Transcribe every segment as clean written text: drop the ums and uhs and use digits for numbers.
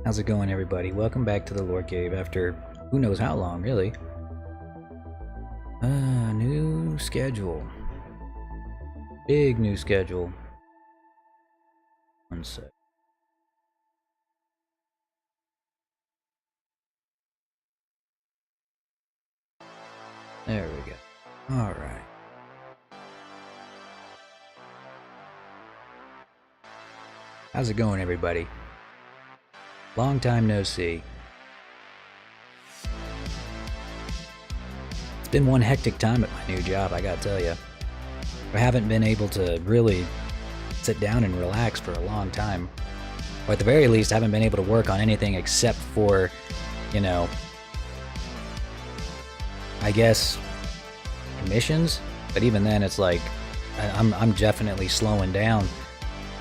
How's it going, everybody? Welcome back to the Lore Cave after who knows how long, really. New schedule. Big new schedule. One sec. There we go. Alright. How's it going, everybody? Long time no see. It's been one hectic time at my new job, I gotta tell you. I haven't been able to really sit down and relax for a long time. Or at the very least, I haven't been able to work on anything except for, you know, I guess, commissions? But even then, it's like, I'm definitely slowing down.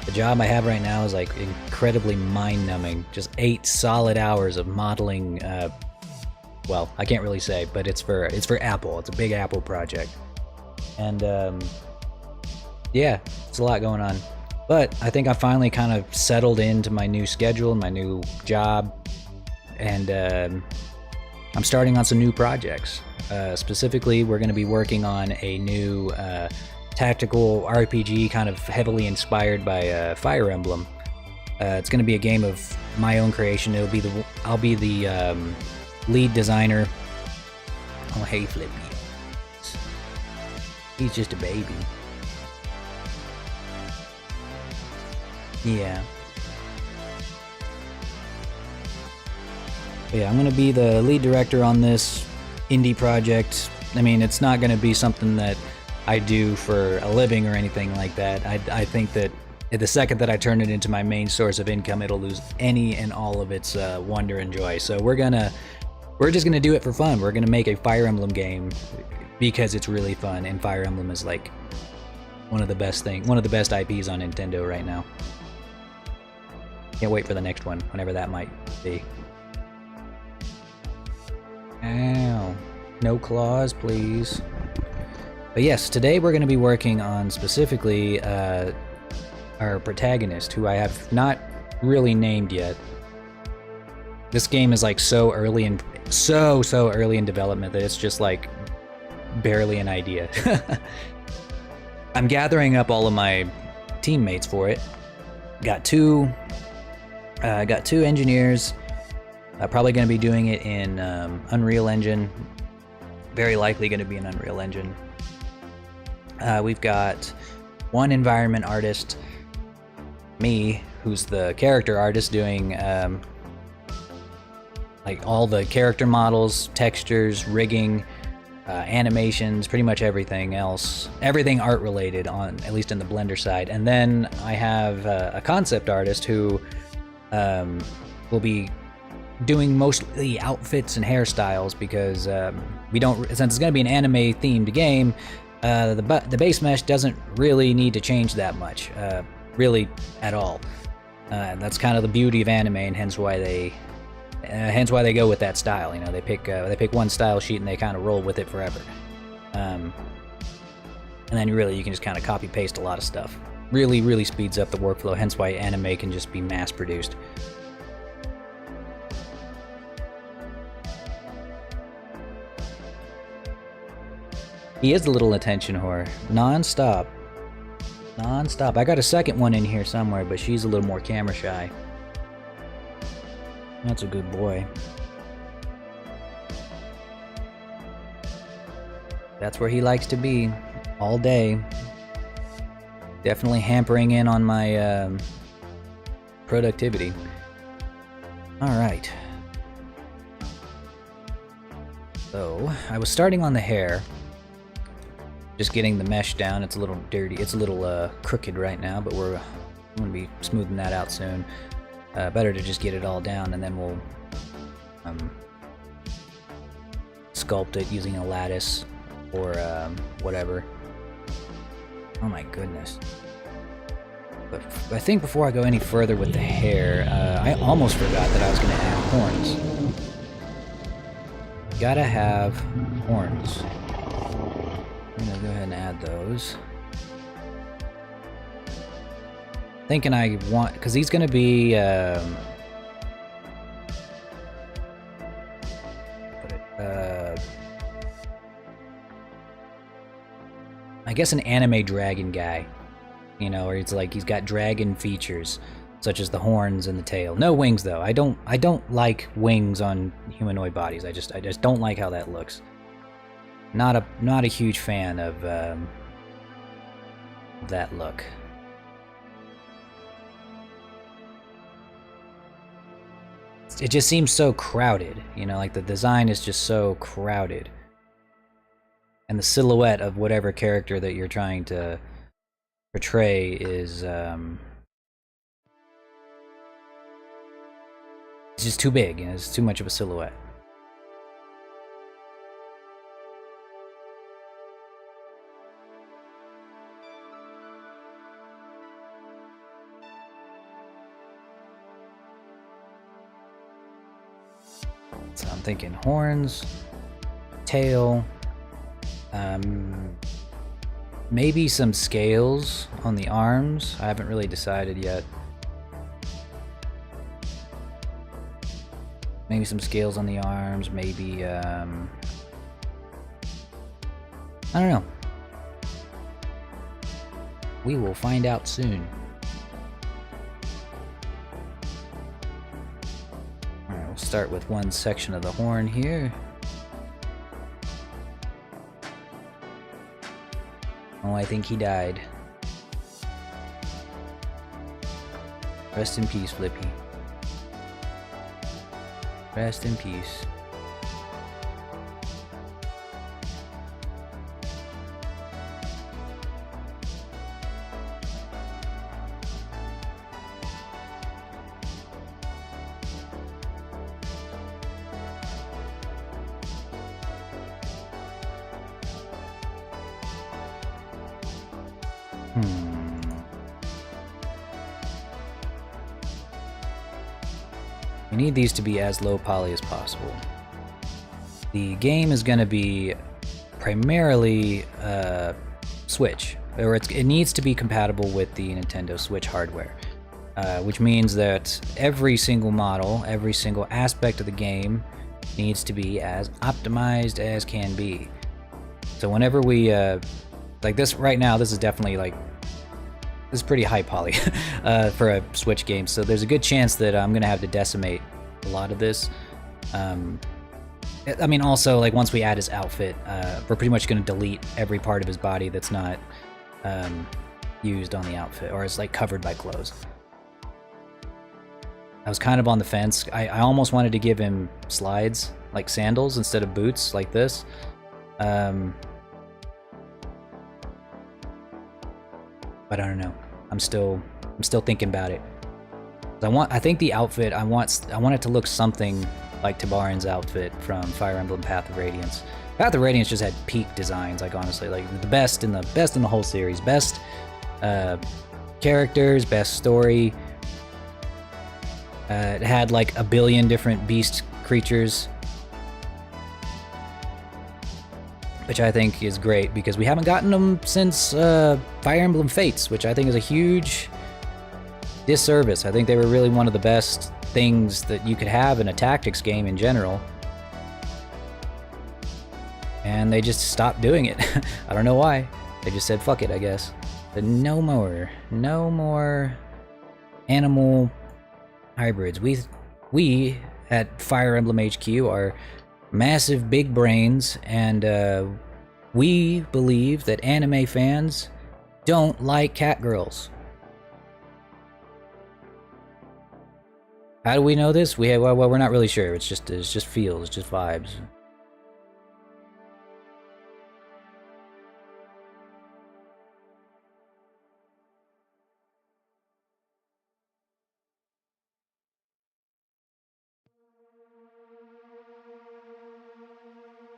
The job I have right now is like incredibly mind-numbing. Just 8 solid hours of modeling. Well, I can't really say, but it's for Apple. It's a big Apple project, and yeah, it's a lot going on. But I think I finally kind of settled into my new schedule, my new job, and I'm starting on some new projects. Specifically, we're going to be working on a new tactical RPG, kind of heavily inspired by Fire Emblem. It's going to be a game of my own creation. I'll be the lead designer. Oh, hey, Flippy. He's just a baby. Yeah. But yeah, I'm going to be the lead director on this indie project. I mean, it's not going to be something that I do for a living or anything like that. I think that the second that I turn it into my main source of income, it'll lose any and all of its wonder and joy. So we're just gonna do it for fun. We're gonna make a Fire Emblem game because it's really fun, and Fire Emblem is like one of the best IPs on Nintendo right now. Can't wait for the next one, whenever that might be. Ow. No claws, please. But yes, today we're going to be working on specifically our protagonist, who I have not really named yet. This game is like so early in development that it's just like barely an idea. I'm gathering up all of my teammates for it. Got two engineers. Probably going to be doing it in Unreal Engine. Very likely going to be an Unreal Engine. We've got one environment artist, me, who's the character artist, doing like all the character models, textures, rigging, animations, pretty much everything else. Everything art related, on at least in the Blender side. And then I have a concept artist who will be doing mostly outfits and hairstyles, because since it's going to be an anime themed game, the base mesh doesn't really need to change that much, really at all. That's kind of the beauty of anime, and hence why they go with that style. You know, they pick one style sheet and they kind of roll with it forever. And then really you can just kind of copy paste a lot of stuff. Really speeds up the workflow. Hence why anime can just be mass produced. He is the little attention whore. Non-stop. I got a second one in here somewhere, but she's a little more camera shy. That's a good boy. That's where he likes to be. All day. Definitely hampering in on my productivity. Alright. So, I was starting on the hair. Just getting the mesh down. It's a little dirty. It's a little crooked right now, but we're going to be smoothing that out soon. Better to just get it all down, and then we'll sculpt it using a lattice or whatever. Oh my goodness. But I think before I go any further with the hair, I almost forgot that I was going to add horns. Gotta have horns. I'm gonna go ahead and add those. Thinking I want, because he's gonna be I guess an anime dragon guy, you know, or it's like he's got dragon features, such as the horns and the tail. No wings though. I don't like wings on humanoid bodies. I just don't like how that looks. Not a huge fan of that look. It just seems so crowded, you know, like the design is just so crowded. And the silhouette of whatever character that you're trying to portray is it's just too big, you know, it's too much of a silhouette. So I'm thinking horns, tail, maybe some scales on the arms. I haven't really decided yet. Maybe some scales on the arms, maybe, I don't know. We will find out soon. Alright, we'll start with one section of the horn here. Oh, I think he died. Rest in peace, Flippy. Rest in peace. We need these to be as low poly as possible. The game is going to be primarily Switch, or it needs to be compatible with the Nintendo Switch hardware, which means that every single model, every single aspect of the game needs to be as optimized as can be. So whenever we, like this right now, this is definitely like, this is pretty high poly for a Switch game, so there's a good chance that I'm gonna have to decimate a lot of this. I mean, also, like, once we add his outfit, we're pretty much gonna delete every part of his body that's not used on the outfit, or is, like, covered by clothes. I was kind of on the fence. I almost wanted to give him slides, like sandals, instead of boots, like this. But I don't know. I'm still thinking about it. I think the outfit, I want it to look something like Tabarin's outfit from Fire Emblem Path of Radiance. Path of Radiance just had peak designs, like, honestly, like the best in the whole series. Best characters, best story. It had like a billion different beast creatures, which I think is great because we haven't gotten them since Fire Emblem Fates, which I think is a huge disservice. I think they were really one of the best things that you could have in a tactics game in general. And they just stopped doing it. I don't know why. They just said, fuck it, I guess. But no more animal hybrids. We at Fire Emblem HQ are massive big brains, and we believe that anime fans don't like cat girls. How do we know this? Well, we're not really sure. It's just feels, it's just vibes.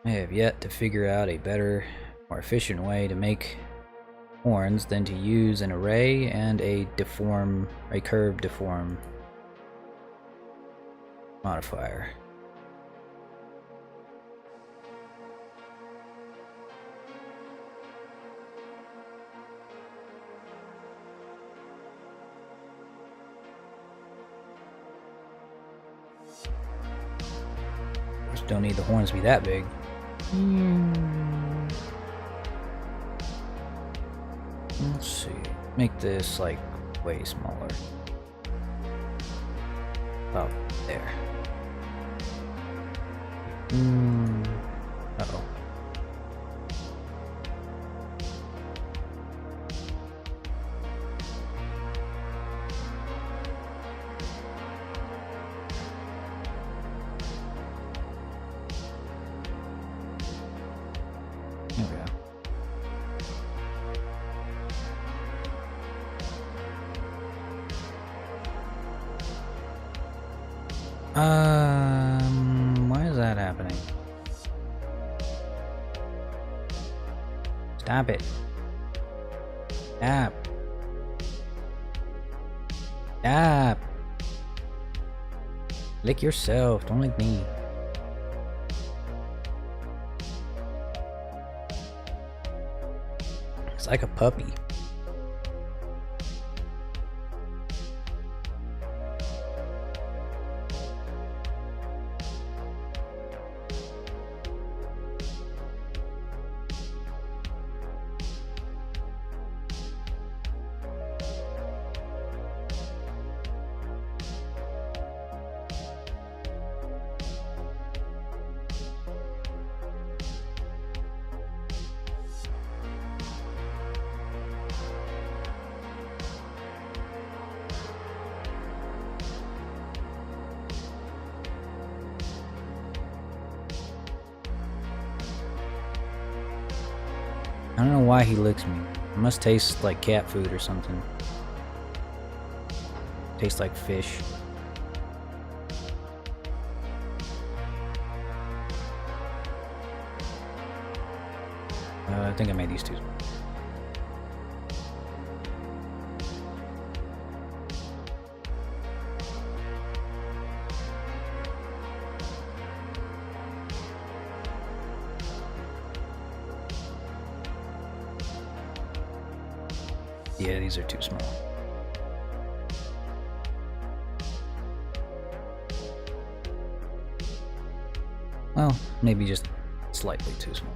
I have yet to figure out a better, more efficient way to make horns than to use an array and a curve deform modifier. Just don't need the horns to be that big. Let's see. Make this like way smaller. Oh, there. Uh-oh. There we go. Why is that happening? Stop it. Stop. Stop. Lick yourself, don't lick me. It's like a puppy. I don't know why he licks me. It must taste like cat food or something. Tastes like fish. I think I made these two. Yeah, these are too small. Well, maybe just slightly too small.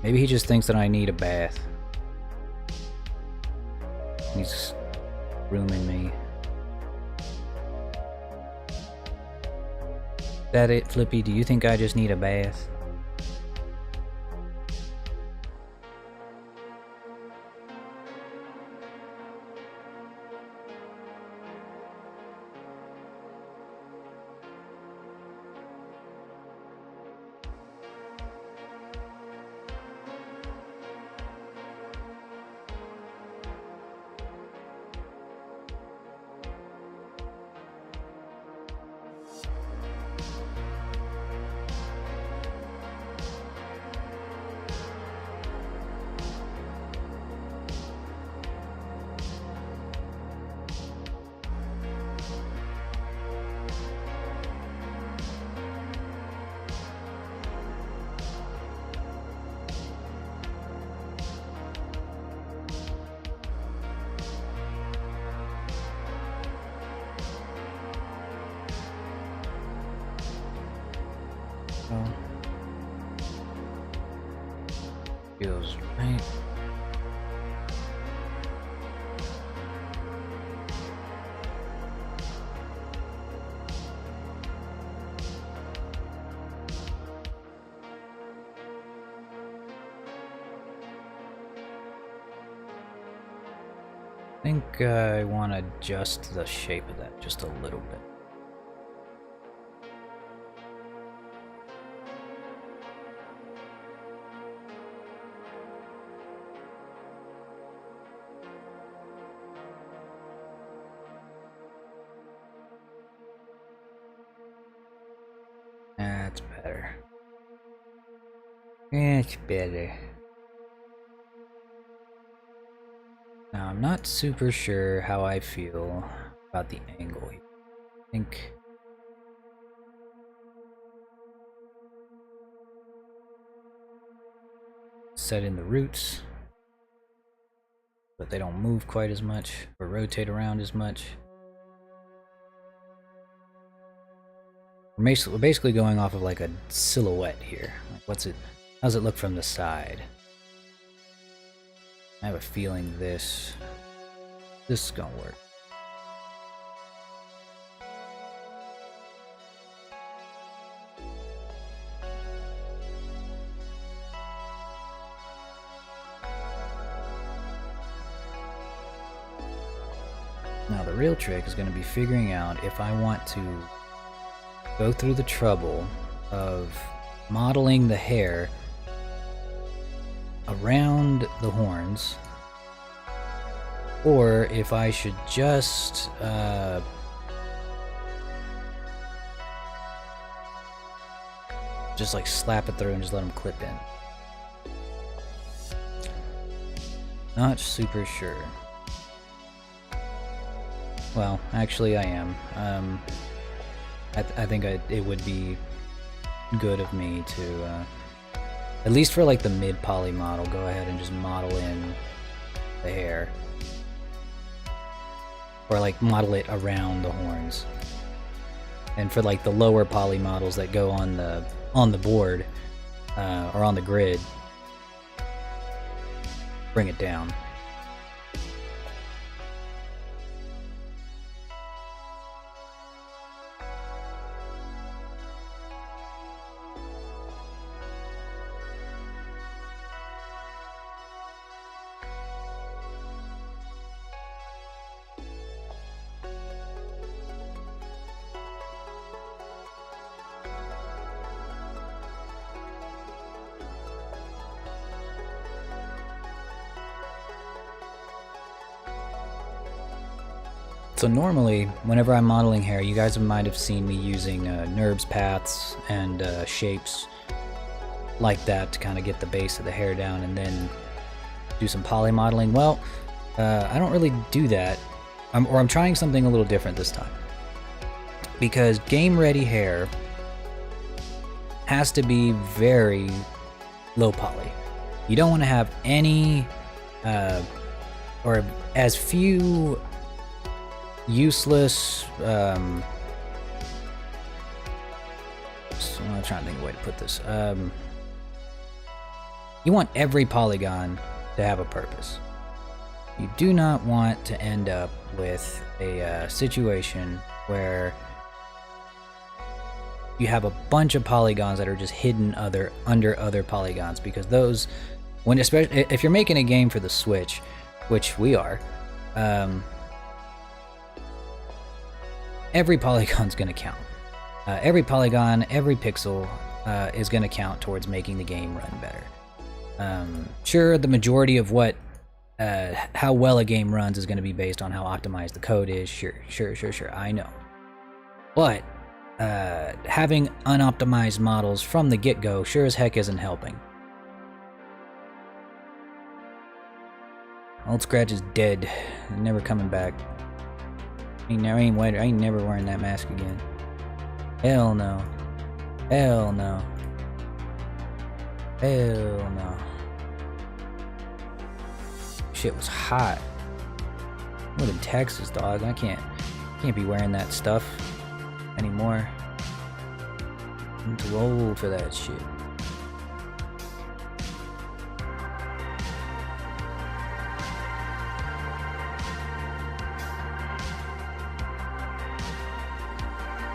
Maybe he just thinks that I need a bath. He's grooming me. Is that it, Flippy? Do you think I just need a bath? Feels right. I think I want to adjust the shape of that just a little bit. That's better. That's better. Now, I'm not super sure how I feel about the angle here. I think set in the roots, but they don't move quite as much or rotate around as much. We're basically going off of like a silhouette here. Like how's it look from the side? I have a feeling this is gonna work. Now the real trick is going to be figuring out if I want to go through the trouble of modeling the hair around the horns, or if I should just like slap it through and just let them clip in. Not super sure. Well, actually I am. I think it would be good of me to, at least for like the mid-poly model, go ahead and just model in the hair. Or like model it around the horns. And for like the lower poly models that go on the board, or on the grid, bring it down. So normally, whenever I'm modeling hair, you guys might have seen me using NURBS paths and shapes like that to kind of get the base of the hair down and then do some poly modeling. Well, I don't really do that, I'm trying something a little different this time. Because game ready hair has to be very low poly. You don't want to have any, or as few useless, so I'm trying to think of a way to put this. You want every polygon to have a purpose. You do not want to end up with a situation where you have a bunch of polygons that are just hidden under other polygons, because those, especially if you're making a game for the Switch, which we are, every polygon's going to count. Every polygon, every pixel is going to count towards making the game run better. Sure, the majority of how well a game runs is going to be based on how optimized the code is. Sure, I know. But having unoptimized models from the get-go sure as heck isn't helping. Old Scratch is dead, never coming back. I ain't never wearing that mask again. Hell no. Hell no. Hell no. Shit was hot. I live in Texas, dog. I can't be wearing that stuff anymore. I'm too old for that shit.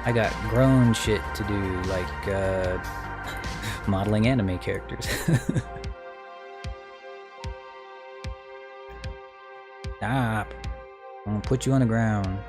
I got grown shit to do, like modeling anime characters. Stop. I'm gonna put you on the ground.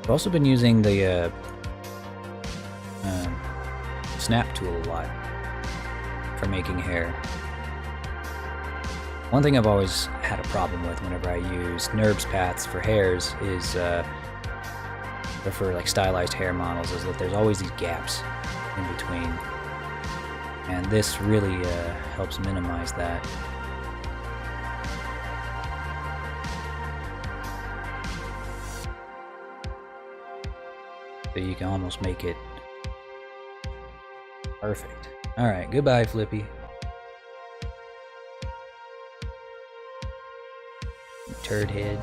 I've also been using the snap tool a lot for making hair. One thing I've always had a problem with whenever I use NURBS paths for hairs is, or for like stylized hair models, is that there's always these gaps in between. And this really helps minimize that. So you can almost make it perfect. Alright, goodbye, Flippy. Turd head.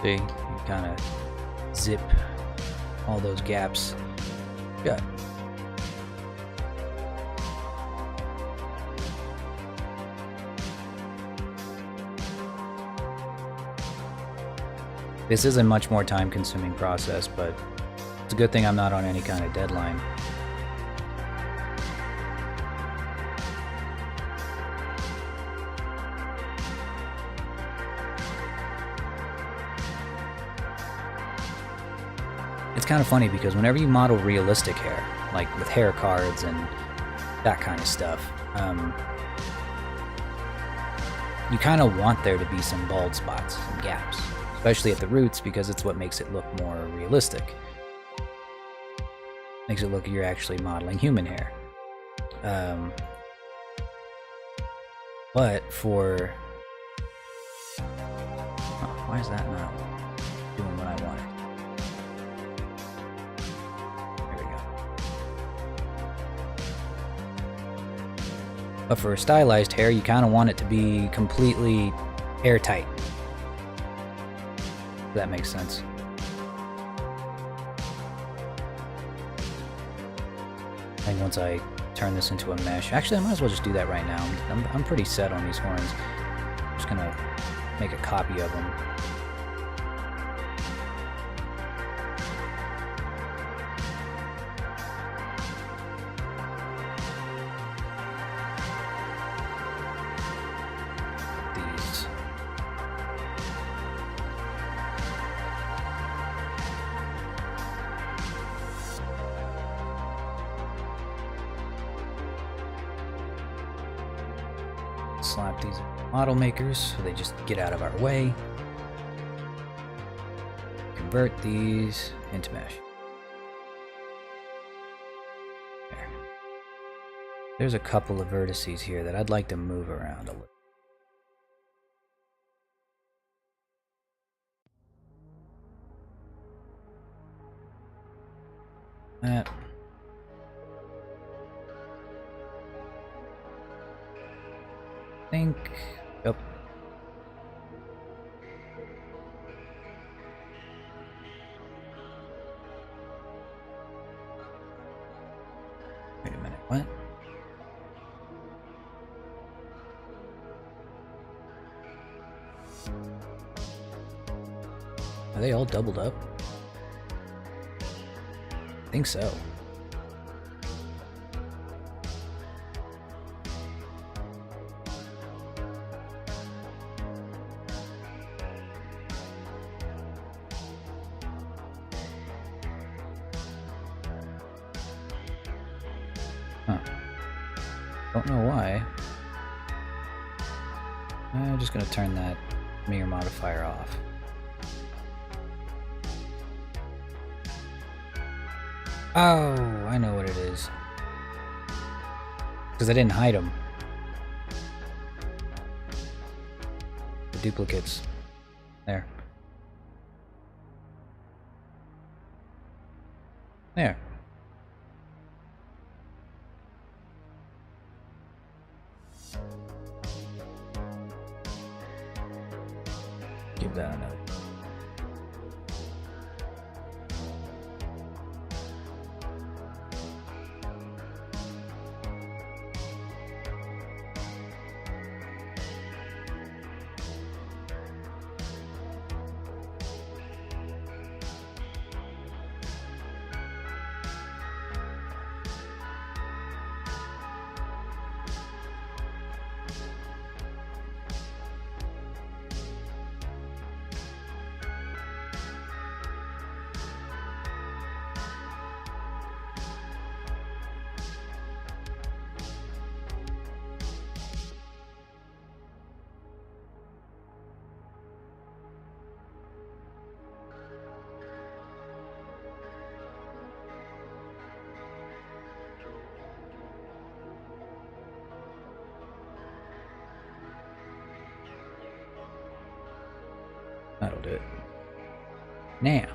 See, you kind of zip all those gaps. Good. This is a much more time-consuming process, but it's a good thing I'm not on any kind of deadline. It's kind of funny because whenever you model realistic hair, like with hair cards and that kind of stuff, you kind of want there to be some bald spots, some gaps, especially at the roots, because it's what makes it look more realistic. Makes it look like you're actually modeling human hair. But for... Oh, why is that not doing what I wanted? But for stylized hair, you kind of want it to be completely airtight. If that makes sense. I think once I turn this into a mesh... Actually, I might as well just do that right now. I'm pretty set on these horns. I'm just gonna make a copy of them. Slap these model makers so they just get out of our way. Convert these into mesh. There. There's a couple of vertices here that I'd like to move around a little. That. Think. Yep. Wait a minute, what? Are they all doubled up? I think so. Don't know why. I'm just gonna turn that mirror modifier off. Oh, I know what it is. Because I didn't hide them. The duplicates. There. There. Give that another. That'll do it. Now.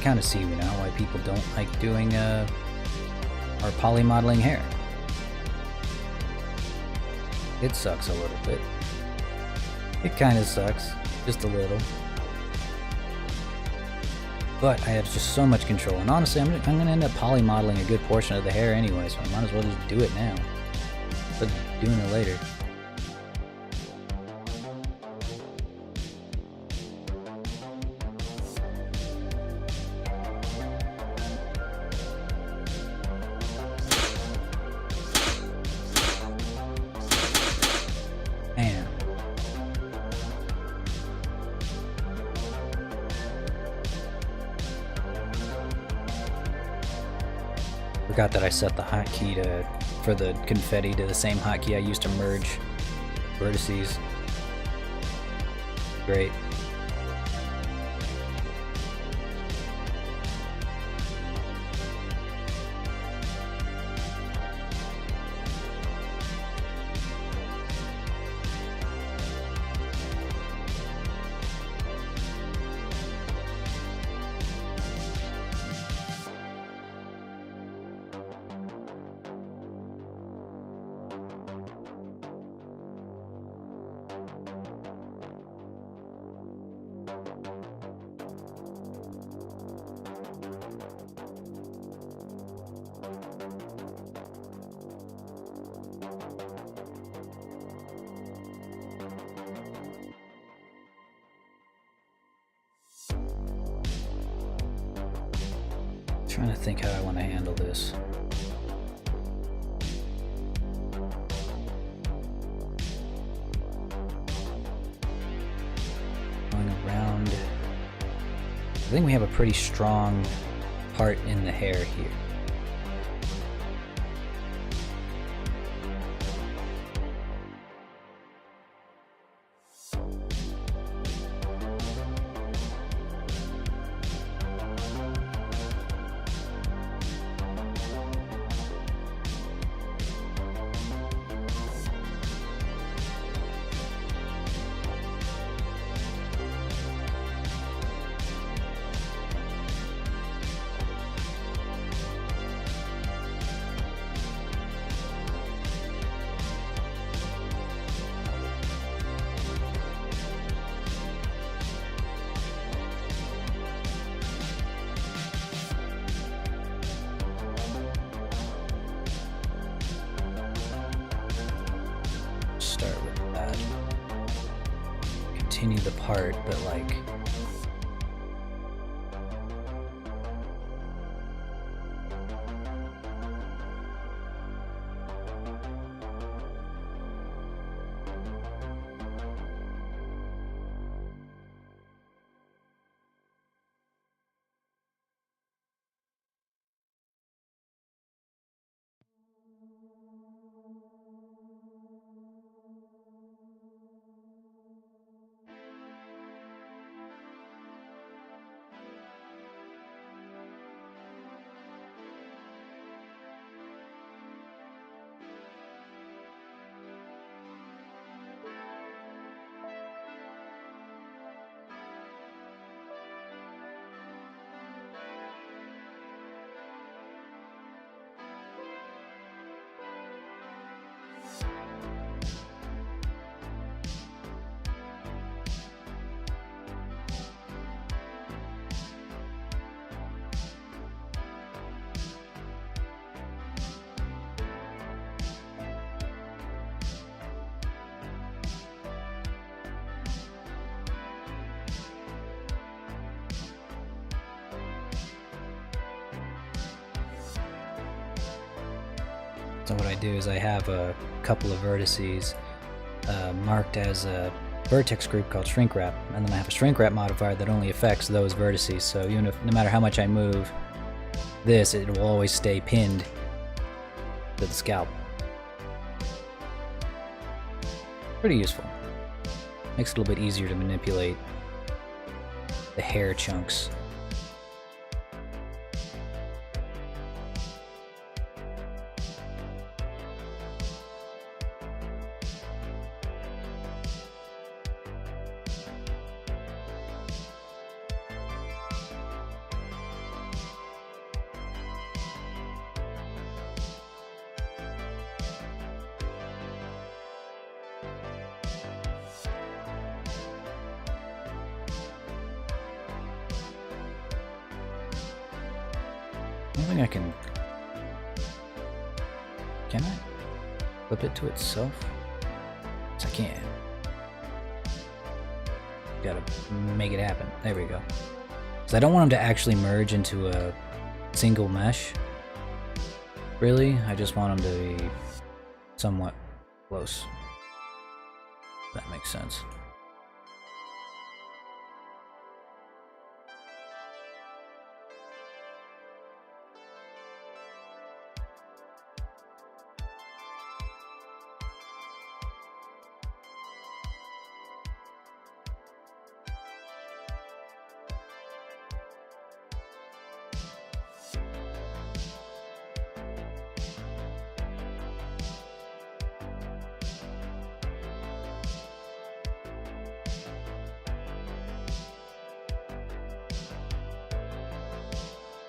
Kind of see now why people don't like doing our poly modeling hair. It sucks a little bit. It kind of sucks, just a little. But I have just so much control, and honestly, I'm gonna end up poly modeling a good portion of the hair anyway, so I might as well just do it now, but doing it later. Forgot that I set the hotkey for the confetti to the same hotkey I used to merge vertices. Great. Trying to think how I want to handle this. Going around. I think we have a pretty strong part in the hair here. Start with that. Continue the part, but like So what I do is I have a couple of vertices marked as a vertex group called shrink wrap, and then I have a shrink wrap modifier that only affects those vertices. So even if, no matter how much I move this, it will always stay pinned to the scalp. Pretty useful. Makes it a little bit easier to manipulate the hair chunks. I don't think I can... Can I? Flip it to itself? Yes, I can. Gotta make it happen. There we go. Because I don't want them to actually merge into a single mesh. Really, I just want them to be somewhat close. If that makes sense.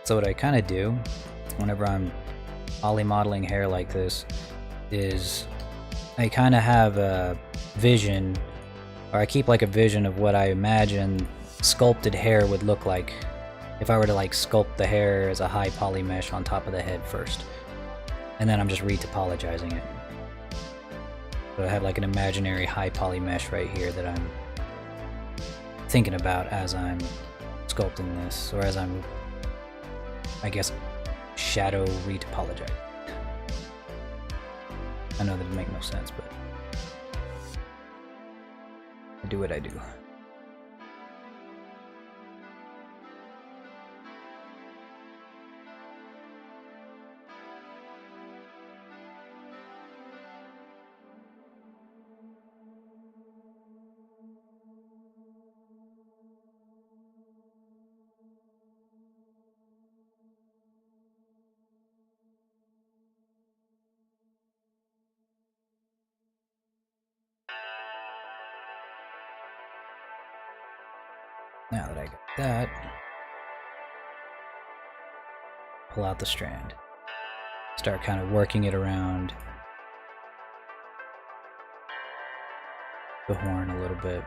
So what I kind of do whenever I'm poly modeling hair like this is I kind of have a vision, or I keep like a vision of what I imagine sculpted hair would look like if I were to like sculpt the hair as a high poly mesh on top of the head first, and then I'm just retopologizing it. So I have like an imaginary high poly mesh right here that I'm thinking about as I'm sculpting this, or as I'm, I guess, shadow retopologizing. I know that would make no sense, but I do what I do. Now that I got that, pull out the strand. Start kind of working it around the horn a little bit.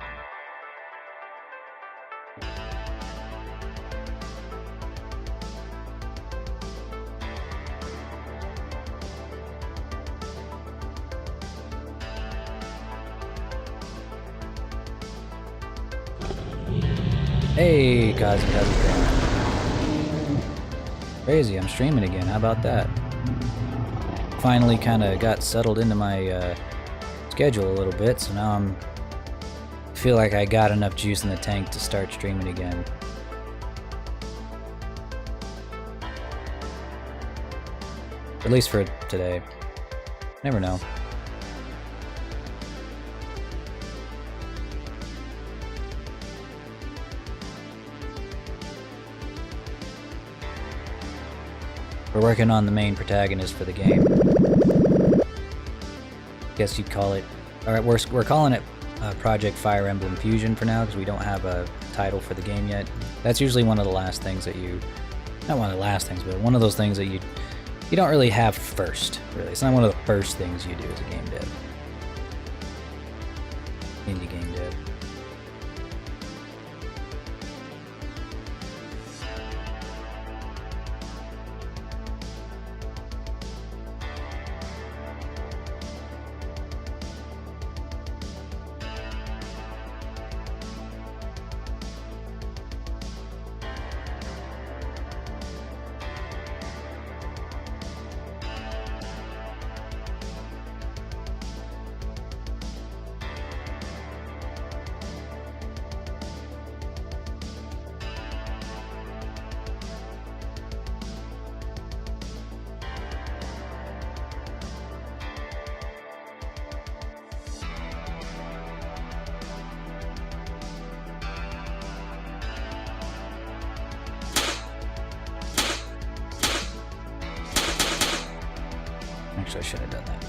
Hey, Kazi. Crazy, I'm streaming again. How about that? Finally kind of got settled into my schedule a little bit, so now I feel like I got enough juice in the tank to start streaming again. At least for today. Never know. We're working on the main protagonist for the game. Guess you'd call it. Alright, we're calling it Project Fire Emblem Fusion for now because we don't have a title for the game yet. That's usually one of the last things that you, not one of the last things, but one of those things that you don't really have first. Really, it's not one of the first things you do as a game dev. Indie game dev. Actually, I should have done that.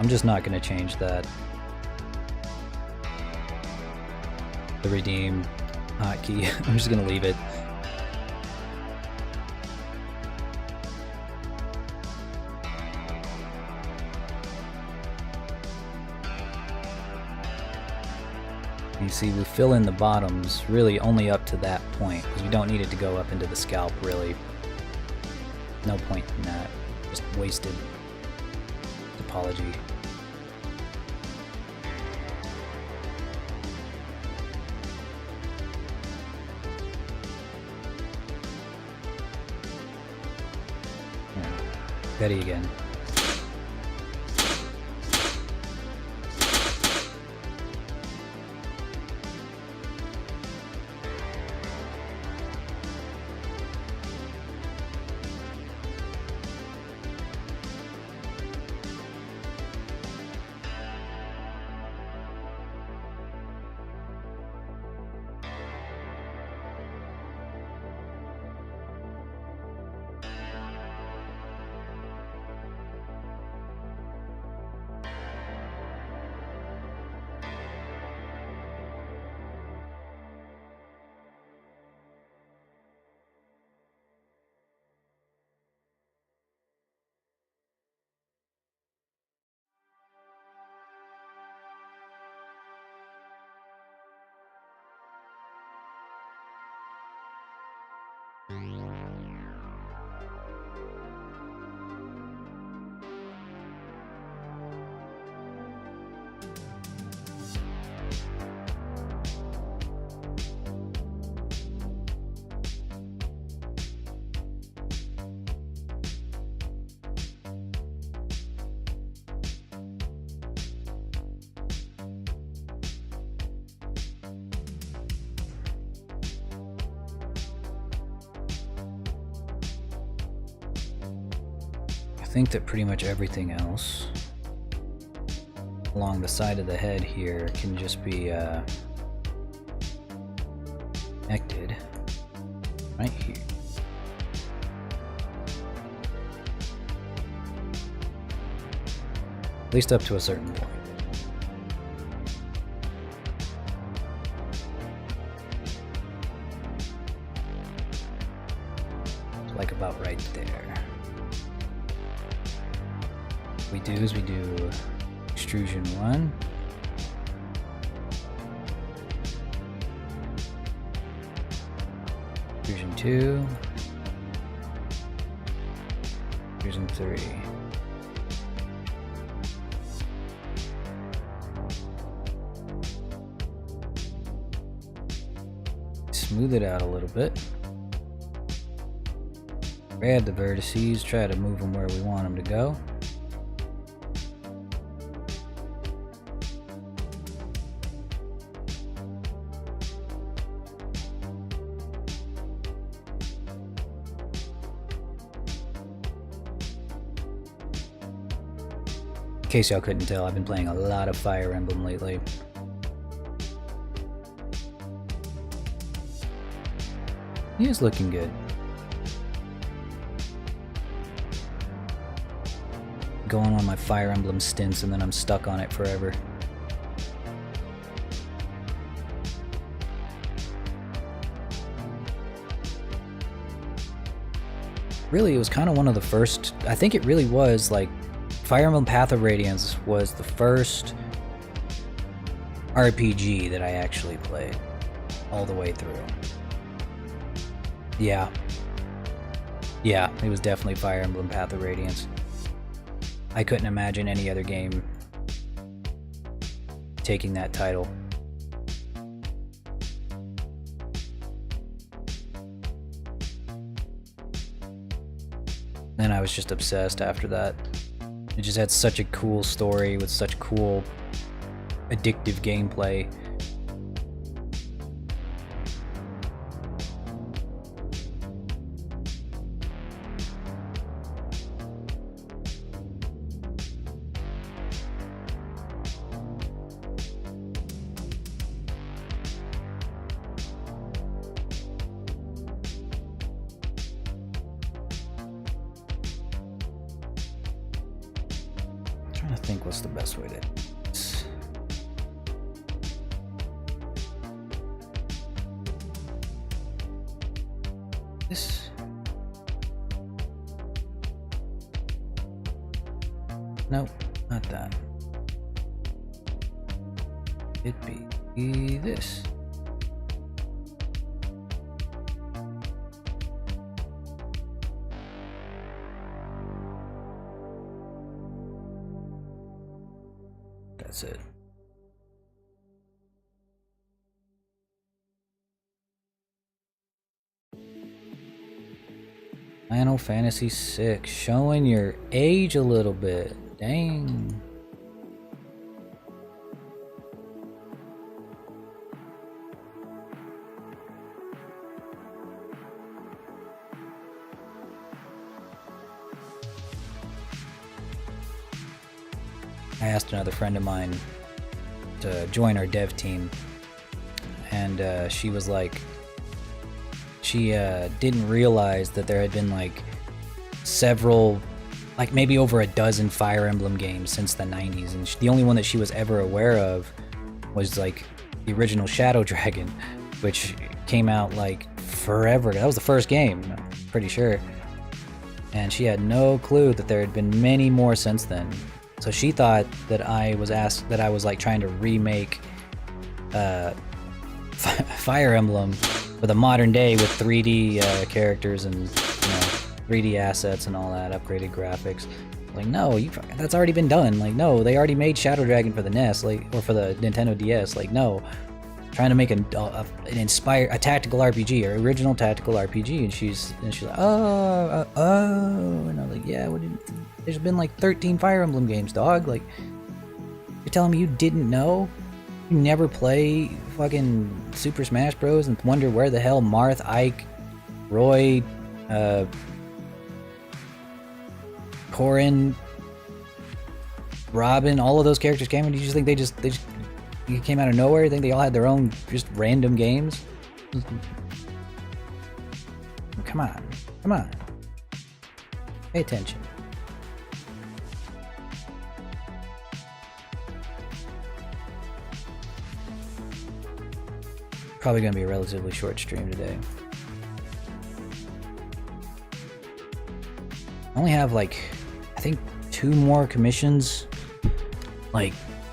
I'm just not going to change that. The redeem hotkey. I'm just going to leave it. You see, we fill in the bottoms really only up to that point, because we don't need it to go up into the scalp, really. No point in that. Just wasted topology. Yeah. Betty again. I think that pretty much everything else along the side of the head here can just be connected right here. At least up to a certain point. It's like about right there. What we do is we do extrusion 1, extrusion 2, extrusion 3. Smooth it out a little bit. Grab the vertices, try to move them where we want them to go. In case y'all couldn't tell, I've been playing a lot of Fire Emblem lately. He is looking good. Going on my Fire Emblem stints and then I'm stuck on it forever. Really, it was kind of one of the first, I think it really was, like, Fire Emblem Path of Radiance was the first RPG that I actually played all the way through. Yeah. Yeah, it was definitely Fire Emblem Path of Radiance. I couldn't imagine any other game taking that title. And I was just obsessed after that. It just had such a cool story with such cool, addictive gameplay. trying to think what's the best way to do this. This. Nope, not that. It'd be this. That's it. Final Fantasy VI, showing your age a little bit. Dang. I asked another friend of mine to join our dev team, and she was like, she didn't realize that there had been like several, like maybe over a dozen Fire Emblem games since the 90s, and the only one that she was ever aware of was like the original Shadow Dragon, which came out like forever. That was the first game, I'm pretty sure. And she had no clue that there had been many more since then. So she thought that I was like trying to remake Fire Emblem for the modern day with 3D characters and, you know, 3D assets and all that, upgraded graphics. Like, no, that's already been done. Like, no, they already made Shadow Dragon for the NES, like, or for the Nintendo DS. Like, no, trying to make a tactical RPG, or original tactical RPG, and she's like, oh, and I'm like, yeah, there's been like 13 Fire Emblem games, dog. Like, you're telling me you didn't know? You never play fucking Super Smash Bros. And wonder where the hell Marth, Ike, Roy, Corrin, Robin, all of those characters came, and you just think they just came out of nowhere? You think they all had their own just random games? Come on. Pay attention. Probably gonna be a relatively short stream today. I only have like, I think 2 more commissions like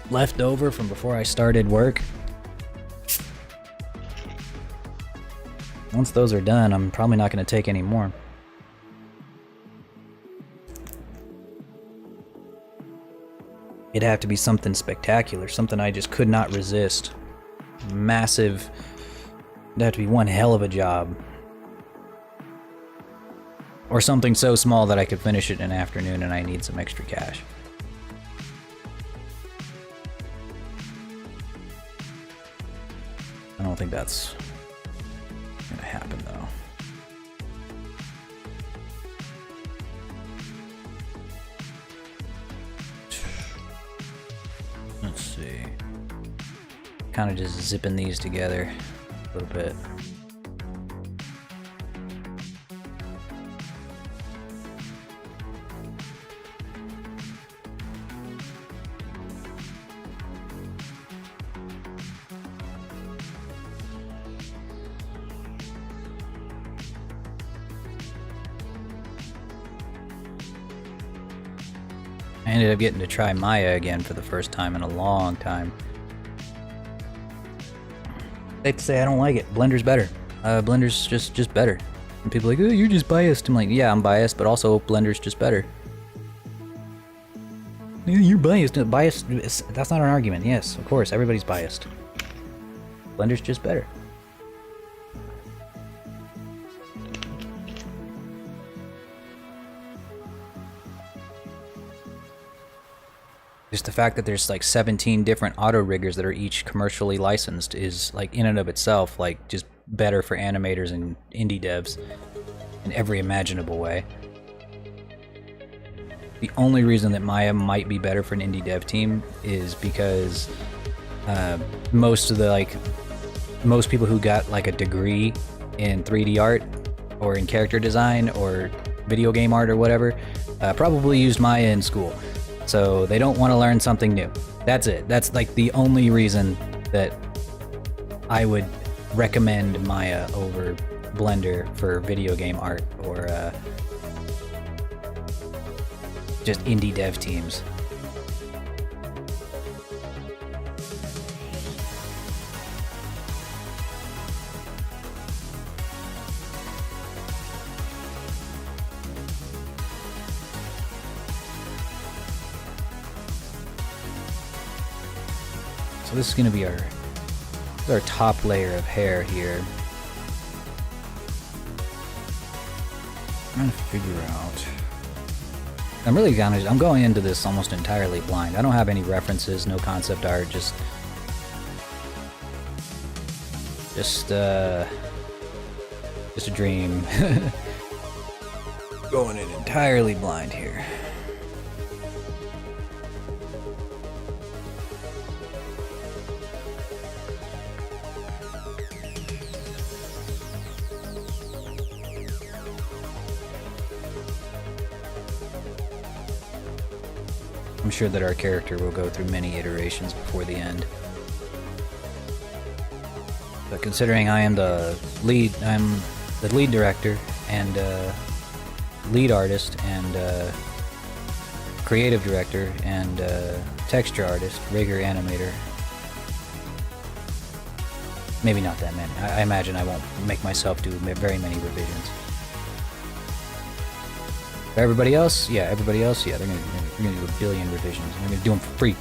left over from before I started work. Once those are done, I'm probably not gonna take any more. It'd have to be something spectacular, something I just could not resist. Massive. It'd have to be one hell of a job. Or something so small that I could finish it in an afternoon and I need some extra cash. I don't think that's gonna happen though. Let's see. Kind of just zipping these together a little bit. I ended up getting to try Maya again for the first time in a long time. Safe to say I don't like it. Blender's better. Blender's just better. And people are like, oh, you're just biased. I'm like, yeah, I'm biased, but also Blender's just better. Yeah, you're biased. Biased, that's not an argument. Yes, of course, everybody's biased. Blender's just better. Just the fact that there's like 17 different auto riggers that are each commercially licensed is like in and of itself like just better for animators and indie devs in every imaginable way. The only reason that Maya might be better for an indie dev team is because most people who got like a degree in 3D art or in character design or video game art or whatever probably used Maya in school. So they don't want to learn something new. That's it. That's like the only reason that I would recommend Maya over Blender for video game art or just indie dev teams. So this is going to be our top layer of hair here. I'm trying to figure out. I'm going into this almost entirely blind. I don't have any references, no concept art, just a dream. Going in entirely blind here. I'm sure that our character will go through many iterations before the end. But considering I'm the lead director and lead artist and creative director and texture artist, rigger animator. Maybe not that many. I imagine I won't make myself do very many revisions. For everybody else, yeah, they're gonna do a billion revisions. They're gonna do them for free.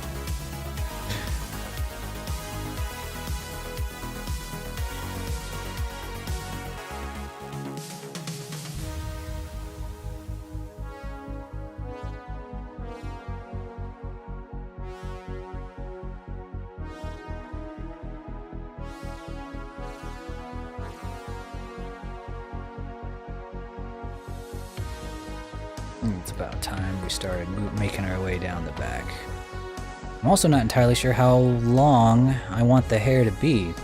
It's about time we started making our way down the back. I'm also not entirely sure how long I want the hair to be.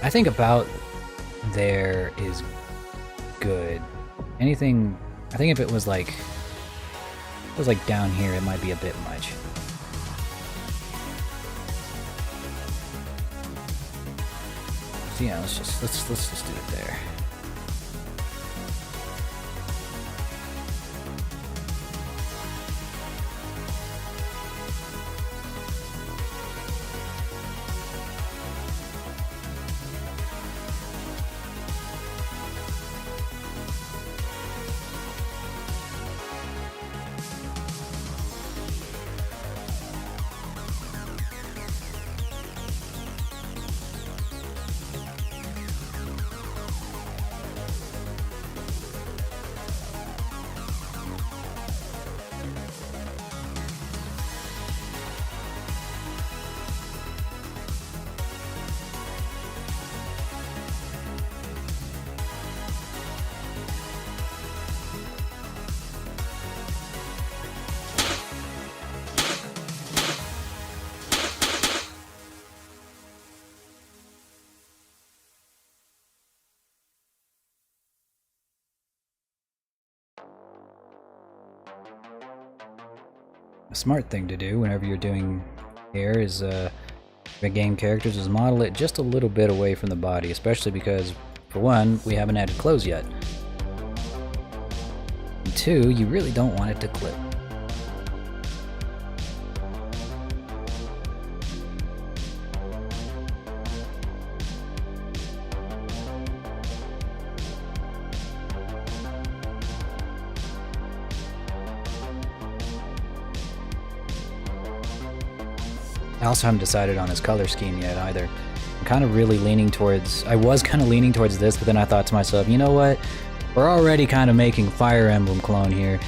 I think about there is good. Anything, I think if it was like down here, it might be a bit much. So yeah, let's just do it there. A smart thing to do whenever you're doing hair is the game characters is model it just a little bit away from the body, especially because, for one, we haven't added clothes yet. And two, you really don't want it to clip. I also haven't decided on his color scheme yet either. I'm kind of really leaning towards... I was kind of leaning towards this, but then I thought to myself, you know what? We're already kind of making Fire Emblem clone here.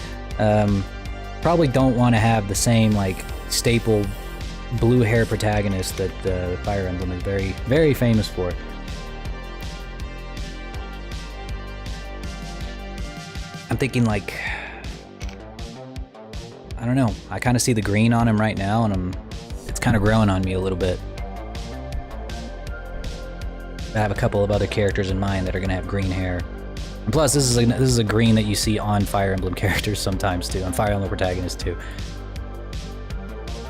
Probably don't want to have the same, like, staple blue hair protagonist that Fire Emblem is very, very famous for. I'm thinking, like... I don't know. I kind of see the green on him right now, and it's kind of growing on me a little bit. I have a couple of other characters in mind that are going to have green hair. And plus, this is a green that you see on Fire Emblem characters sometimes too, on Fire Emblem protagonists too.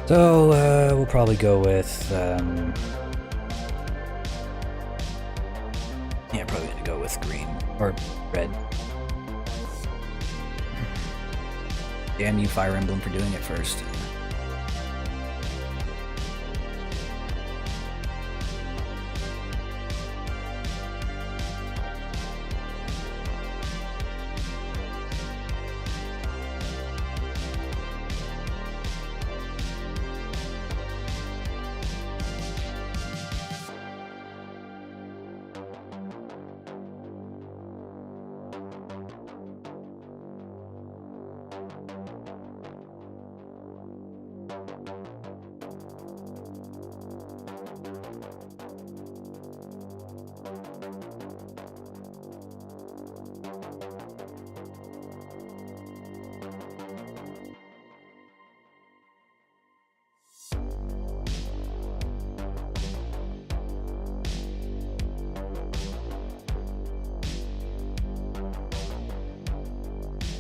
So we'll probably go with yeah, probably gonna go with green or red. Damn you, Fire Emblem, for doing it first.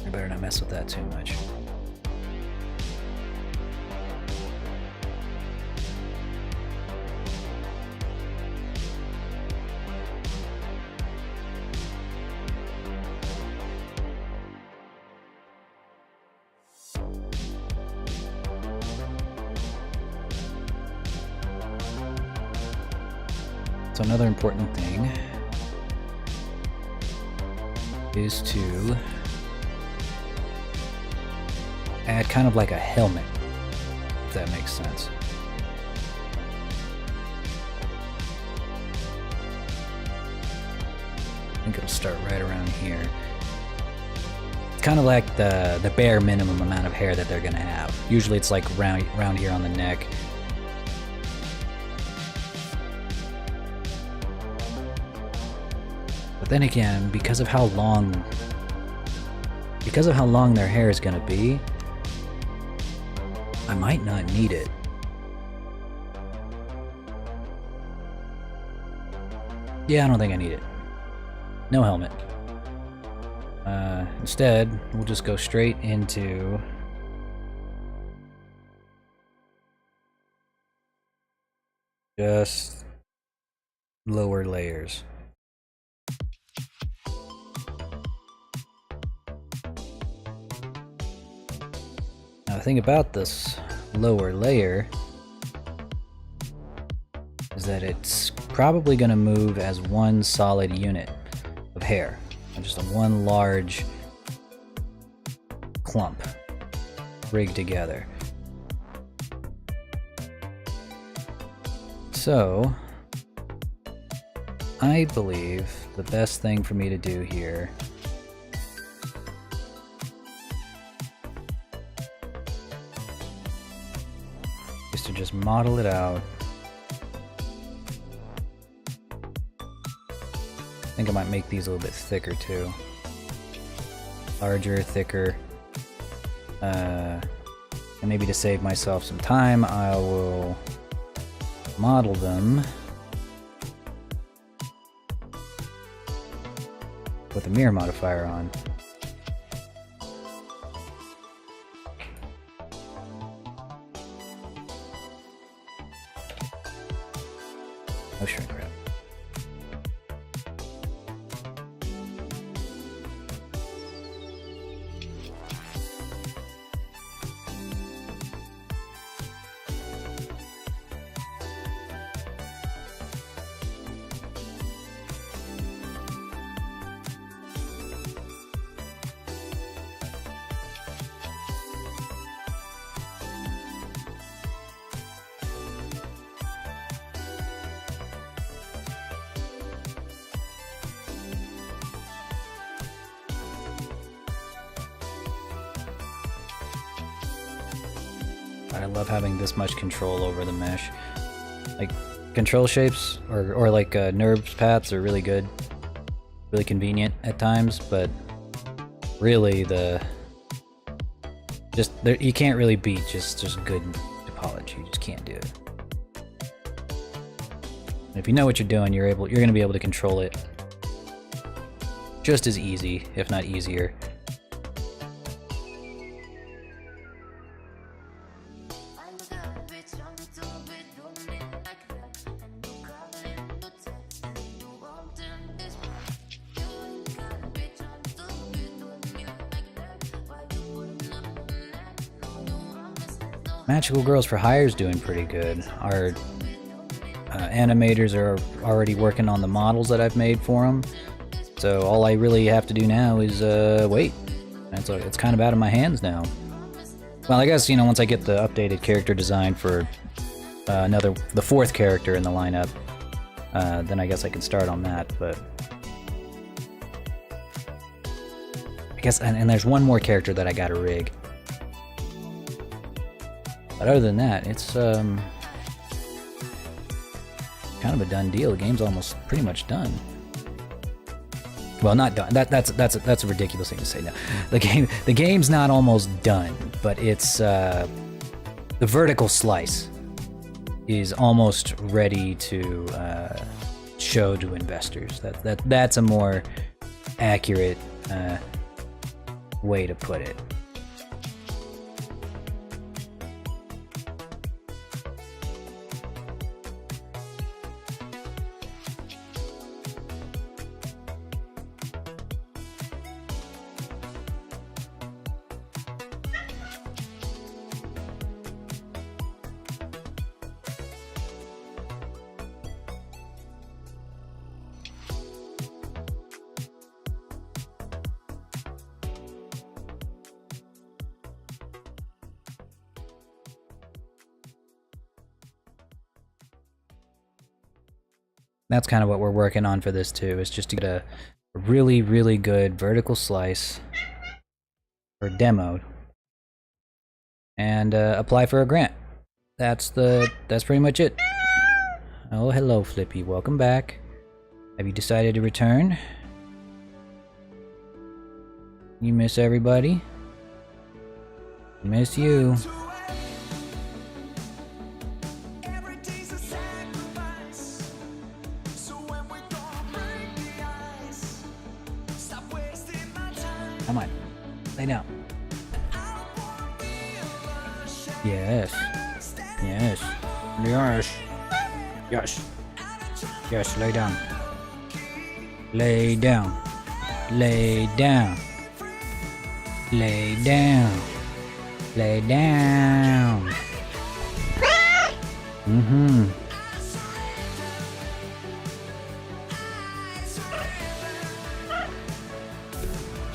I better not mess with that too much. So another important thing is to add kind of like a helmet, if that makes sense. I think it'll start right around here. It's kind of like the bare minimum amount of hair that they're gonna have. Usually it's like round here on the neck. But then again, because of how long their hair is gonna be, I might not need it. Yeah, I don't think I need it. No helmet. Instead, we'll just go straight into just lower layers. Now the thing about this lower layer is that it's probably going to move as one solid unit of hair, just a one large clump rigged together. So I believe the best thing for me to do here is to just model it out. I think I might make these a little bit thicker too. Larger, thicker. And maybe to save myself some time, I will model them with a mirror modifier on. No shrink wrap. I love having this much control over the mesh. Like, control shapes or like NURBS paths are really good, really convenient at times, but really you can't really beat just good topology. You just can't do it. And if you know what you're doing, you're going to be able to control it just as easy, if not easier. Magical Girls for Hire is doing pretty good. Our animators are already working on the models that I've made for them. So all I really have to do now is wait. It's kind of out of my hands now. Well, I guess, you know, once I get the updated character design for the fourth character in the lineup, then I guess I can start on that. But I guess, and there's one more character that I gotta rig. But other than that, it's kind of a done deal. The game's almost pretty much done. Well, not done. That's a ridiculous thing to say. No, the game's not almost done, but it's the vertical slice is almost ready to show to investors. That's a more accurate way to put it. That's kind of what we're working on for this too, is just to get a really, really good vertical slice for demo and apply for a grant. That's pretty much it. Oh, hello, Flippy. Welcome back. Have you decided to return? You miss everybody? Miss you. Come on, lay down. Yes. Yes. Yes. Yes. Yes, lay down. Lay down. Lay down. Lay down. Lay down. Mm-hmm.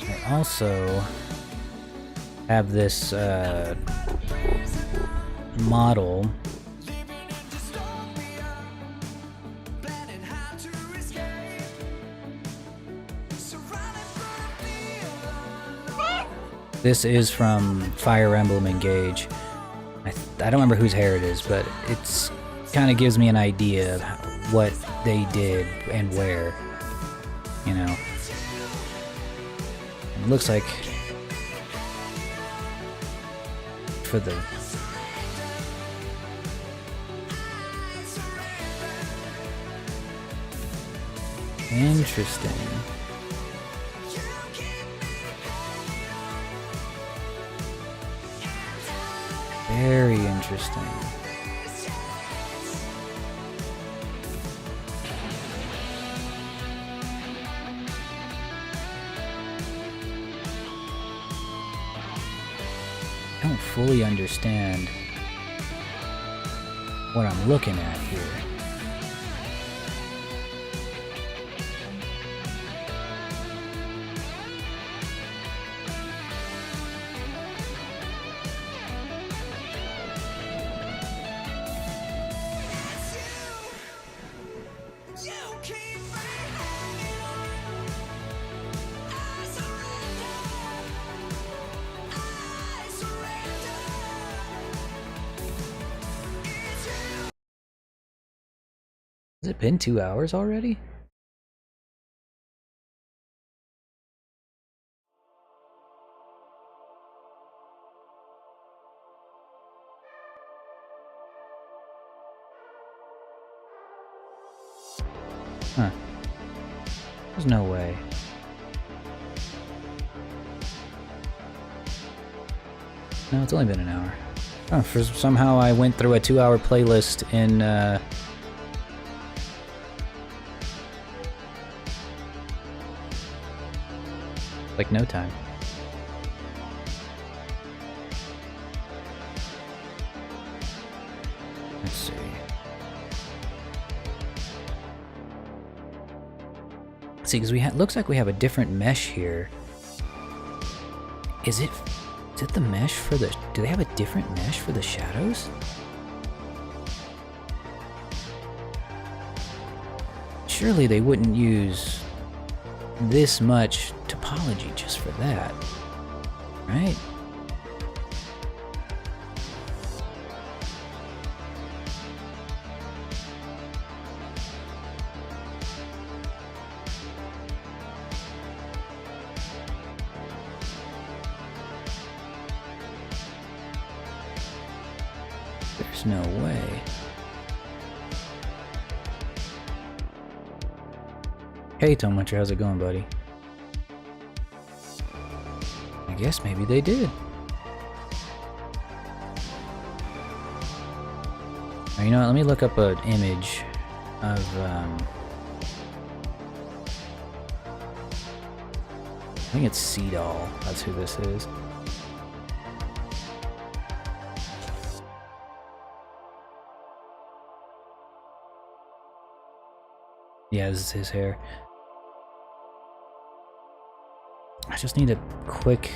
I also have this model This is from Fire Emblem Engage. I don't remember whose hair it is, but it's kind of gives me an idea of what they did and where, you know. It looks like for the interesting. Very interesting. I don't fully understand what I'm looking at here. Has it been 2 hours already? Huh. There's no way. No, it's only been an hour. Oh, somehow I went through a 2-hour playlist in, like no time. Let's see. See, because looks like we have a different mesh here. Is it the mesh for the... Do they have a different mesh for the shadows? Surely they wouldn't use this much topology just for that, right? There's no way. Hey, Tom Winter, how's it going, buddy? I guess maybe they did. Or, you know what, let me look up an image of, I think it's Seadoll, that's who this is. Yeah, this is his hair. I just need a quick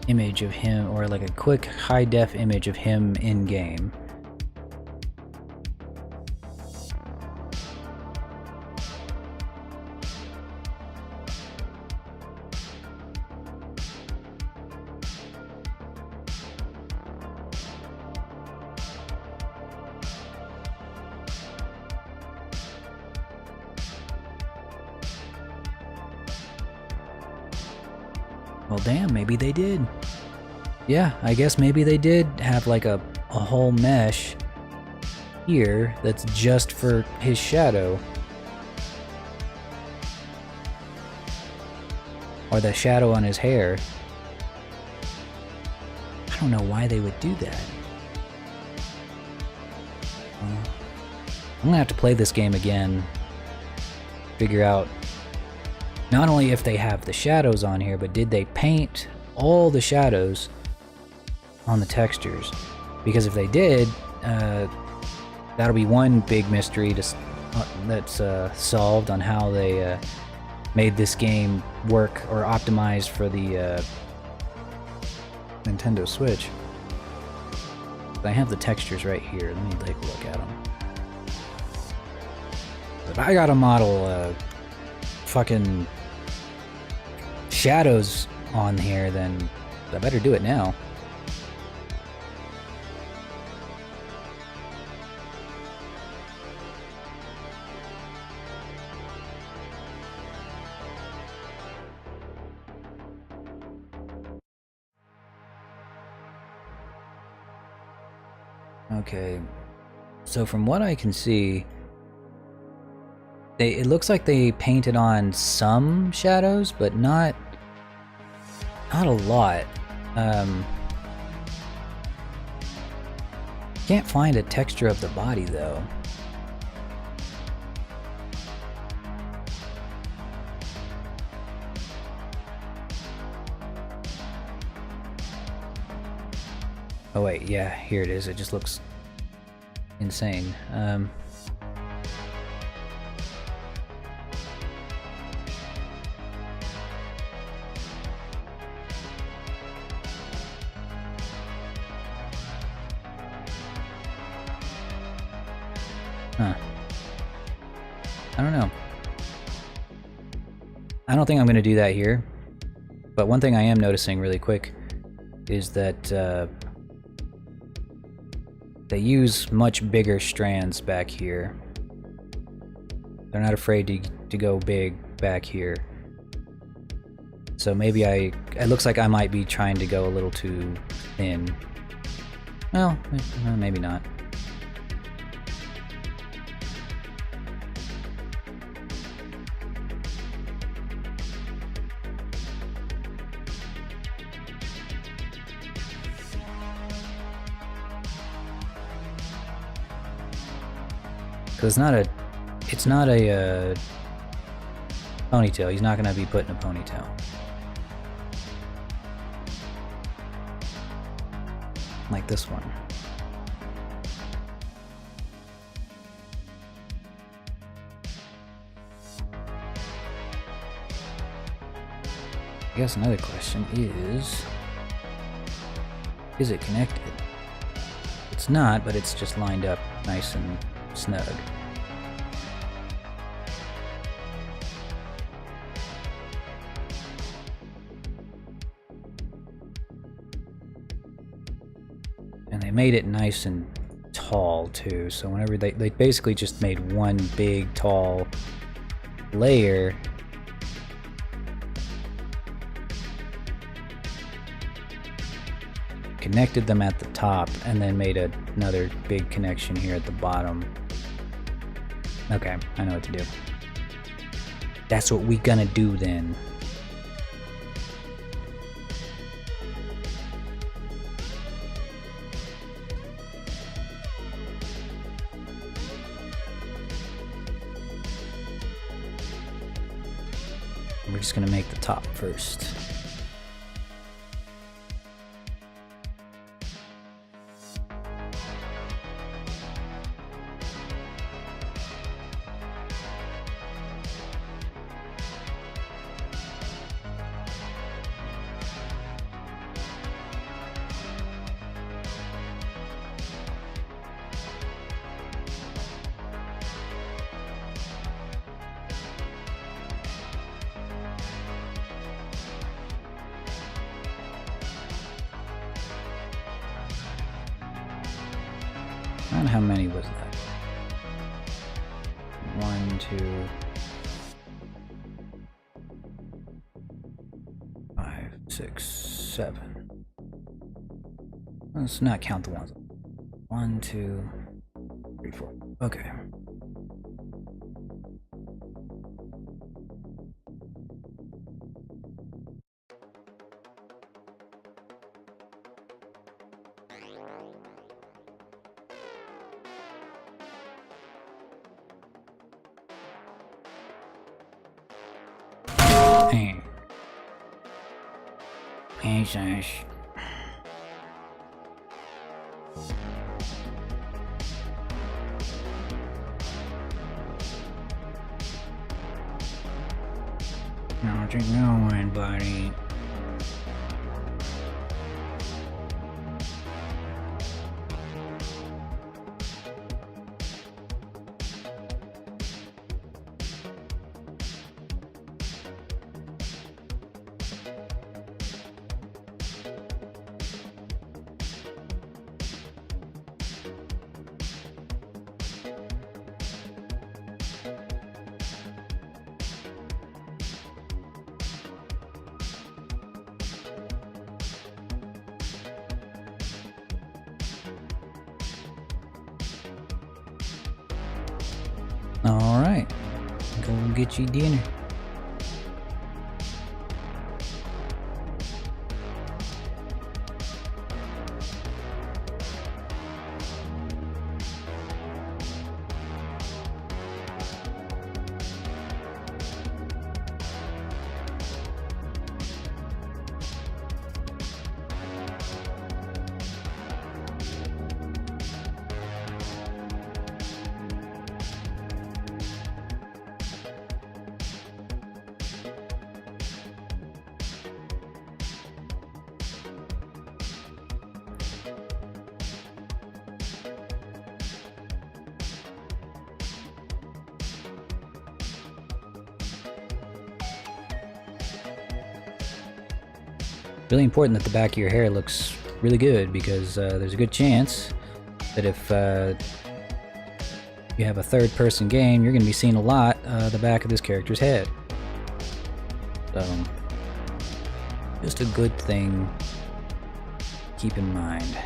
image of him, or like a quick high-def image of him in-game. Well, damn, maybe they did. Yeah, I guess maybe they did have like a whole mesh here that's just for his shadow. Or the shadow on his hair. I don't know why they would do that. I'm gonna have to play this game again. Figure out not only if they have the shadows on here, but did they paint all the shadows on the textures? Because if they did, that'll be one big mystery that's solved on how they made this game work or optimized for the Nintendo Switch. I have the textures right here. Let me take a look at them. If I got a model fucking shadows on here, then I better do it now. Okay, so from what I can see, it looks like they painted on some shadows, but not a lot. Can't find a texture of the body though. Oh wait, yeah, here it is. It just looks insane. Huh. I don't know. I don't think I'm going to do that here. But one thing I am noticing really quick is that they use much bigger strands back here. They're not afraid to go big back here. So maybe it looks like I might be trying to go a little too thin. Well, maybe not. Cause it's not a ponytail. He's not gonna be put in a ponytail. Like this one. I guess another question is it connected? It's not, but it's just lined up nice and snug. And they made it nice and tall too, so whenever they basically just made one big tall layer. Connected them at the top and then made another big connection here at the bottom. Okay, I know what to do. That's what we gonna do then. We're just gonna make the top first. And how many was that? 1, 2, 5, 6, 7. Let's not count the ones. 1, 2, 3, 4. Okay. Jesus. How's it going, buddy? Alright, go get you dinner. Really important that the back of your hair looks really good, because there's a good chance that if you have a third-person game, you're going to be seeing a lot the back of this character's head. So, just a good thing to keep in mind.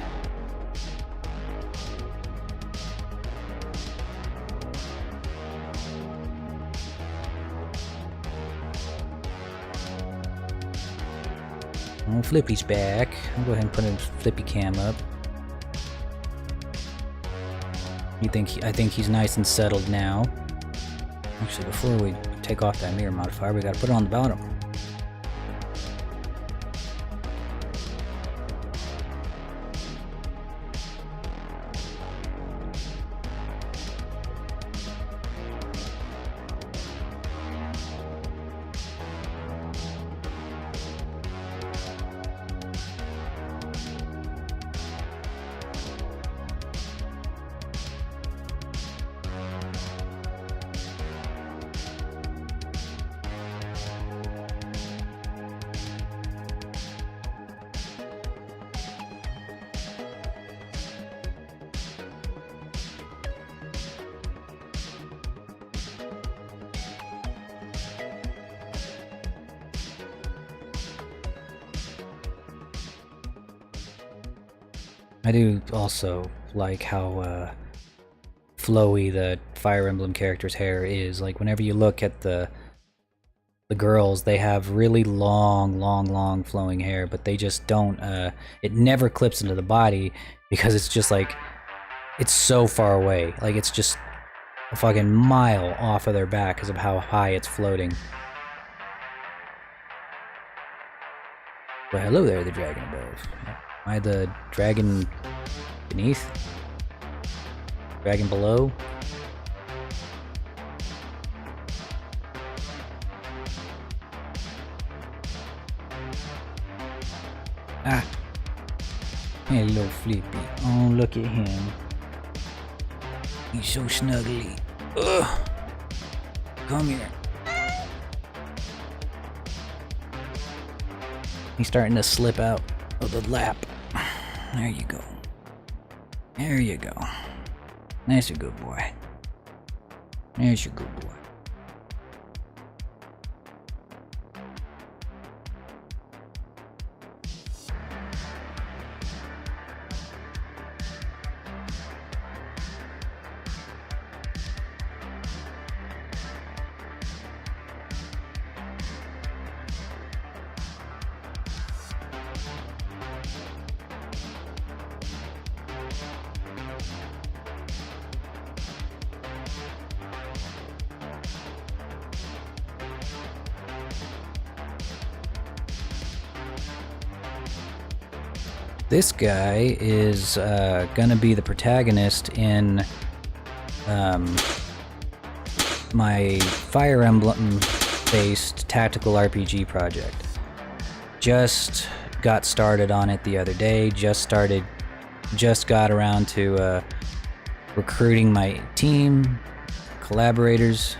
Oh, Flippy's back. I'll go ahead and put a Flippy cam up. I think he's nice and settled now. Actually, before we take off that mirror modifier, we gotta put it on the bottom. I do also like how flowy the Fire Emblem character's hair is. Like, whenever you look at the girls, they have really long flowing hair, but they just don't, it never clips into the body because it's just like, it's so far away. Like, it's just a fucking mile off of their back because of how high it's floating. Well, hello there, the dragon above. Am I the dragon beneath? Dragon below? Ah! Hello, Flippy. Oh, look at him. He's so snuggly. Ugh! Come here. He's starting to slip out of the lap. There you go. There you go. That's a good boy. That's a good boy. This guy is gonna be the protagonist in my Fire Emblem-based tactical RPG project. Just got started on it the other day, just got around to recruiting my team, collaborators,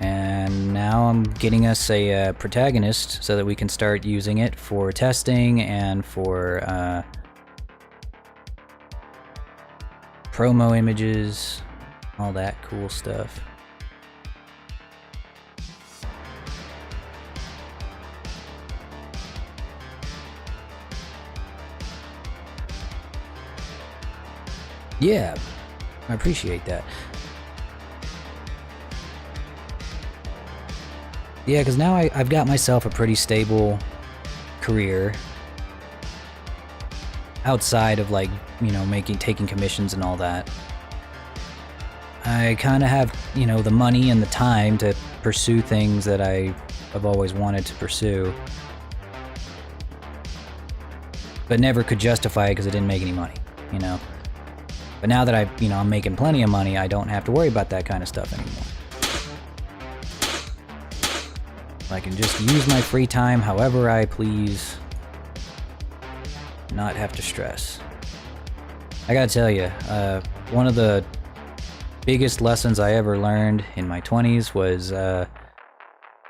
and now I'm getting us a protagonist so that we can start using it for testing and for promo images, all that cool stuff. Yeah, I appreciate that. Yeah, because now I've got myself a pretty stable career outside of, like, you know, taking commissions and all that. I kind of have, you know, the money and the time to pursue things that I've always wanted to pursue, but never could justify it because it didn't make any money, you know. But now that I'm making plenty of money, I don't have to worry about that kind of stuff anymore. I can just use my free time however I please, not have to stress. I gotta tell you, one of the biggest lessons I ever learned in my 20s was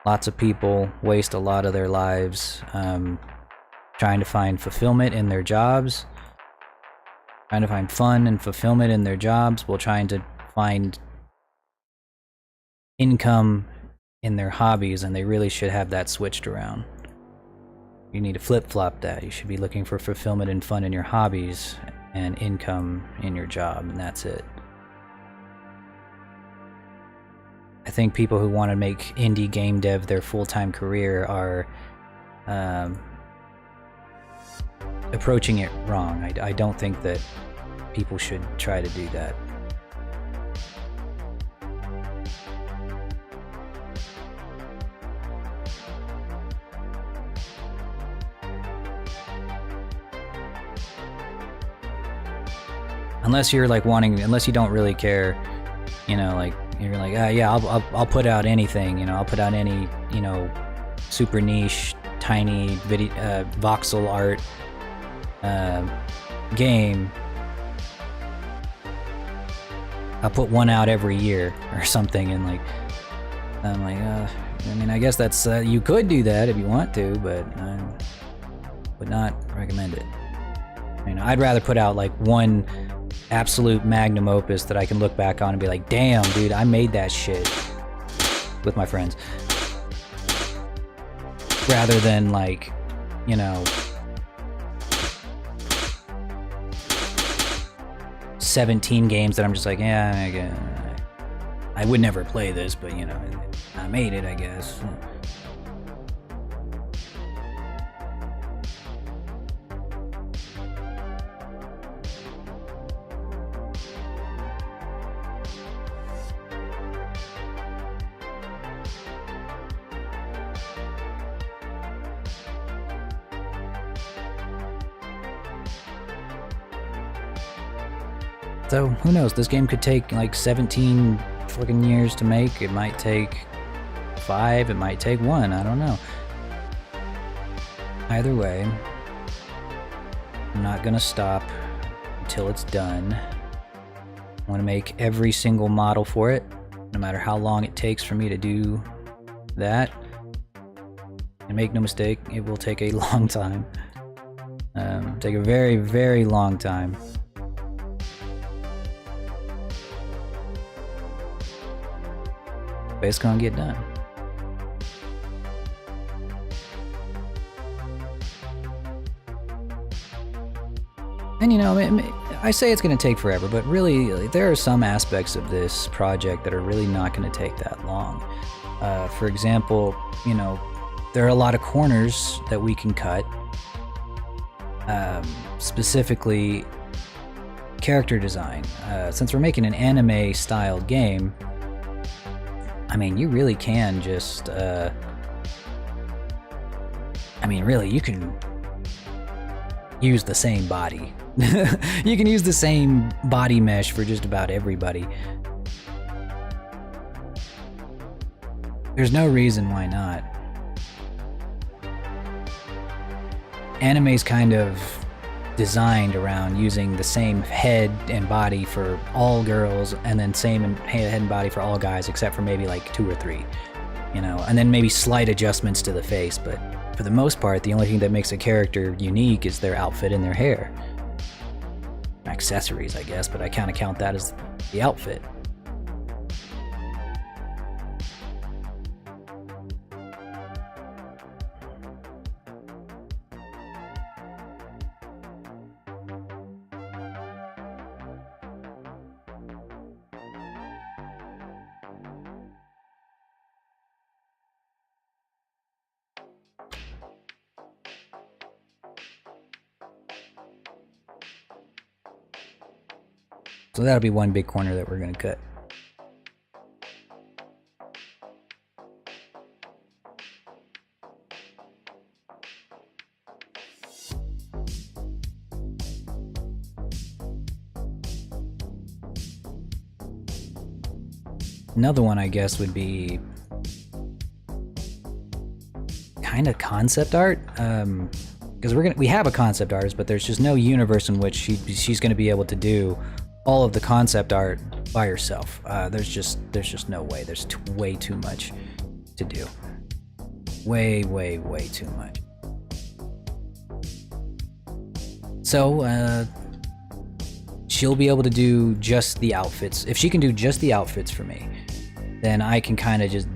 lots of people waste a lot of their lives trying to find fulfillment in their jobs, trying to find fun and fulfillment in their jobs while trying to find income in their hobbies, and they really should have that switched around. You need to flip-flop that. You should be looking for fulfillment and fun in your hobbies and income in your job, and that's it. I think people who want to make indie game dev their full-time career are approaching it wrong. I don't think that people should try to do that. Unless you're like unless you don't really care, you know, like you're like, yeah, I'll put out anything, you know, I'll put out any, you know, super niche, tiny video, voxel art game. I'll put one out every year or something, and like, I'm like, I mean, I guess that's you could do that if you want to, but I would not recommend it. I mean, I'd rather put out like one absolute magnum opus that I can look back on and be like, damn, dude, I made that shit with my friends. Rather than like, you know, 17 games that I'm just like, yeah, I would never play this, but you know, I made it, I guess. So, who knows? This game could take like 17 fucking years to make. It might take 5, it might take 1, I don't know. Either way, I'm not gonna stop until it's done. I want to make every single model for it, no matter how long it takes for me to do that. And make no mistake, it will take a long time. Take a very, very long time. But it's gonna get done. And you know, I say it's gonna take forever, but really, there are some aspects of this project that are really not gonna take that long. For example, you know, there are a lot of corners that we can cut. Specifically, character design. Since we're making an anime-styled game, I mean, you really can just, I mean, really, you can use the same body. You can use the same body mesh for just about everybody. There's no reason why not. Anime's kind of designed around using the same head and body for all girls, and then same head and body for all guys, except for maybe like 2 or 3, you know, and then maybe slight adjustments to the face. But for the most part, the only thing that makes a character unique is their outfit and their hair. Accessories, I guess, but I kind of count that as the outfit. So that'll be one big corner that we're going to cut. Another one, I guess, would be kind of concept art. Because we have a concept artist, but there's just no universe in which she's going to be able to do all of the concept art by herself. There's just no way. There's way too much to do. Way too much. So she'll be able to do just the outfits. If she can do just the outfits for me, then I can kind of just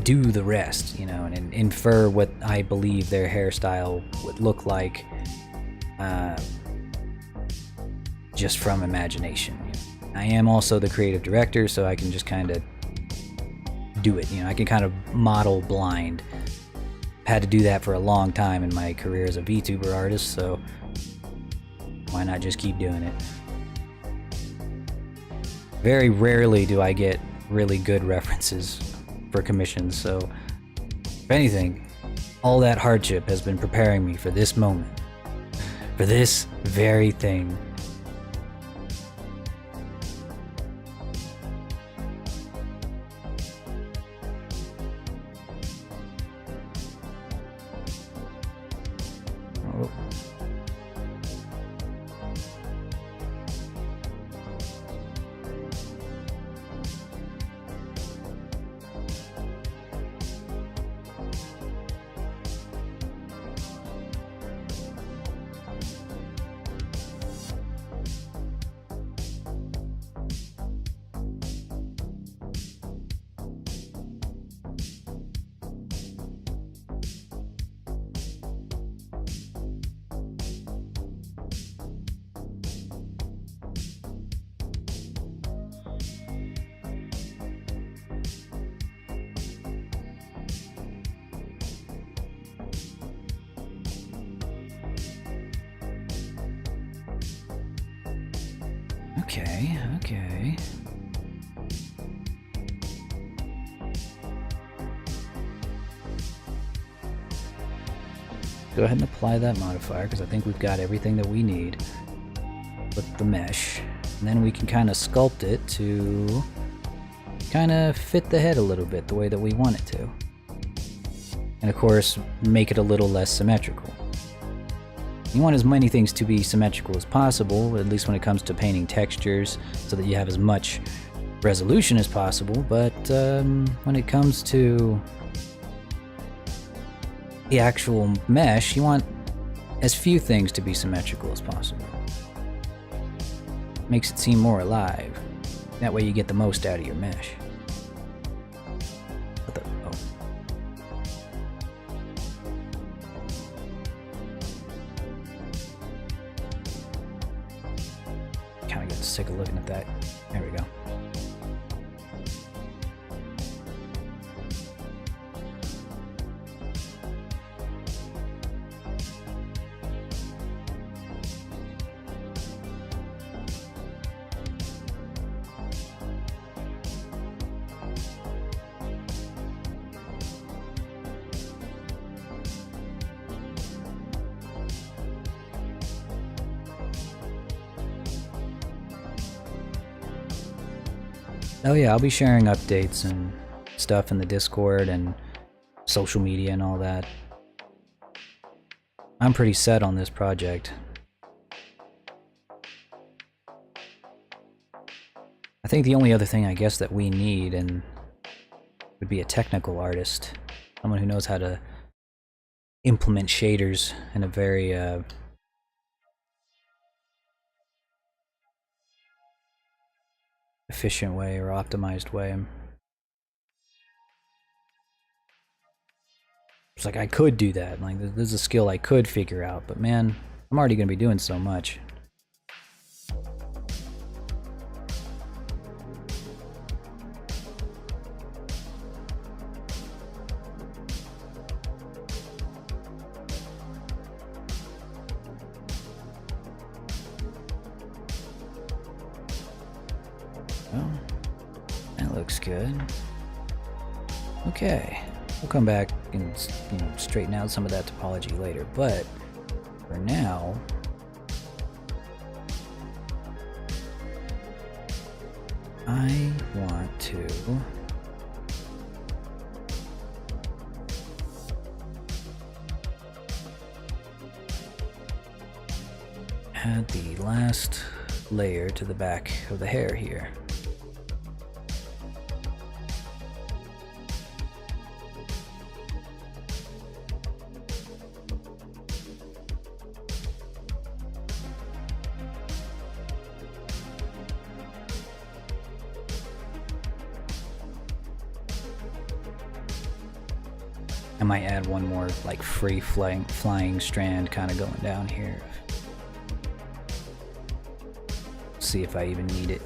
do the rest, you know, and infer what I believe their hairstyle would look like. Just from imagination. I am also the creative director, so I can just kind of do it. You know, I can kind of model blind. I've had to do that for a long time in my career as a VTuber artist, so why not just keep doing it? Very rarely do I get really good references for commissions, so if anything, all that hardship has been preparing me for this moment. For this very thing. Oh. Okay. Go ahead and apply that modifier because I think we've got everything that we need with the mesh. And then we can kind of sculpt it to kind of fit the head a little bit the way that we want it to. And of course, make it a little less symmetrical. You want as many things to be symmetrical as possible, at least when it comes to painting textures, so that you have as much resolution as possible, but when it comes to the actual mesh, you want as few things to be symmetrical as possible. Makes it seem more alive. That way you get the most out of your mesh. What the? Oh. Kind of get sick of looking at that. There we go. Oh yeah, I'll be sharing updates and stuff in the Discord and social media and all that. I'm pretty set on this project. I think the only other thing I guess that we need and would be a technical artist. Someone who knows how to implement shaders in a very efficient way or optimized way. It's like I could do that. Like this is a skill I could figure out, but man, I'm already gonna be doing so much. Well, that looks good. Okay, we'll come back and straighten out some of that topology later, but for now, I want to add the last layer to the back of the hair here. I might add one more like free flying strand kind of going down here. See if I even need it.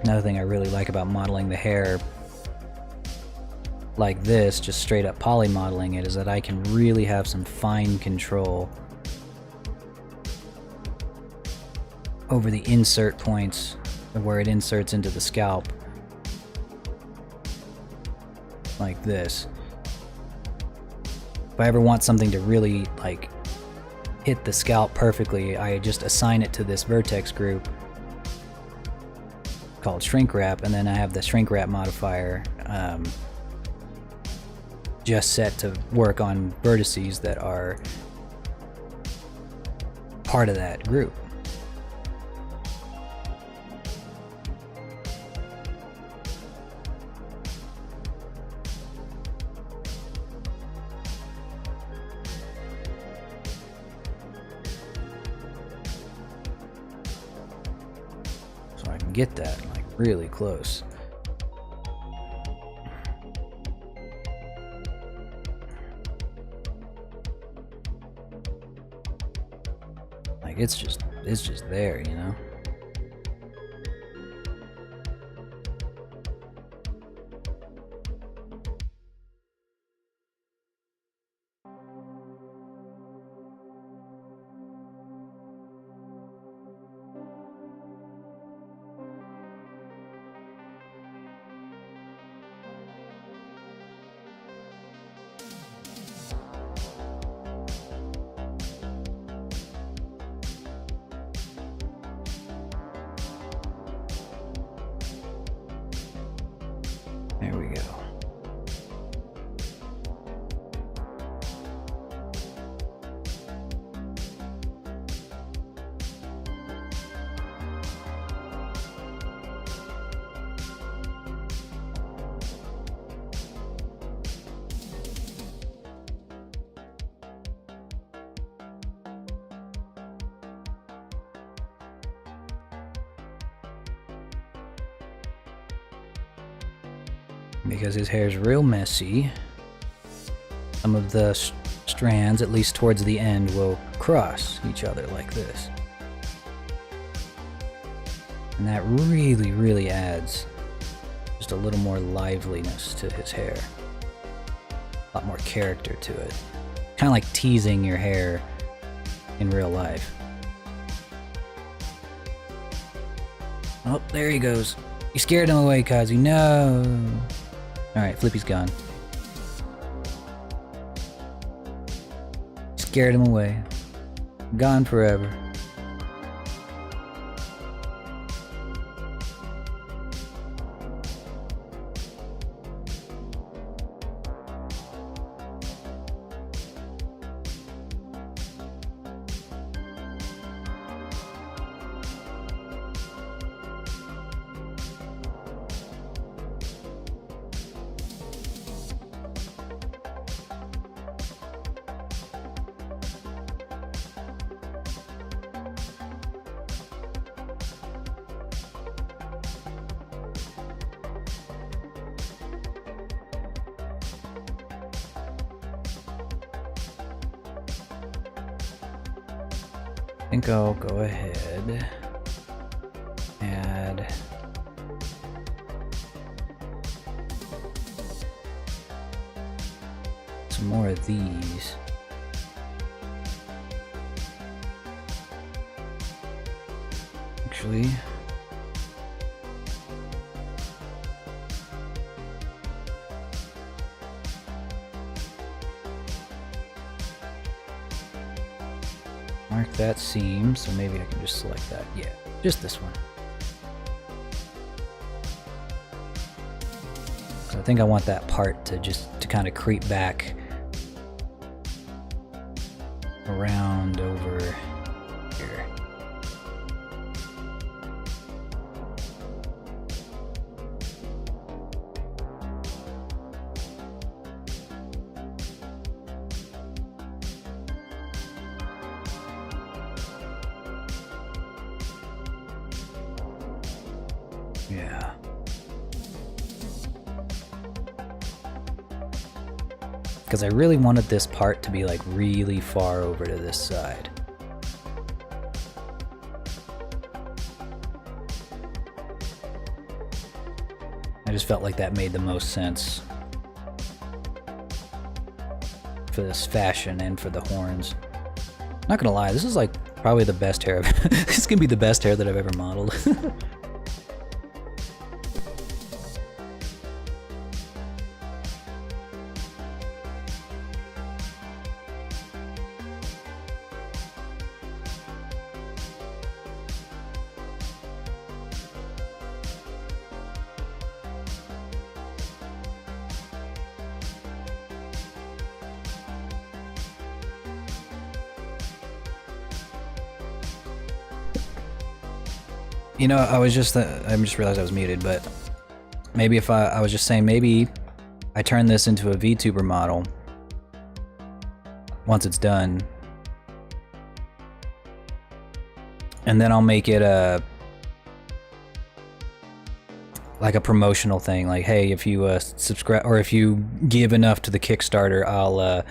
Another thing I really like about modeling the hair like this, just straight up poly modeling it, is that I can really have some fine control over the insert points of where it inserts into the scalp. Like this. If I ever want something to really like hit the scalp perfectly, I just assign it to this vertex group called shrink wrap, and then I have the shrink wrap modifier just set to work on vertices that are part of that group. So I can get that like really close. Like it's just there, you know? There we go. Because his hair's real messy, some of the strands, at least towards the end, will cross each other like this. And that really, really adds just a little more liveliness to his hair. A lot more character to it. Kind of like teasing your hair in real life. Oh, there he goes. You scared him away, Kazi. No! Alright, Flippy's gone. Scared him away. Gone forever. I think I'll go ahead, add some more of these. Actually, mark that seam, so maybe I can just select that. Yeah, just this one. So I think I want that part to kind of creep back around over here. Yeah. Because I really wanted this part to be like really far over to this side. just felt like that made the most sense for this fashion and for the horns. Not gonna lie, this is like probably the best hair this is gonna be the best hair that I've ever modeled. You know, I just realized I was muted, but maybe if I was just saying, maybe I turn this into a VTuber model once it's done, and then I'll make it like a promotional thing, like, hey, if you subscribe or if you give enough to the Kickstarter, I'll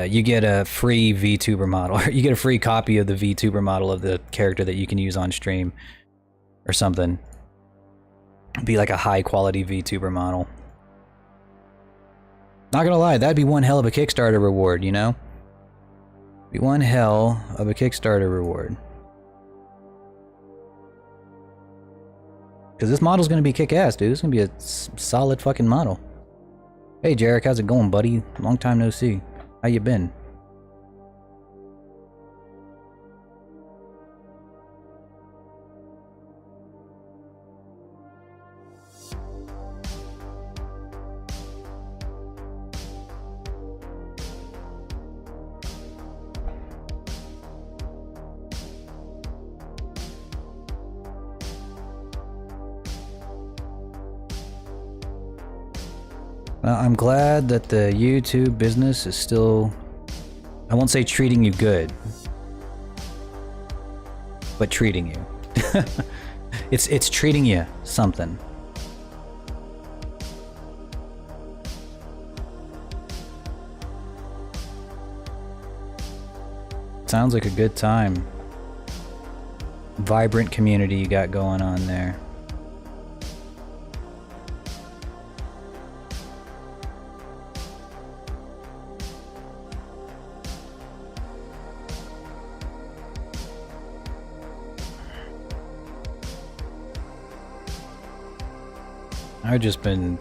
you get a free VTuber model, or you get a free copy of the VTuber model of the character that you can use on stream, or something. Be like a high quality VTuber model. Not gonna lie, that'd be one hell of a Kickstarter reward, you know? Be one hell of a Kickstarter reward. Because this model's gonna be kick-ass, dude. It's gonna be a solid fucking model. Hey, Jarek, how's it going, buddy? Long time no see. How you been? I'm glad that the YouTube business is still, I won't say treating you good, but treating you. It's treating you something. Sounds like a good time. Vibrant community you got going on there. I've just been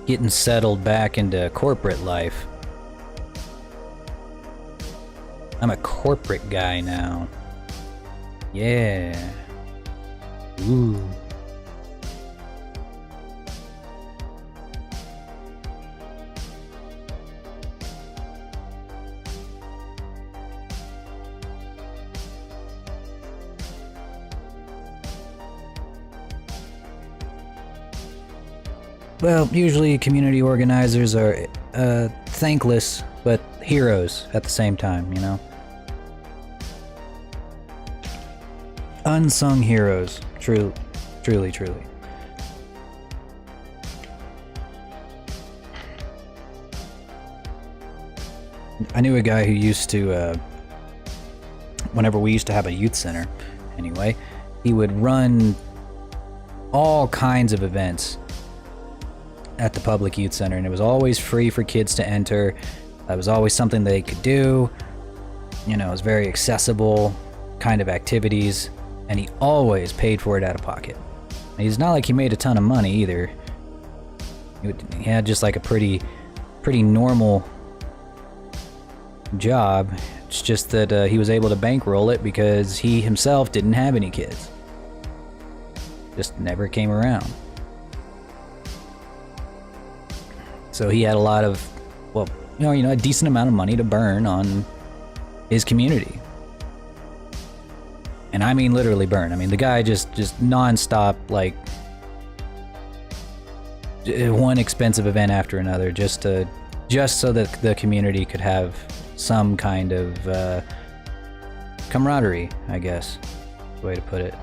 getting settled back into corporate life. I'm a corporate guy now. Yeah. Ooh. Well, usually community organizers are thankless, but heroes at the same time, you know? Unsung heroes. Truly. I knew a guy who used to, whenever we used to have a youth center, anyway, he would run all kinds of events at the public youth center, and it was always free for kids to enter. It was always something they could do. You know, it was very accessible kind of activities, and he always paid for it out of pocket. And he's not like he made a ton of money either. He had just like a pretty normal job. It's just that he was able to bankroll it because he himself didn't have any kids. Just never came around. So he had a lot of, well, you know, a decent amount of money to burn on his community. And I mean literally burn. I mean, the guy just non-stop, like, one expensive event after another just so that the community could have some kind of camaraderie, I guess, is the way to put it.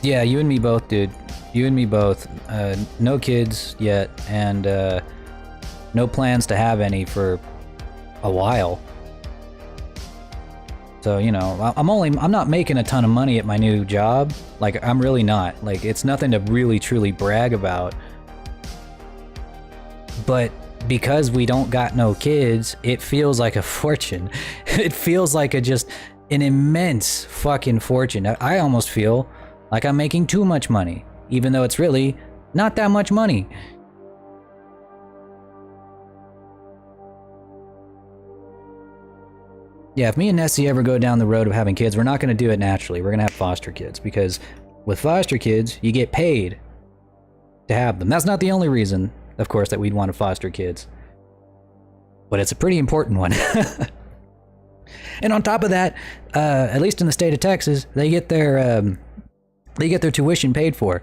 Yeah, you and me both, dude. You and me both. No kids yet, and no plans to have any for a while. So, you know, I'm not making a ton of money at my new job. Like, I'm really not. Like, it's nothing to really truly brag about. But because we don't got no kids, it feels like a fortune. It feels like just an immense fucking fortune. I almost feel like I'm making too much money, even though it's really not that much money. Yeah, if me and Nessie ever go down the road of having kids, we're not going to do it naturally. We're going to have foster kids, because with foster kids, you get paid to have them. That's not the only reason, of course, that we'd want to foster kids, but it's a pretty important one. And on top of that, at least in the state of Texas, they get their tuition paid for.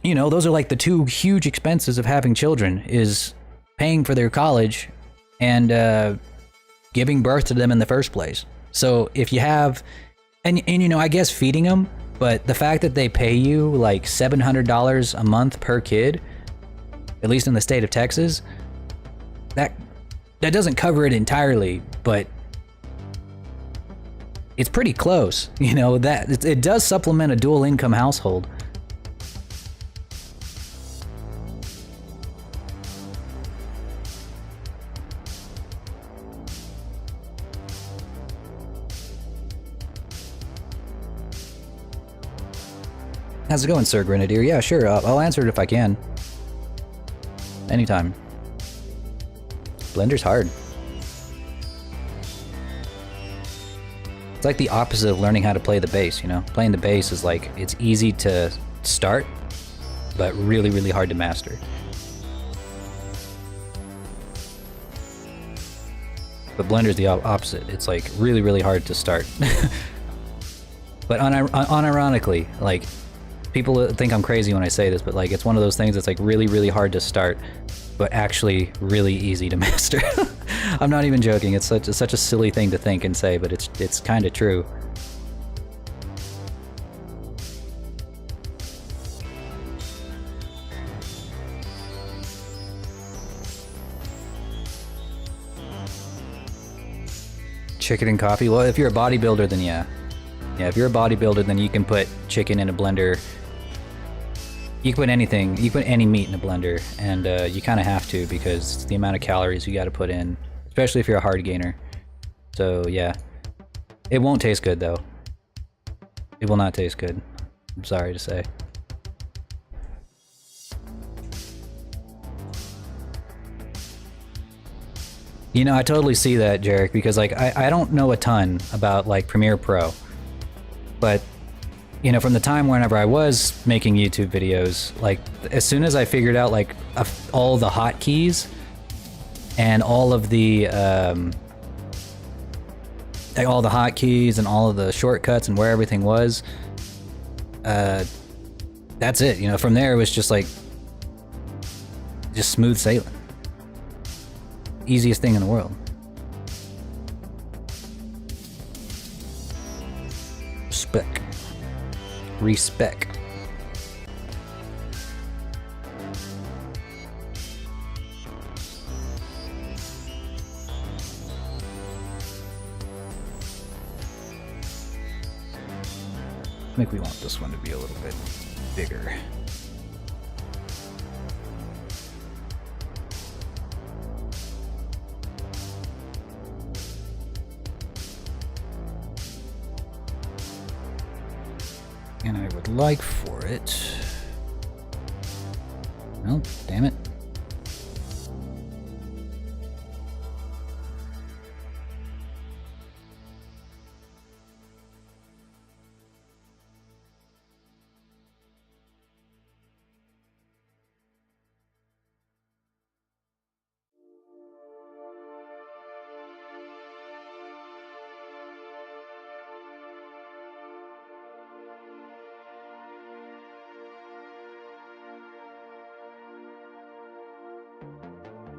You know, those are like the two huge expenses of having children, is paying for their college and giving birth to them in the first place. So if you have, and you know, I guess feeding them, but the fact that they pay you like $700 a month per kid, at least in the state of Texas, that doesn't cover it entirely, but it's pretty close. You know, that it does supplement a dual income household. How's it going, Sir Grenadier? Yeah, sure. I'll answer it if I can. Anytime. Blender's hard. It's like the opposite of learning how to play the bass, you know? Playing the bass is like, it's easy to start, but really, really hard to master. But Blender's the opposite. It's like really, really hard to start. But unironically, like, people think I'm crazy when I say this, but like, it's one of those things that's like really, really hard to start, but actually really easy to master. I'm not even joking. It's such a silly thing to think and say, but it's kind of true. Chicken and coffee? Well, if you're a bodybuilder, then yeah. Yeah, if you're a bodybuilder, then you can put chicken in a blender. You can put anything, you can put any meat in a blender, and you kind of have to, because the amount of calories you got to put in, especially if you're a hard gainer. So yeah, it won't taste good though. It will not taste good. I'm sorry to say. You know, I totally see that, Jarek, because like I don't know a ton about like Premiere Pro, but you know, from the time whenever I was making YouTube videos, like as soon as I figured out like all the hotkeys and all of the hotkeys and all of the shortcuts and where everything was, that's it. You know, from there it was just like just smooth sailing. Easiest thing in the world. Respect. I think we want this one to be a little bit bigger. And I would like for it... Oh, damn it.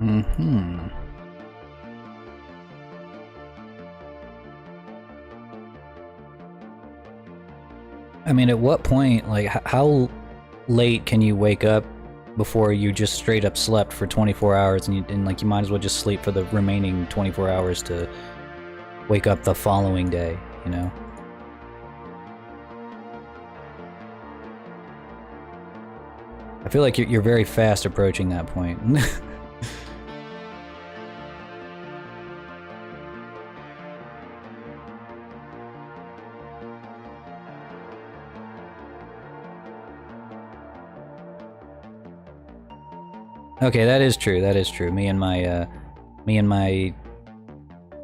Mm-hmm. I mean, at what point, like, how late can you wake up before you just straight up slept for 24 hours and like you might as well just sleep for the remaining 24 hours to wake up the following day, you know? I feel like you're very fast approaching that point. Okay, that is true. That is true. Me and my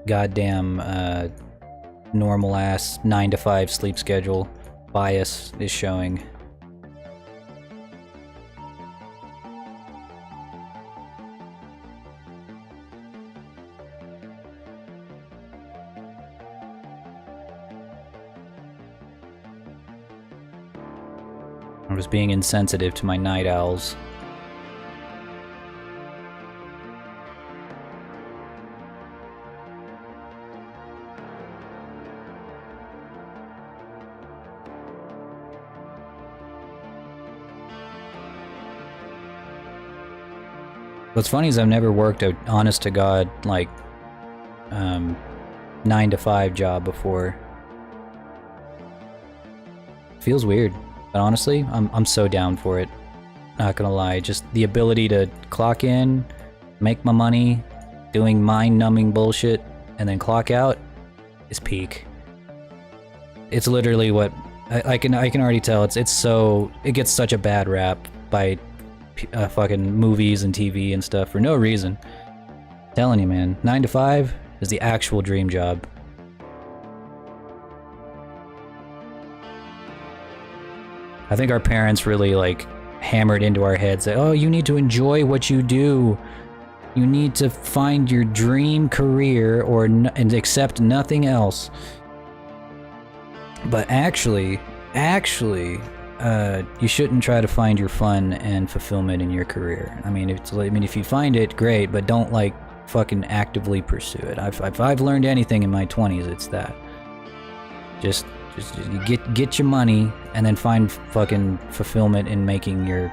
goddamn normal ass 9 to 5 sleep schedule bias is showing. I was being insensitive to my night owls. What's funny is I've never worked a honest to God, like, 9 to 5 job before. Feels weird, but honestly, I'm so down for it. Not gonna lie, just the ability to clock in, make my money, doing mind-numbing bullshit, and then clock out is peak. It's literally what I can already tell. It gets such a bad rap by fucking movies and TV and stuff for no reason. Telling you, man, 9 to 5 is the actual dream job. I think our parents really like hammered into our heads that, oh, you need to enjoy what you do. You need to find your dream career and accept nothing else. But actually, you shouldn't try to find your fun and fulfillment in your career. I mean, if you find it, great, but don't like fucking actively pursue it. If I've learned anything in my 20s, it's that. Just get your money and then find fucking fulfillment in making your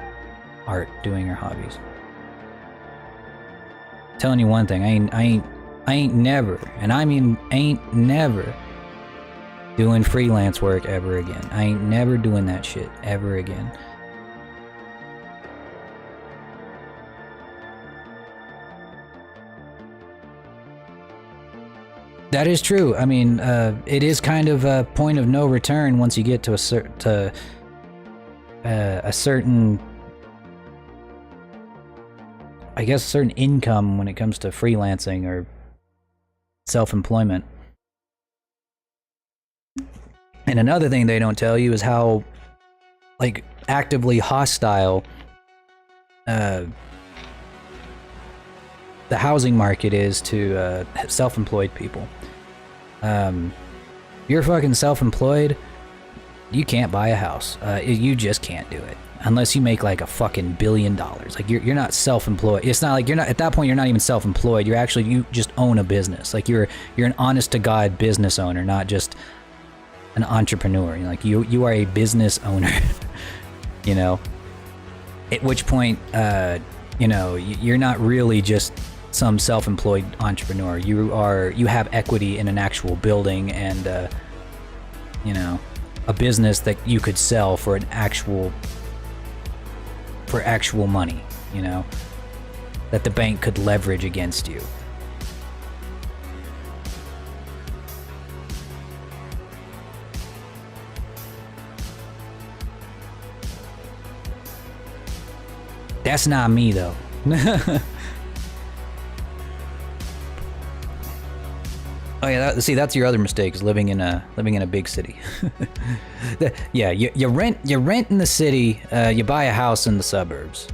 art, doing your hobbies. Telling you one thing, I ain't never, and I mean ain't never, doing freelance work ever again. I ain't never doing that shit ever again. That is true. I mean, it is kind of a point of no return once you get to a certain, I guess, certain income when it comes to freelancing or self-employment. And another thing they don't tell you is how, like, actively hostile the housing market is to self-employed people. You're fucking self-employed, you can't buy a house. You just can't do it unless you make like a fucking $1 billion. Like you're not self-employed. It's not like you're not, at that point you're not even self-employed. You just own a business. Like you're an honest to God business owner, not just an entrepreneur. Like you are a business owner. You know, at which point you know, you're not really just some self-employed entrepreneur. You have equity in an actual building and you know, a business that you could sell for actual money, you know, that the bank could leverage against you. That's not me though. Oh yeah, that's your other mistake, is living in a big city. Yeah, you rent in the city, you buy a house in the suburbs.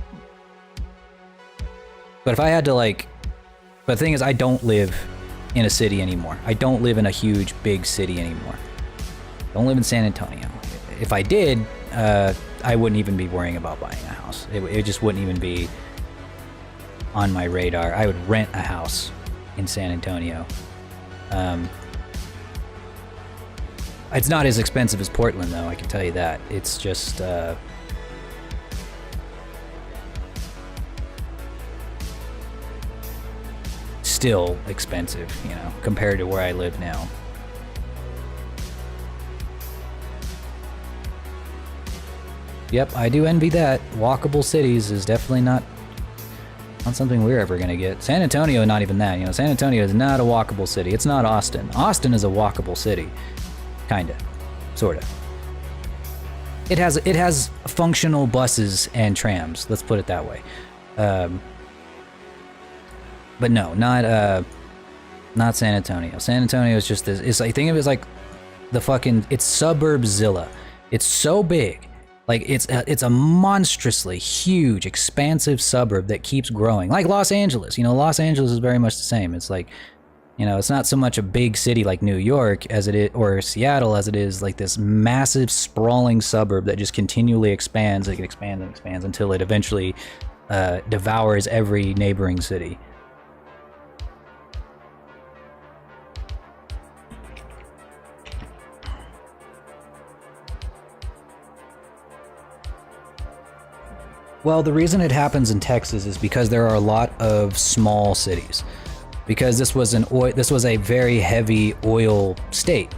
But if I had to but the thing is, I don't live in a city anymore. I don't live in a huge big city anymore. I don't live in San Antonio. If I did, I wouldn't even be worrying about buying a house. It just wouldn't even be on my radar. I would rent a house in San Antonio. It's not as expensive as Portland, though, I can tell you that. It's just, still expensive, you know, compared to where I live now. Yep, I do envy that. Walkable cities is definitely not something we're ever gonna get. San Antonio, not even that. You know, San Antonio is not a walkable city. It's not Austin. Austin is a walkable city, kinda, sorta. It has functional buses and trams. Let's put it that way. But no, not San Antonio. San Antonio is just this. I think of it as like the fucking. It's Suburbzilla. It's so big. Like it's a monstrously huge, expansive suburb that keeps growing. Like Los Angeles, you know, Los Angeles is very much the same. It's like, you know, it's not so much a big city like New York as it is, or Seattle as it is like this massive sprawling suburb that just continually expands. It expands and expands until it eventually devours every neighboring city. Well, the reason it happens in Texas is because there are a lot of small cities. Because this was a very heavy oil state.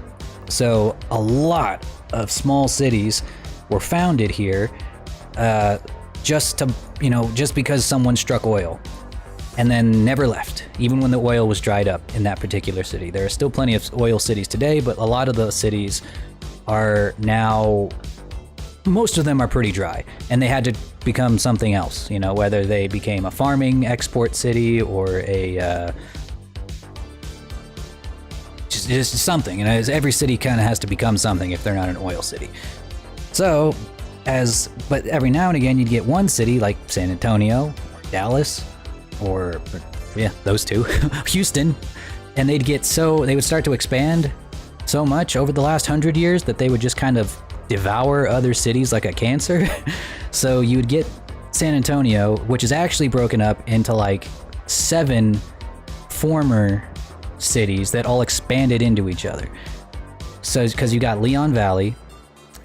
So a lot of small cities were founded here just because someone struck oil and then never left, even when the oil was dried up in that particular city. There are still plenty of oil cities today, but a lot of the cities are now, most of them are pretty dry, and they had to become something else, you know, whether they became a farming export city or a just something. You know, every city kind of has to become something if they're not an oil city. So, but every now and again you'd get one city like San Antonio or Dallas or yeah, those two, Houston, and they would start to expand so much over the last 100 years that they would just kind of devour other cities like a cancer. So you would get San Antonio, which is actually broken up into like 7 former cities that all expanded into each other. So because you got Leon Valley,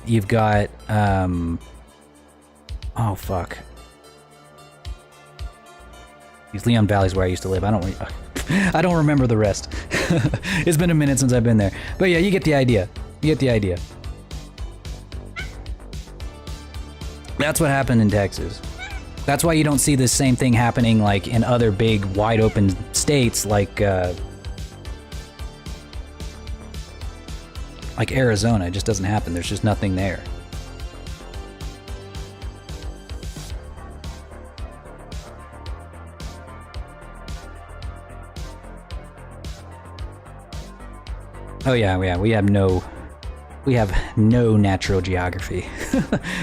you've got oh fuck, Leon Valley's where I used to live. I don't remember the rest. It's been a minute since I've been there, but yeah, you get the idea. That's what happened in Texas. That's why you don't see this same thing happening like in other big, wide open states like Arizona. It just doesn't happen. There's just nothing there. Oh yeah, we have no natural geography.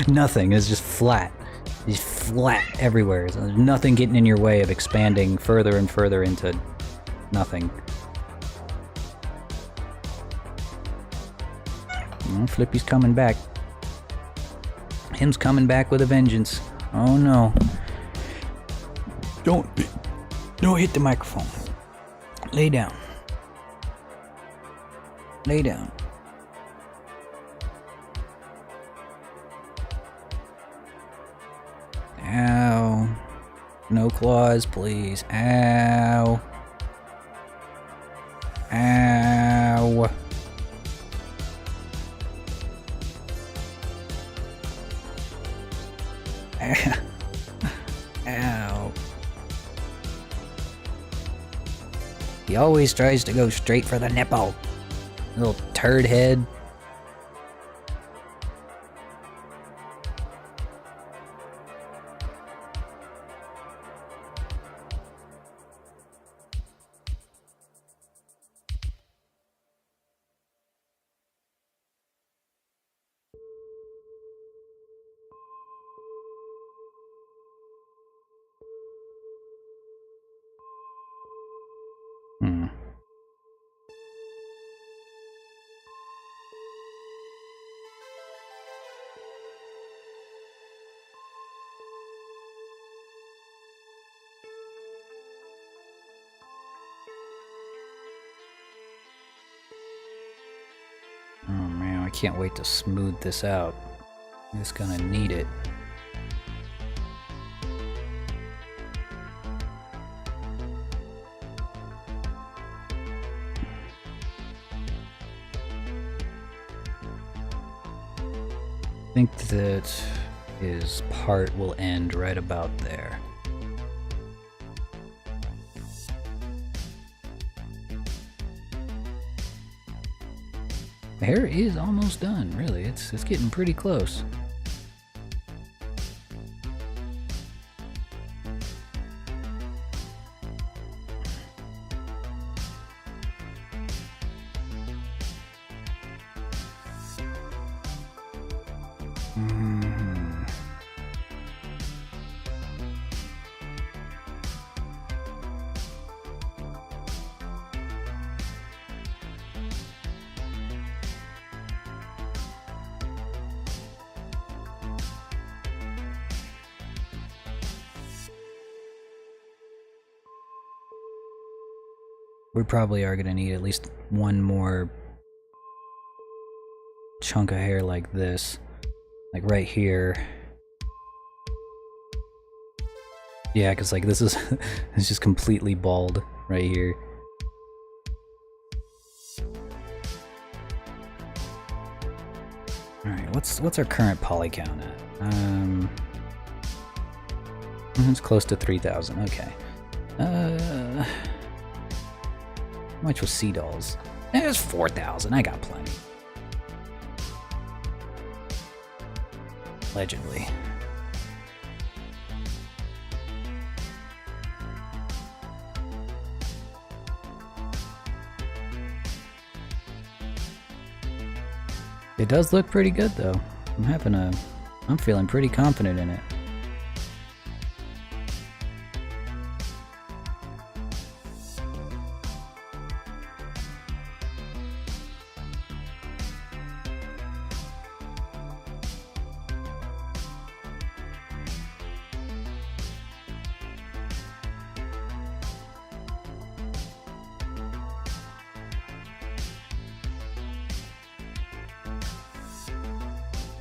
Nothing. It's just flat. It's flat everywhere. So there's nothing getting in your way of expanding further and further into nothing. Oh, Flippy's coming back. Him's coming back with a vengeance. Oh no. Don't hit the microphone. Lay down. Lay down. Ow. No claws, please. Ow. Ow. Ow. He always tries to go straight for the nipple. Little turd head. Oh man, I can't wait to smooth this out. I'm just gonna need it. I think that his part will end right about there. The hair is almost done, really. It's getting pretty close. We probably are gonna need at least one more chunk of hair like this. Like right here. Yeah, because like this is it's just completely bald right here. Alright, what's our current poly count at? It's close to 3,000, okay. How much was Sea Dolls? It's 4,000, I got plenty. Allegedly. It does look pretty good though. I'm feeling pretty confident in it.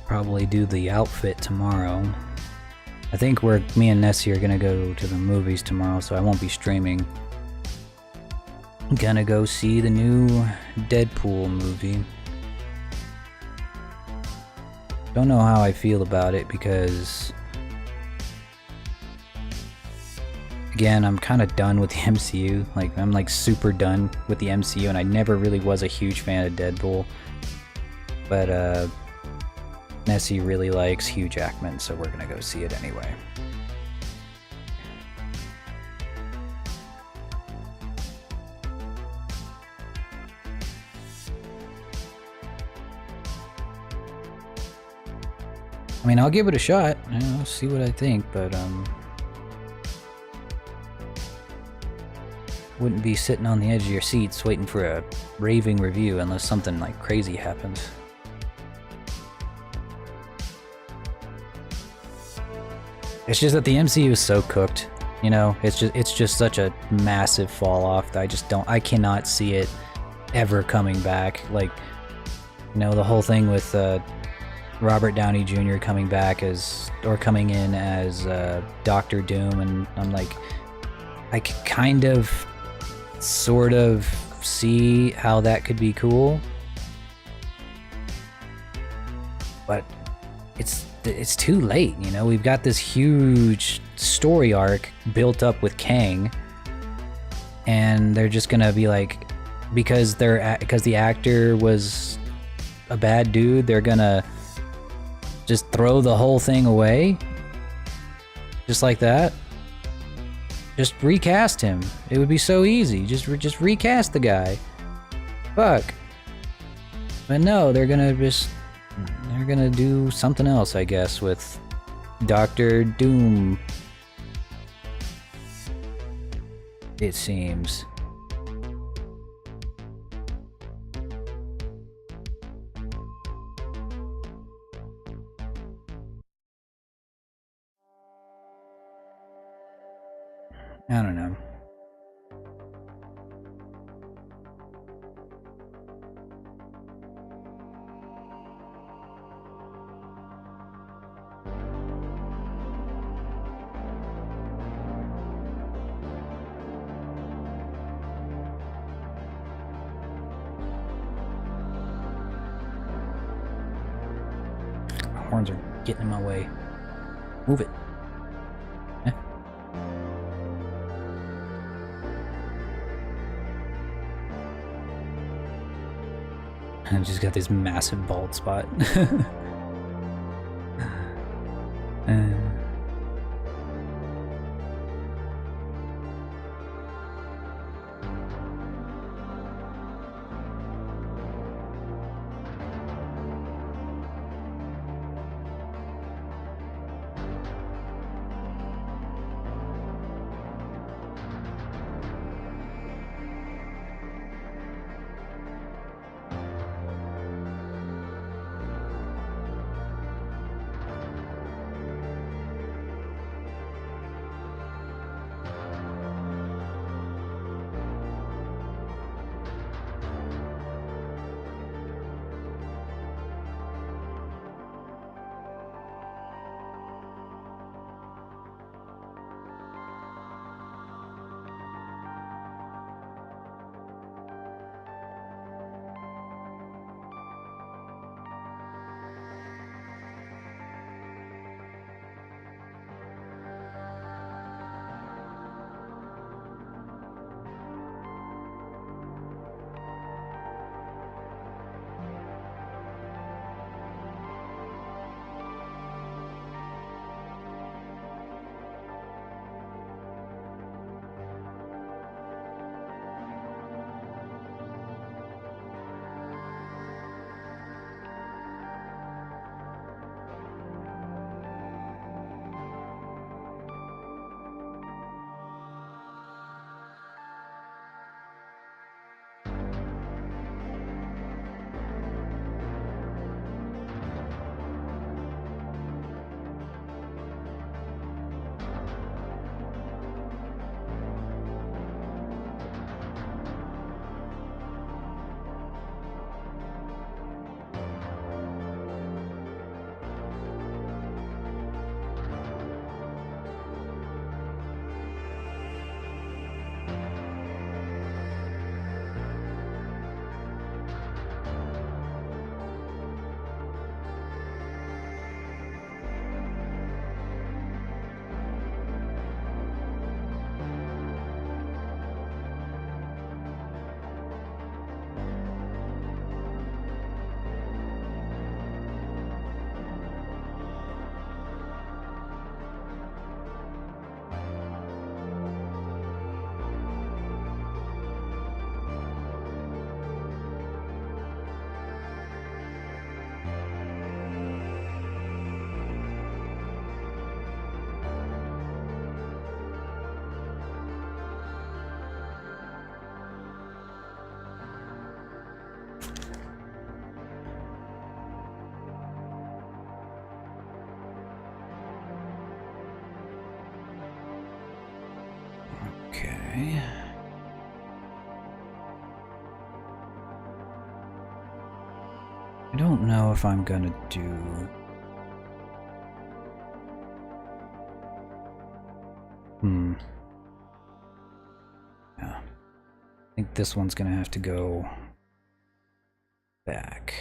Probably do the outfit tomorrow. I think me and Nessie are gonna go to the movies tomorrow, so I won't be streaming. I'm gonna go see the new Deadpool movie. Don't know how I feel about it because, again, I'm kind of done with the MCU. Like, I'm like super done with the MCU, and I never really was a huge fan of Deadpool. But Nessie really likes Hugh Jackman, so we're gonna go see it anyway. I mean, I'll give it a shot. I'll see what I think, but wouldn't be sitting on the edge of your seats waiting for a raving review unless something like crazy happens. It's just that the MCU is so cooked, you know. It's just such a massive fall off that I cannot see it ever coming back. Like, you know, the whole thing with Robert Downey Jr. coming in as Doctor Doom, and I'm like, I could kind of, sort of see how that could be cool, but it's too late, you know. We've got this huge story arc built up with Kang, and they're just gonna be like, because the actor was a bad dude, they're gonna just throw the whole thing away, just like that. Just recast him. It would be so easy. Just recast the guy. Fuck. But no, they're gonna do something else, I guess, with Doctor Doom, it seems. I don't know. Horns are getting in my way. Move it. Eh. I've just got this massive bald spot. Okay. I don't know if I'm gonna do... Yeah. I think this one's gonna have to go back.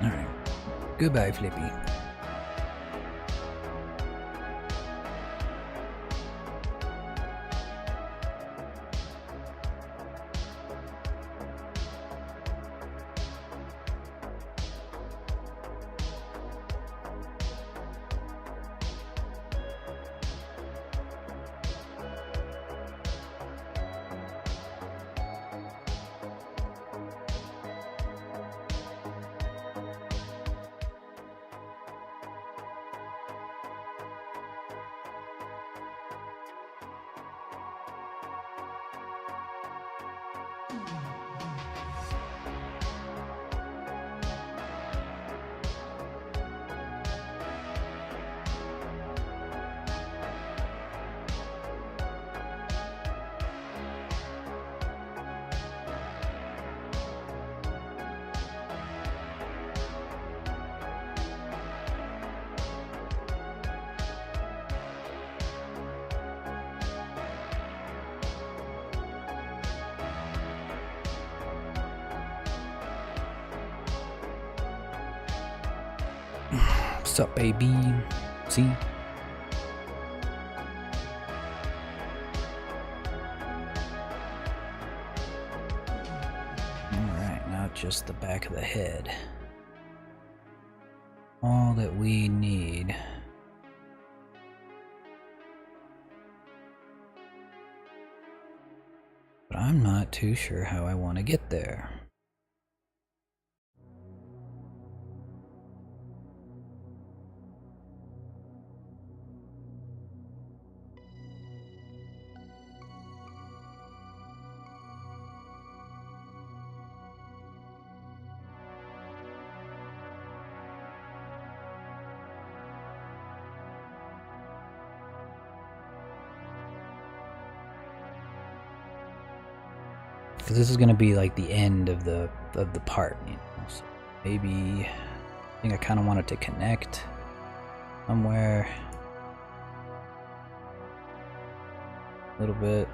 Alright. Goodbye, Flippy. What's up, baby? See? Alright, now just the back of the head. All that we need. But I'm not too sure how I want to get there. Because this is gonna be like the end of the part, you know. So maybe I think I kind of want it to connect somewhere a little bit.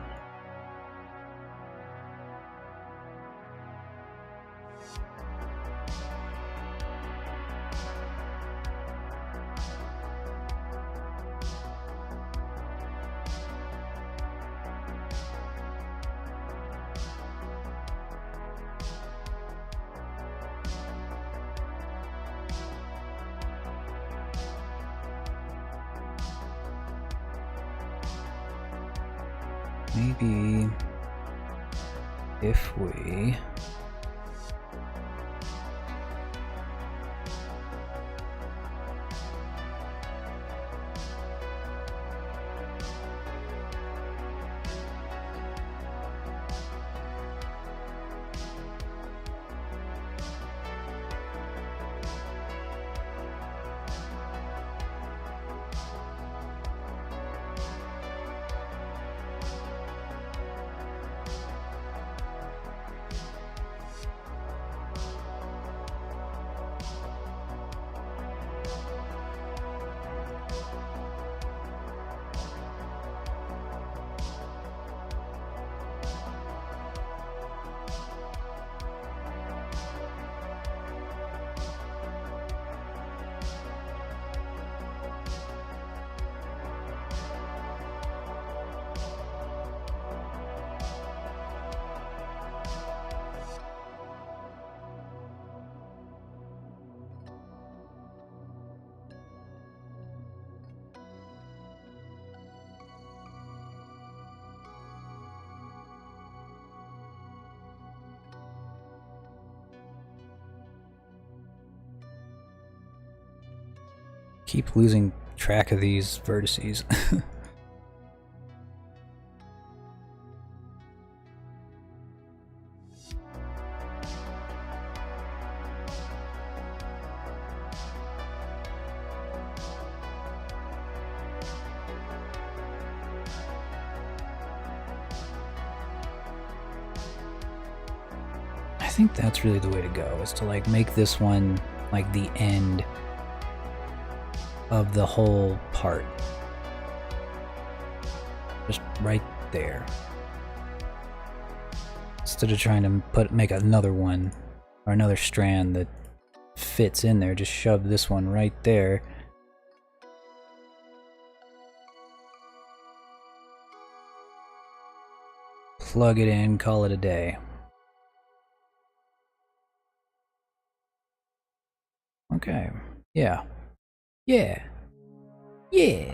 Maybe if we keep losing track of these vertices. I think that's really the way to go, is to like make this one like the end of the whole part. Just right there. Instead of trying to make another one or another strand that fits in there. Just shove this one right there. Plug it in, call it a day. Okay. Yeah. Yeah. Yeah.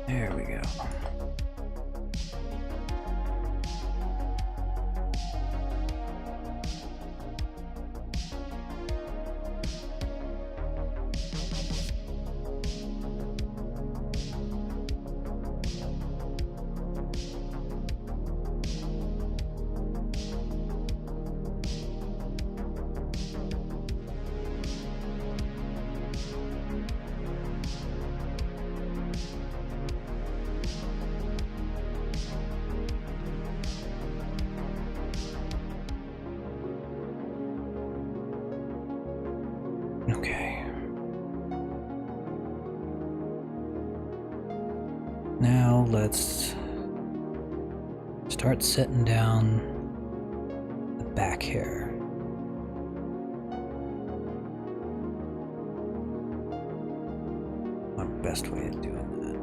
There we go. Okay. Now let's start setting down the back hair. Our best way of doing that.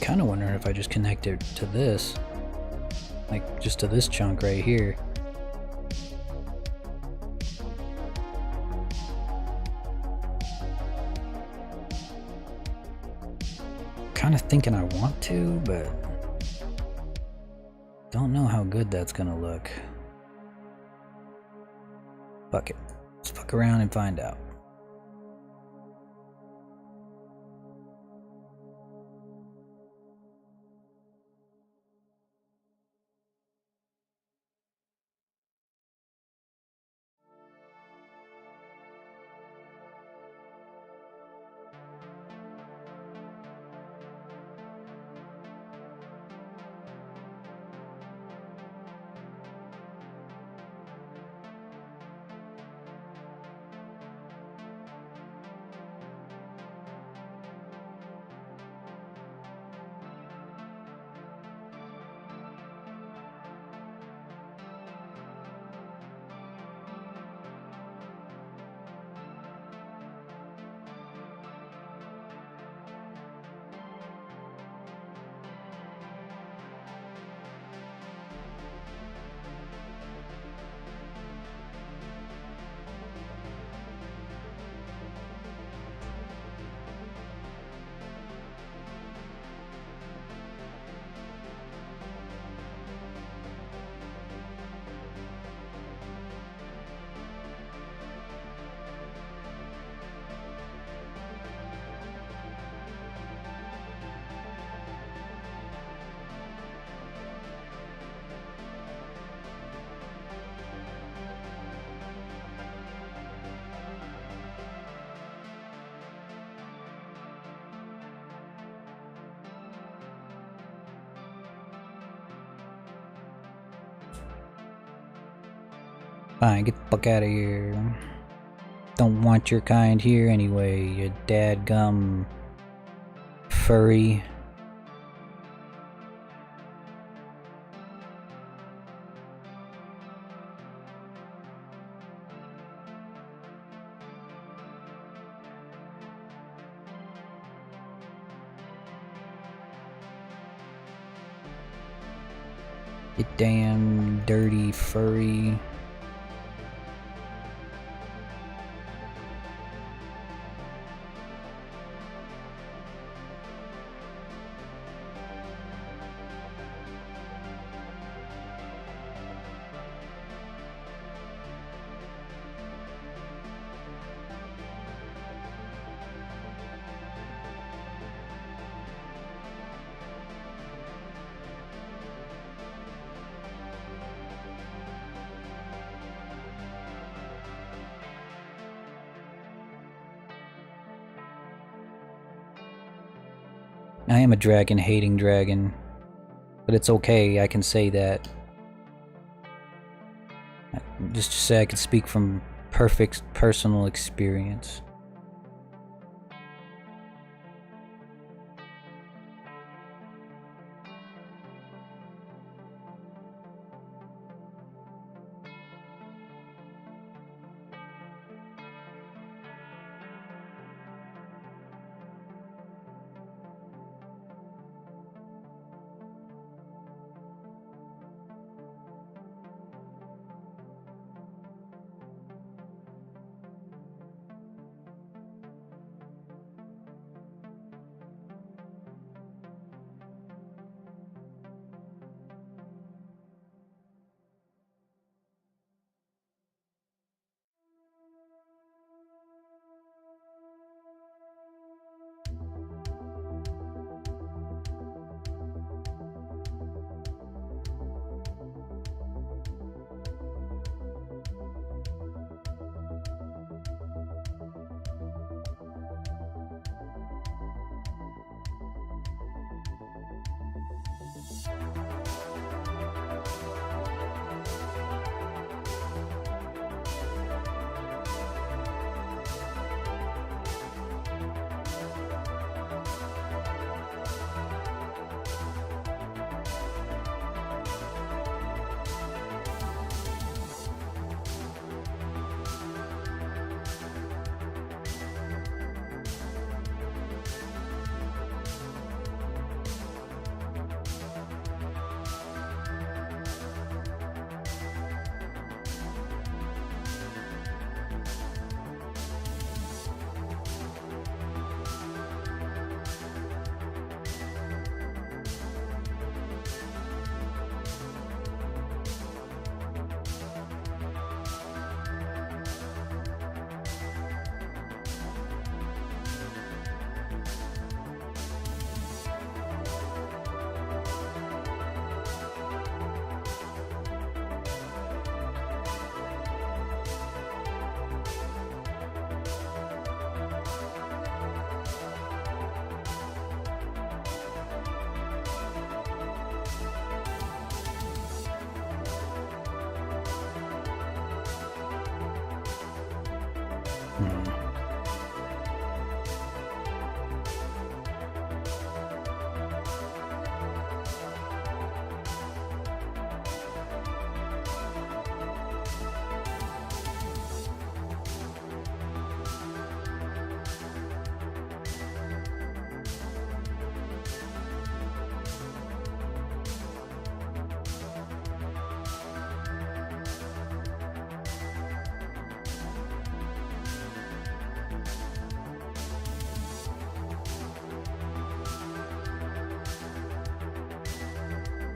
Kind of wondering if I just connect it to this, like just to this chunk right here. Kind of thinking I want to, but don't know how good that's gonna look. Fuck it. Let's fuck around and find out. Fine, get the fuck out of here. Don't want your kind here anyway, you dadgum furry. You damn dirty furry. I am a dragon-hating dragon, but it's okay, I can say that. Just to say I can speak from perfect personal experience.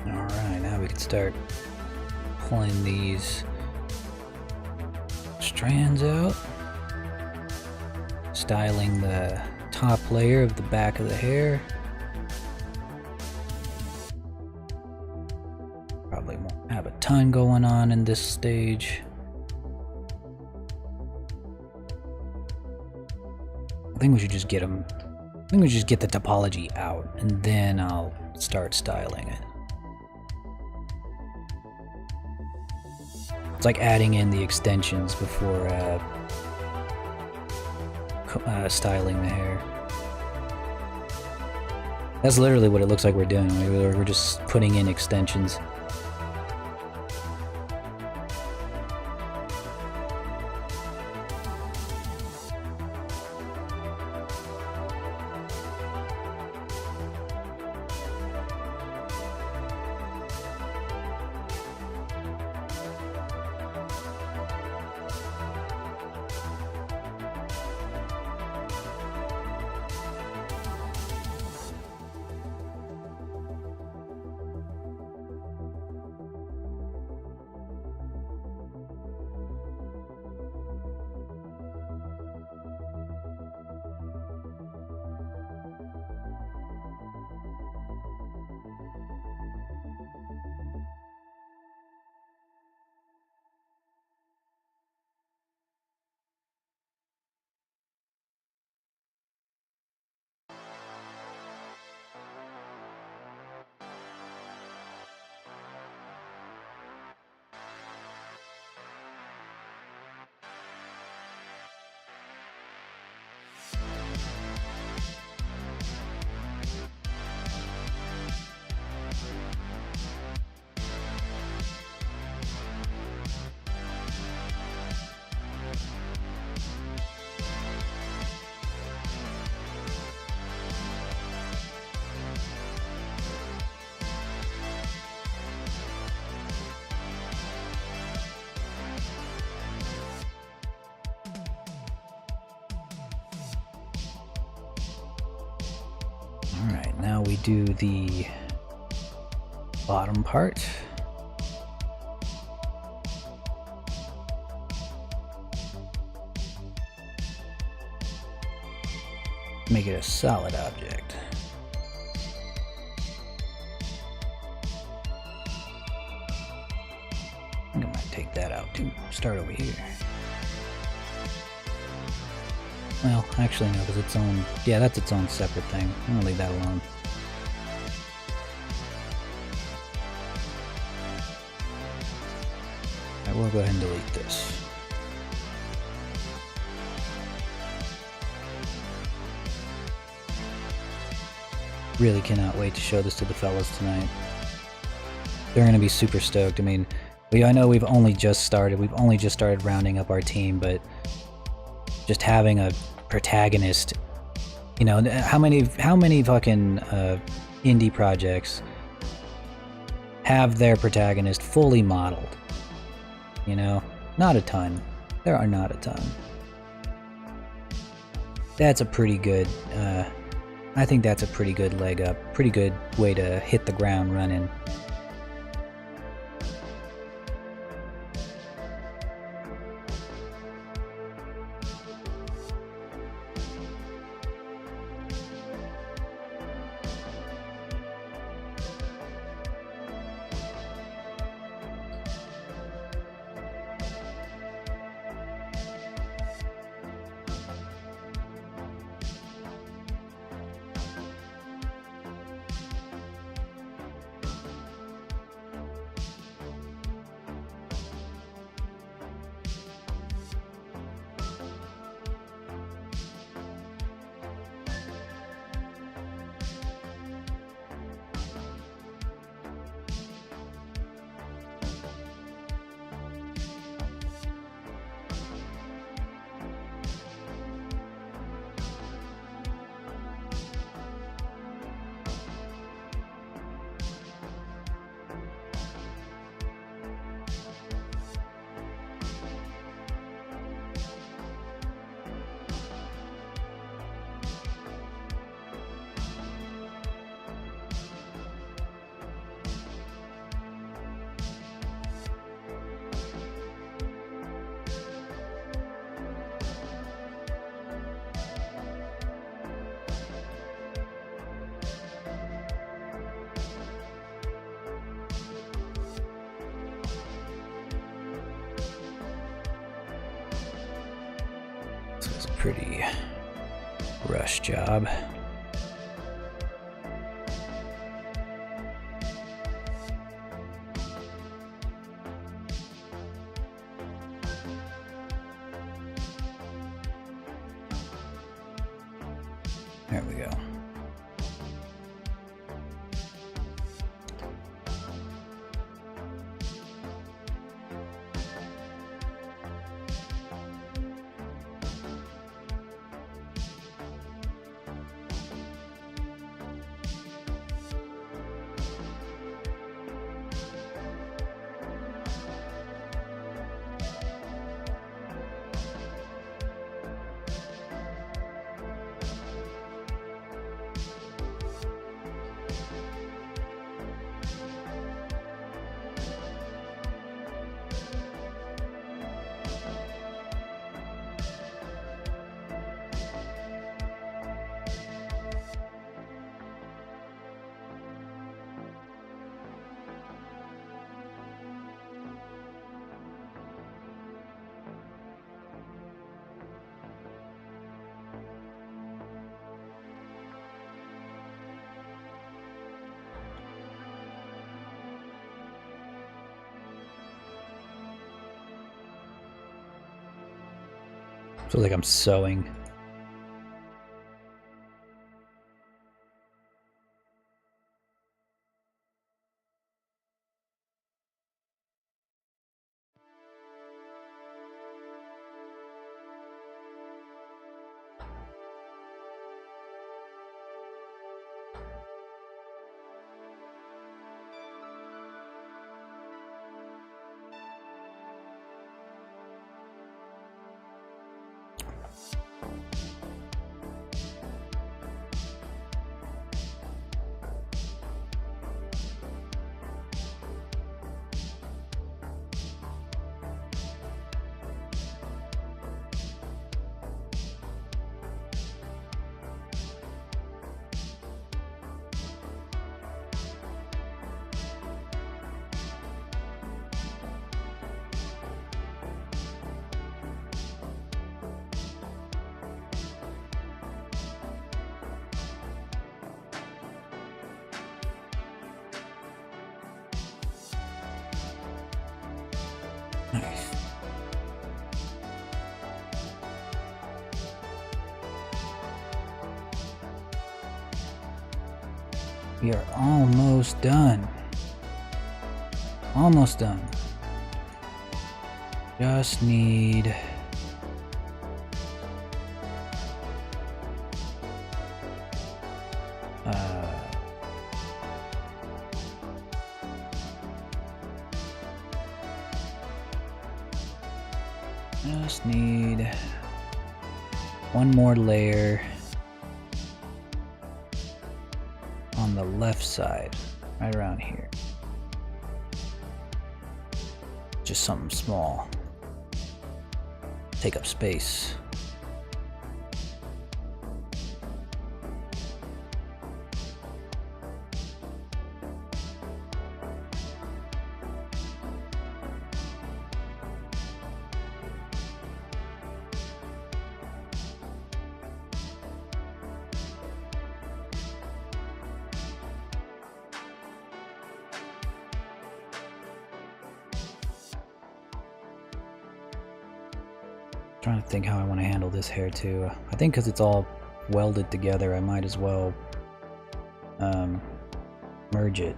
Alright, now we can start pulling these strands out, styling the top layer of the back of the hair. Probably won't have a ton going on in this stage. I think we should just get them. I think we should just get the topology out, and then I'll start styling it. like adding in the extensions before styling the hair. That's literally what it looks like we're doing. We're just putting in extensions. Alright, now we do the bottom part. Make it a solid object. I think I might take that out too. Start over here. Well, actually no, because its own... Yeah, that's its own separate thing. I'm gonna leave that alone. Alright, we'll go ahead and delete this. Really cannot wait to show this to the fellas tonight. They're gonna be super stoked. I mean, I know we've only just started. We've only just started rounding up our team, but just having a protagonist, you know, how many fucking indie projects have their protagonist fully modeled? You know, not a ton. There are not a ton. That's a pretty good, I think that's a pretty good leg up, pretty good way to hit the ground running. Pretty rush job. There we go. Feels like I'm sewing. Nice. We are almost done. Almost done. Just need... just need one more layer on the left side, right around here. Just something small. Take up space. Trying to think how I want to handle this hair too. I think because it's all welded together, I might as well merge it.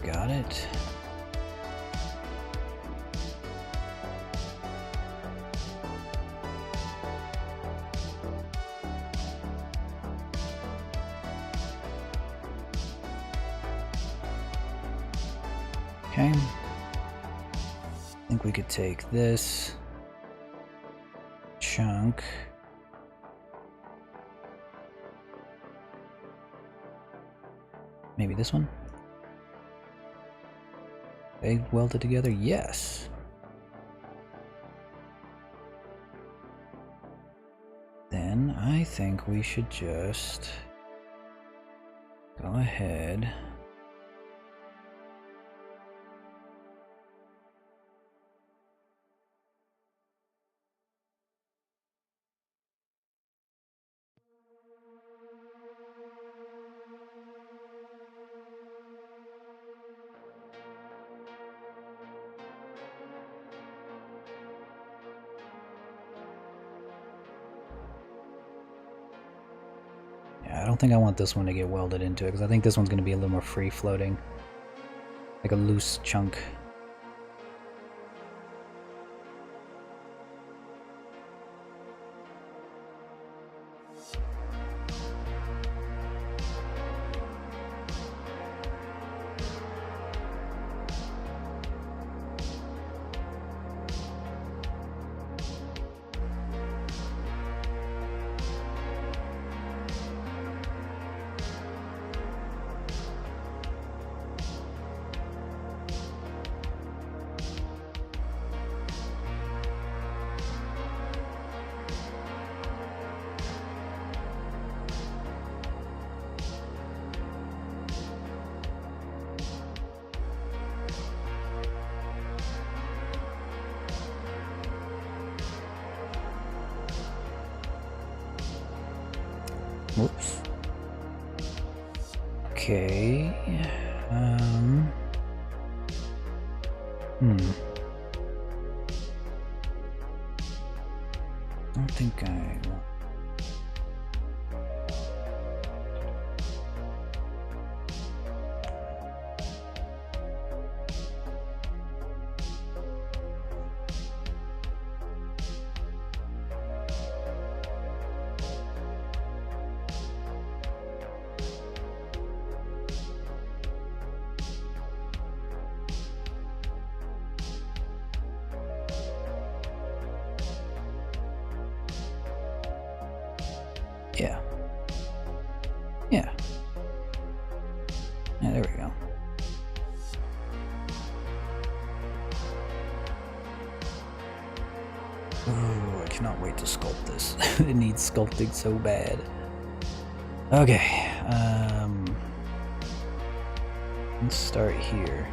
Got it. Okay. I think we could take this chunk. Maybe this one? They welded together? Yes. Then I think we should just go Go ahead. I don't think I want this one to get welded into it, because I think this one's going to be a little more free-floating. Like a loose chunk. Whoops. Okay. I don't think I want. Yeah. Yeah. Yeah, there we go. Oh, I cannot wait to sculpt this. It needs sculpting so bad. Okay, let's start here.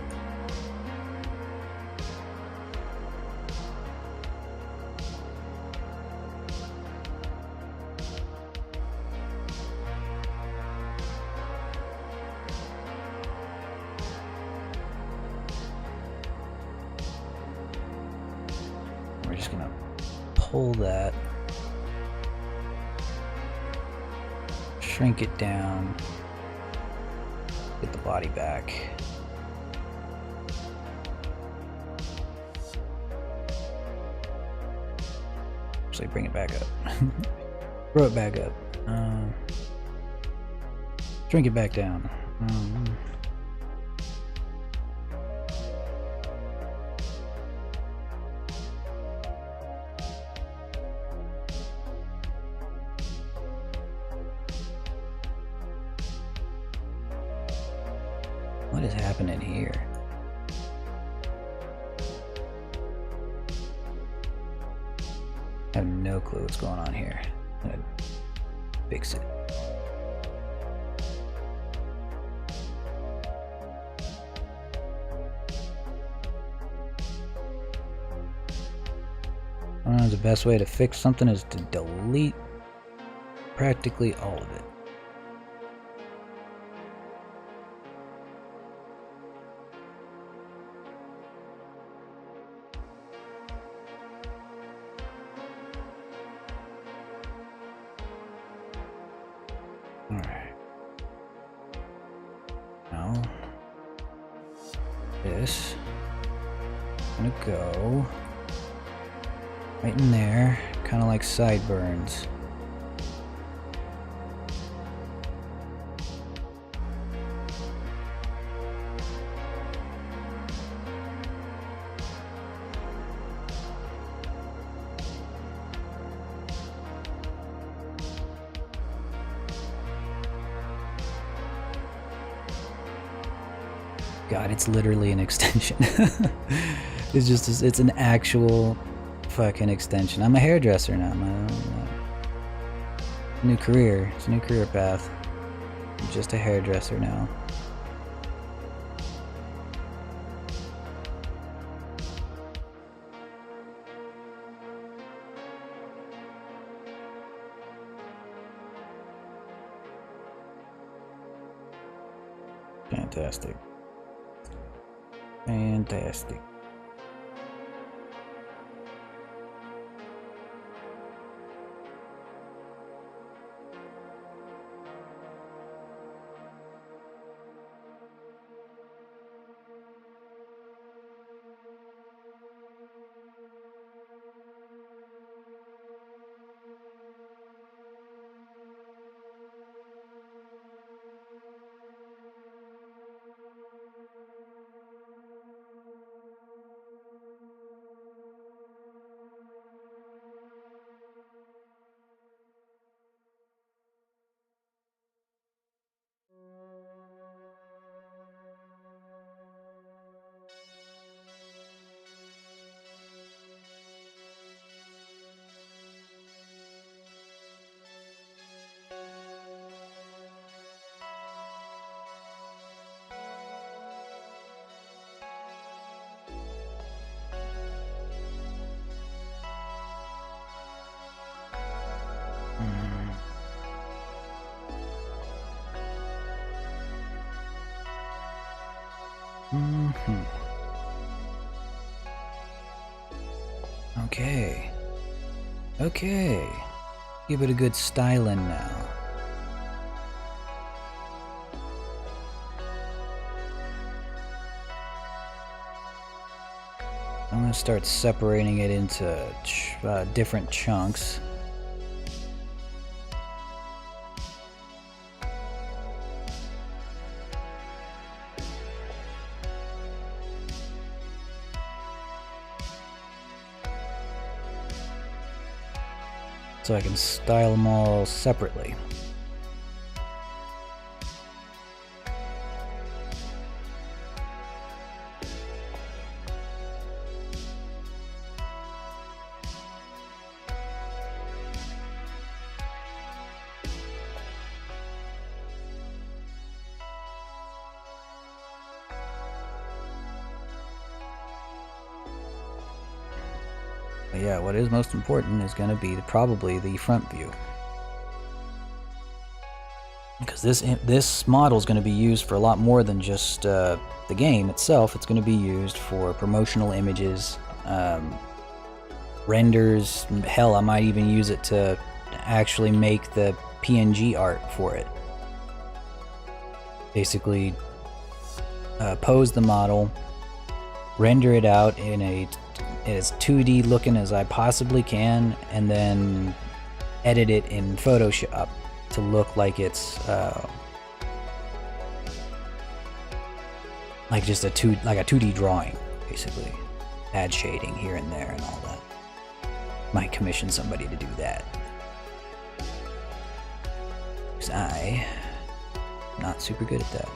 We're just gonna pull that, shrink it down, get the body back. Actually, bring it back up. Throw it back up. Shrink it back down. What is happening here? I have no clue what's going on here. I'm gonna fix it. The best way to fix something is to delete practically all of it. Alright. Now, this is gonna go right in there, kind of like sideburns. God, it's literally an extension. It's just, it's an actual fucking extension. I'm a hairdresser now. New career. It's a new career path. I'm just a hairdresser now. Fantastic. Fantastic. Okay. Okay. Give it a good styling now. I'm gonna start separating it into different chunks. So I can style them all separately. But yeah, what is most important is going to be probably the front view. Because this model is going to be used for a lot more than just the game itself. It's going to be used for promotional images, renders. Hell, I might even use it to actually make the PNG art for it. Basically, pose the model, render it out in as 2D looking as I possibly can, and then edit it in Photoshop to look like it's like just a 2D drawing, basically. Add shading here and there and all that. Might commission somebody to do that. Because I'm not super good at that.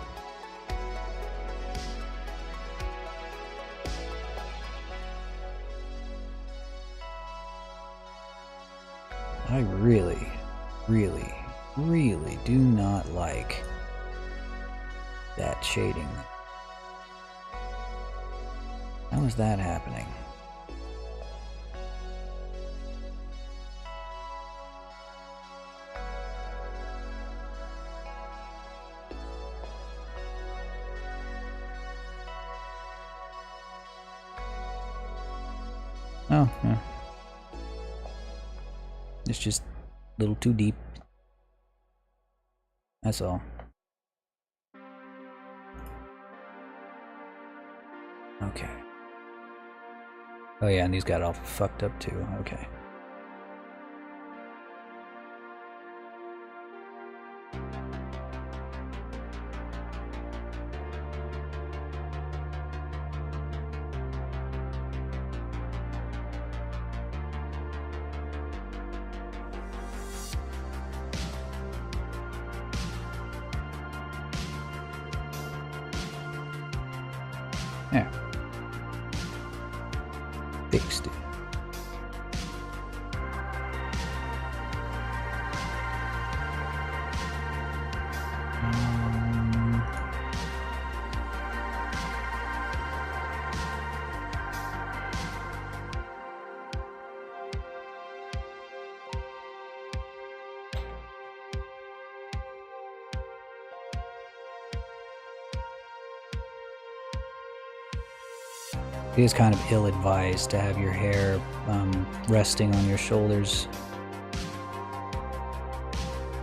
I really, really, really do not like that shading. How is that happening? Oh, yeah. It's just a little too deep. That's all. Okay. Oh yeah, and these got all fucked up too. Okay. There. Fixed it. It is kind of ill-advised to have your hair resting on your shoulders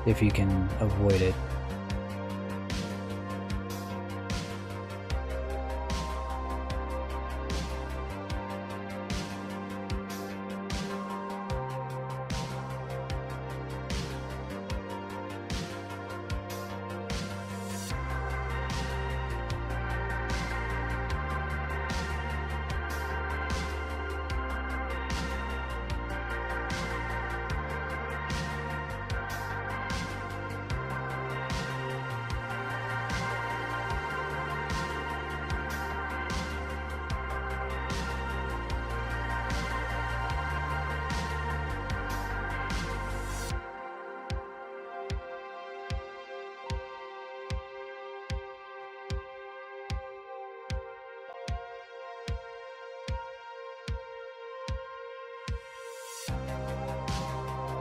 if you can avoid it.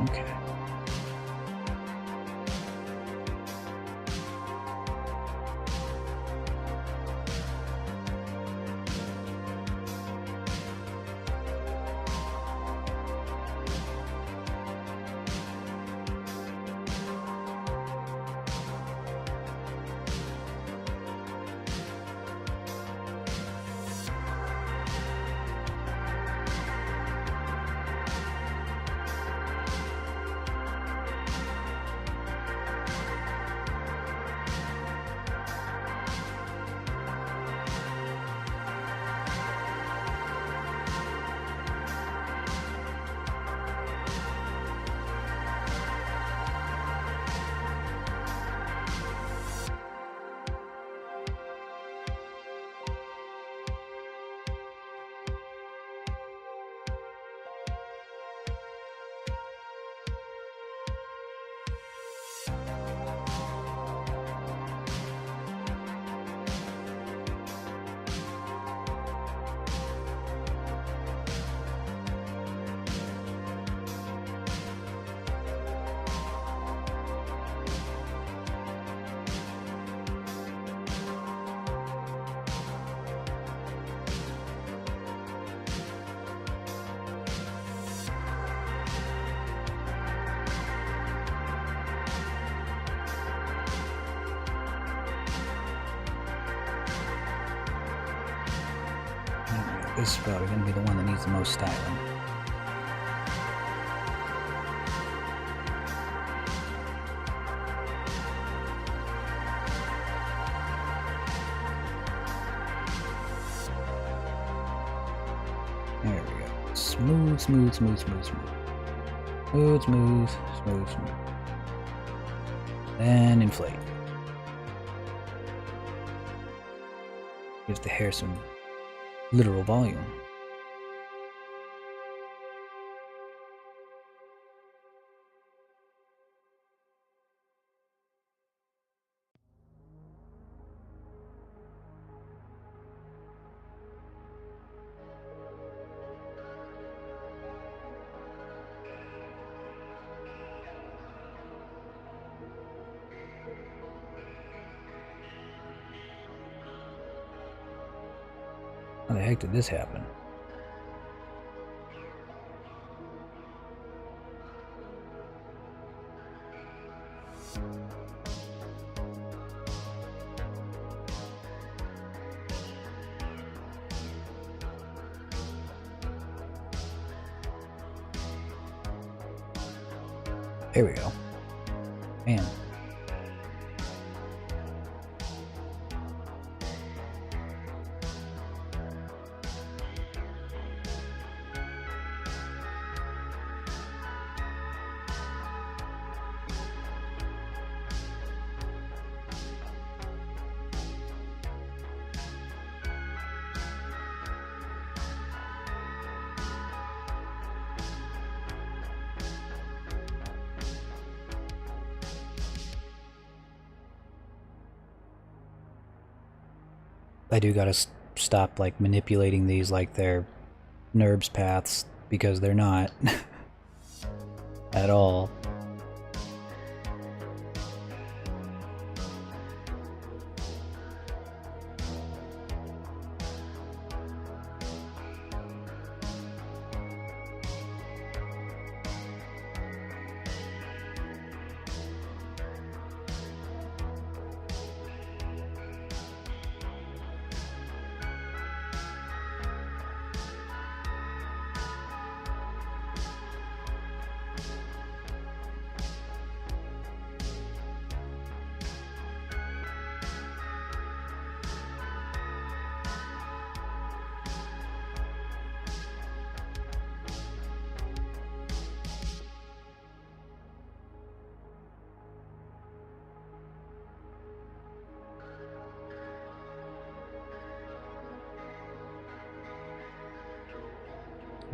Okay. This is probably going to be the one that needs the most styling. There we go. Smooth, smooth, smooth, smooth, smooth. Smooth, smooth, smooth, smooth. Then inflate. Gives the hair some literal volume. How the heck did this happen? There we go. Man. I do gotta stop like manipulating these like they're NURBS paths, because they're not at all.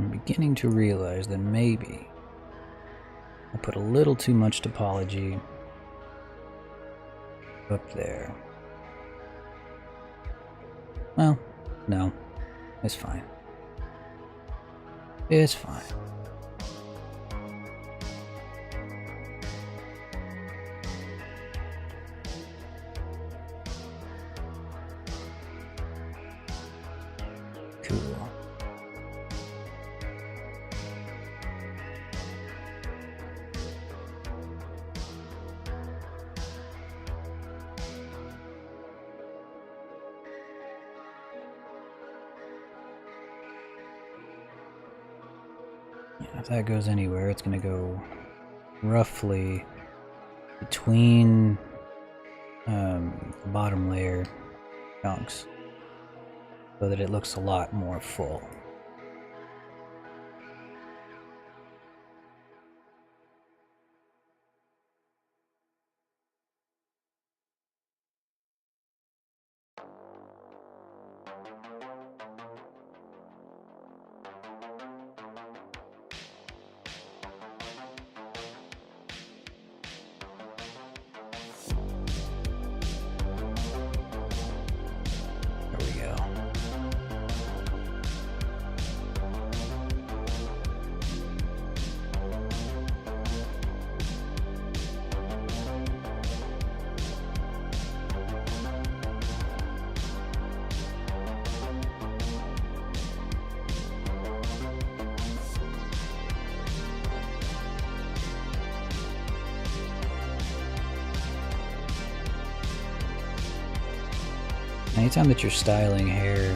I'm beginning to realize that maybe I put a little too much topology up there. Well, no, it's fine. It's fine. Cool. If that goes anywhere, it's going to go roughly between the bottom layer chunks so that it looks a lot more full. Anytime that you're styling hair,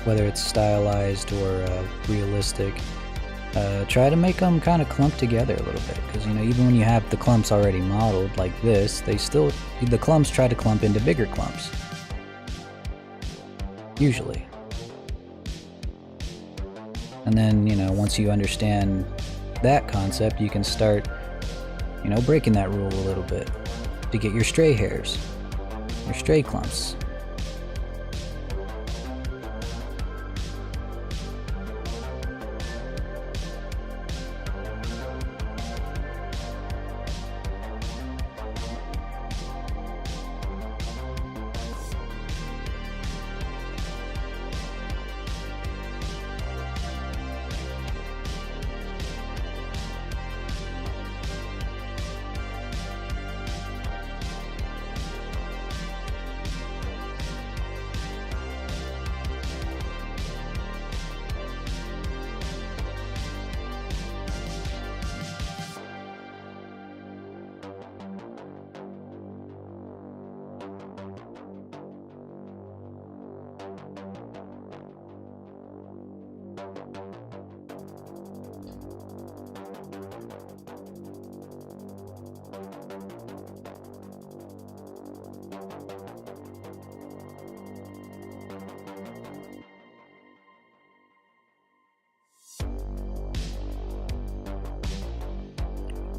whether it's stylized or realistic, try to make them kind of clump together a little bit, because you know, even when you have the clumps already modeled like this, the clumps try to clump into bigger clumps. Usually. And then, you know, once you understand that concept, you can start, you know, breaking that rule a little bit to get your stray hairs, your stray clumps.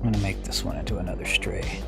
I'm gonna make this one into another stray.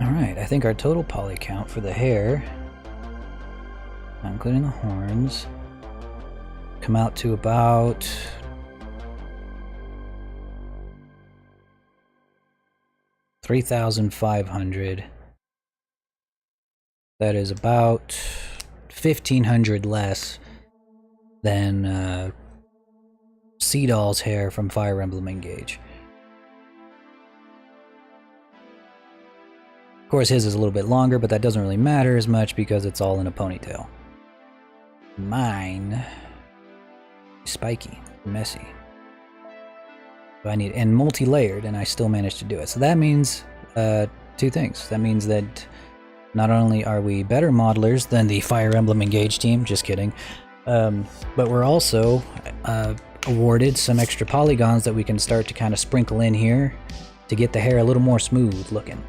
Alright, I think our total poly count for the hair, including the horns, come out to about 3,500. That is about 1,500 less than Sea Doll's hair from Fire Emblem Engage. Of course, his is a little bit longer, but that doesn't really matter as much because it's all in a ponytail. Mine, spiky, messy. So I need, and multi-layered, and I still managed to do it. So that means two things. That means that not only are we better modelers than the Fire Emblem Engage team, just kidding, but we're also awarded some extra polygons that we can start to kind of sprinkle in here to get the hair a little more smooth looking.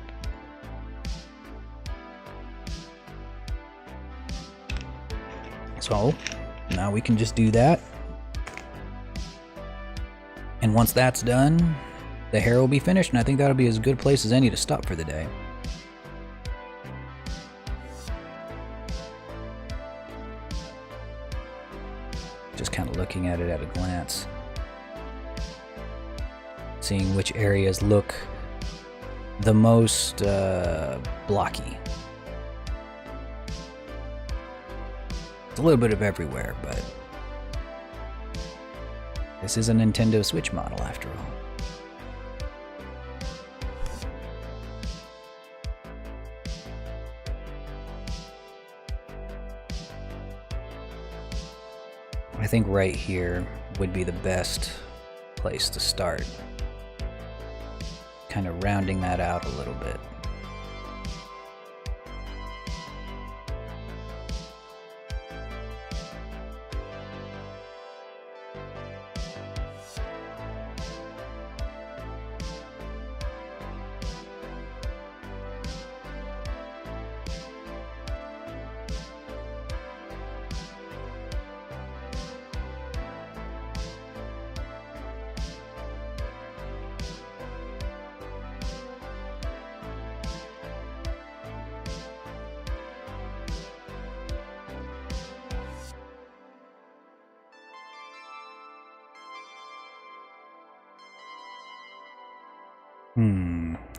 So now we can just do that. And once that's done, the hair will be finished, and I think that'll be as good a place as any to stop for the day. Just kind of looking at it at a glance. Seeing which areas look the most blocky. It's a little bit of everywhere, but this is a Nintendo Switch model after all. I think right here would be the best place to start. Kind of rounding that out a little bit.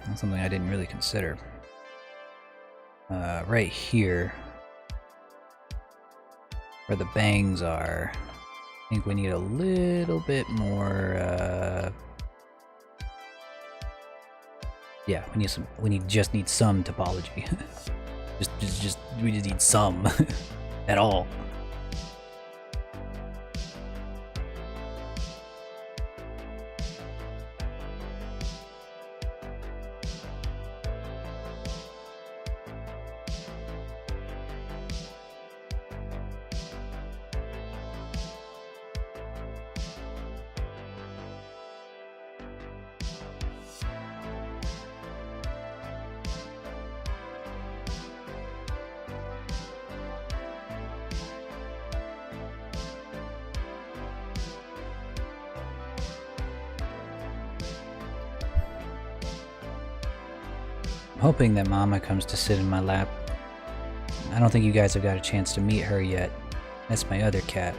That's something I didn't really consider. Right here, where the bangs are, I think we need a little bit more, yeah, we just need some topology. we just need some at all. Hoping that Mama comes to sit in my lap. I don't think you guys have got a chance to meet her yet. That's my other cat.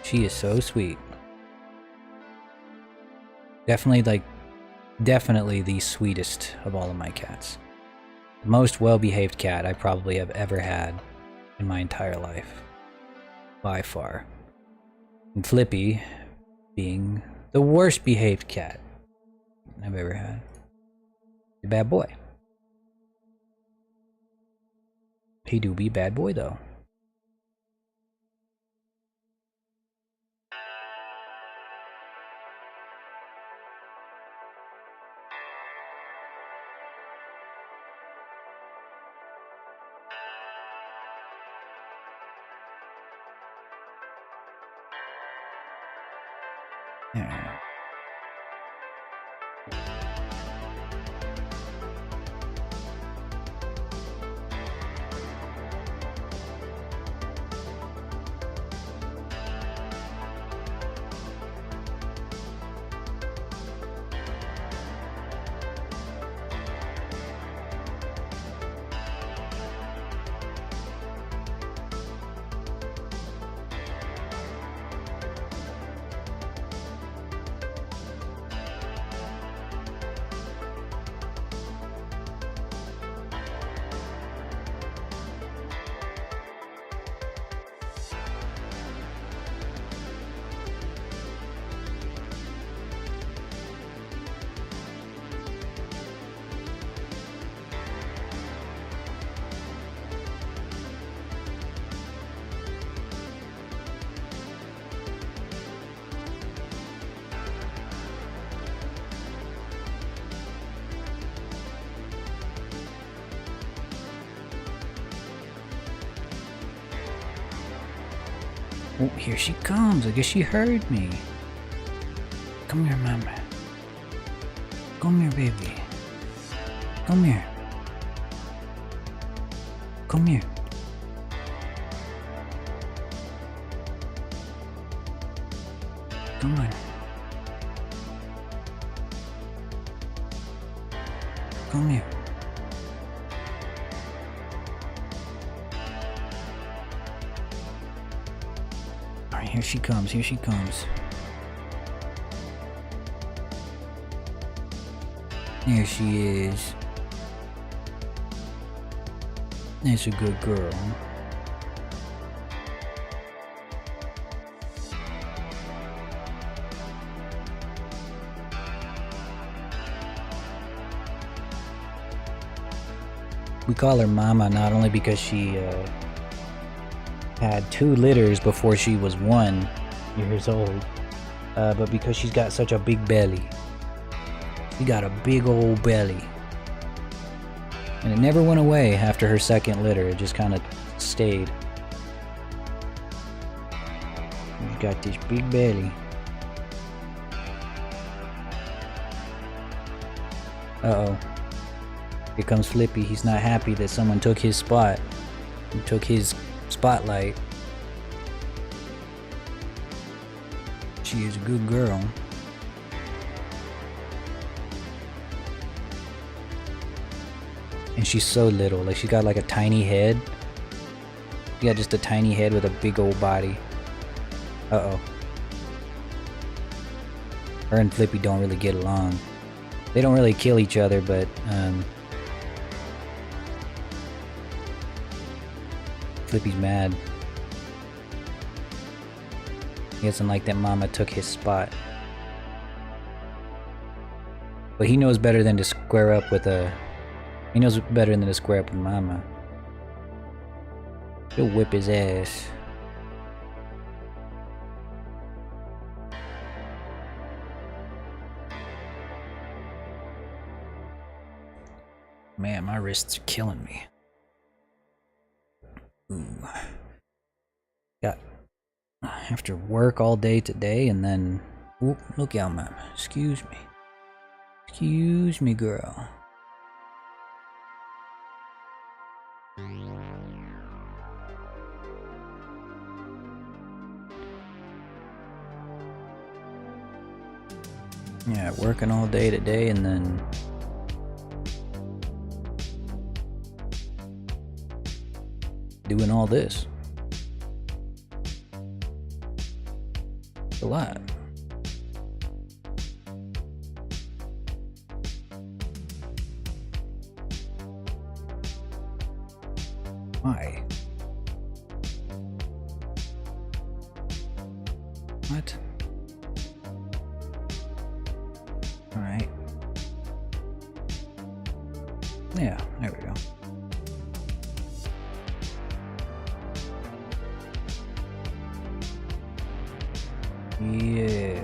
She is so sweet. Definitely the sweetest of all of my cats. The most well-behaved cat I probably have ever had in my entire life. By far. And Flippy being the worst behaved cat I've ever had. A bad boy. He do be bad boy though. Yeah. Oh, here she comes. I guess she heard me. Come here, mama. Come here, baby. Come here. Come here. Come on. Come here. Alright, here she comes. Here she comes. There she is. That's a good girl. We call her Mama not only because she had 2 litters before she was 1 years old, but because she's got such a big belly. She got a big old belly. And it never went away after her 2nd litter, it just kind of stayed. She's got this big belly. Uh-oh. Here comes Flippy. He's not happy that someone took his spot. He took his spotlight. She is a good girl. And she's so little. Like, she got like a tiny head. She got just a tiny head with a big old body. Uh-oh. Her and Flippy don't really get along. They don't really kill each other, but Flippy's mad. He doesn't like that Mama took his spot. But he knows better than to square up with a... He knows better than to square up with Mama. He'll whip his ass. Man, my wrists are killing me. Ooh. After work all day today, and then... Oop, look out, Mama. Excuse me. Excuse me, girl. Yeah, working all day today, and then... doing all this. It's a lot. Why? What? Alright. Yeah, there we go. Yeah.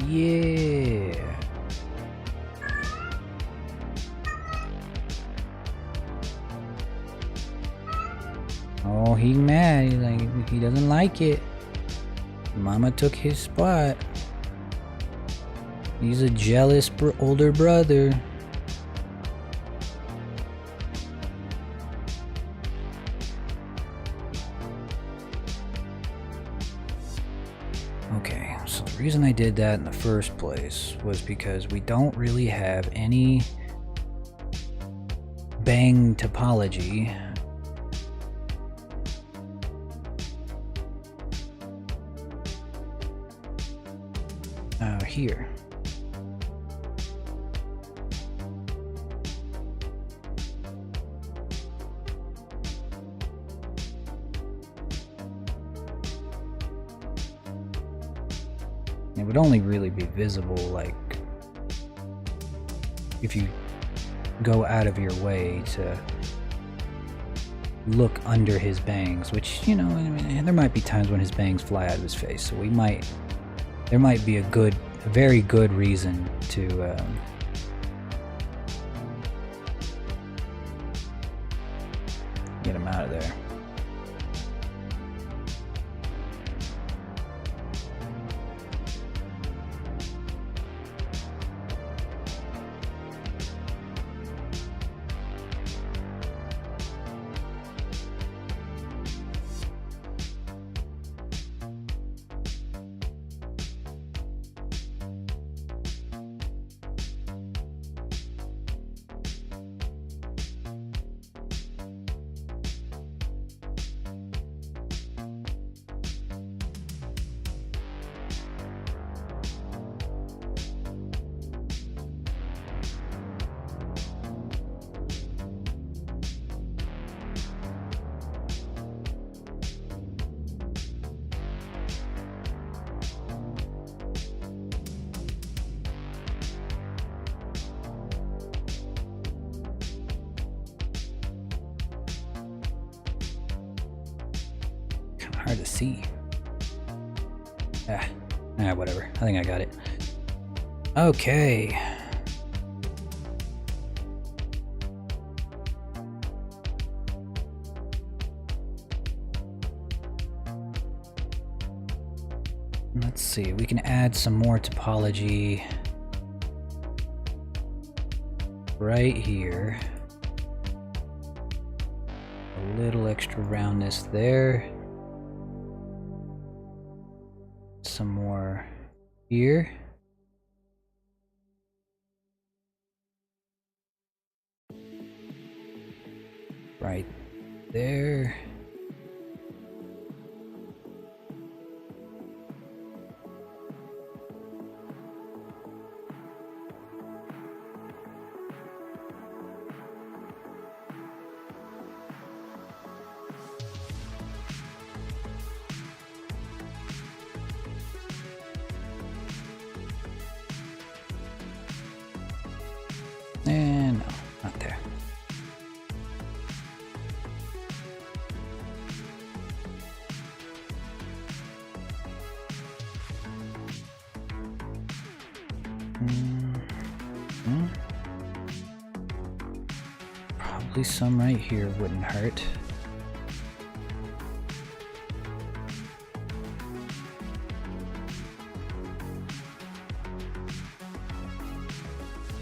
Yeah. Oh, he's mad. He's like, he doesn't like it. Mama took his spot. He's a jealous older brother. Okay, so the reason I did that in the first place was because we don't really have any bang topology. Here. It would only really be visible, like, if you go out of your way to look under his bangs, which, you know, I mean, there might be times when his bangs fly out of his face, so there might be a very good reason to get him out of there. hard to see. Whatever. I think I got it. Okay. Let's see, we can add some more topology right here. A little extra roundness there. Some more here. Right there. And no, not there. Probably some right here wouldn't hurt.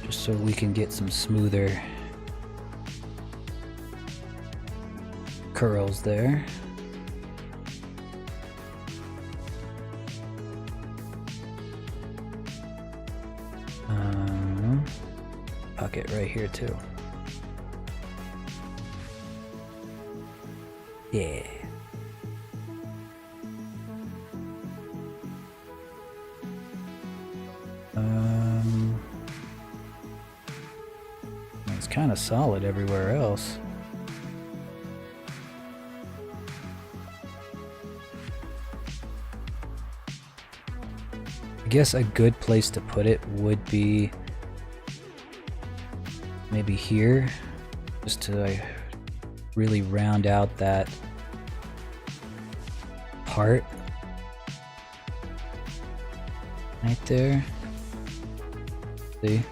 Just so we can get some smoother curls there. Pocket right here too. Yeah. It's kind of solid everywhere else. I guess a good place to put it would be maybe here, just to like really round out that part right there. See?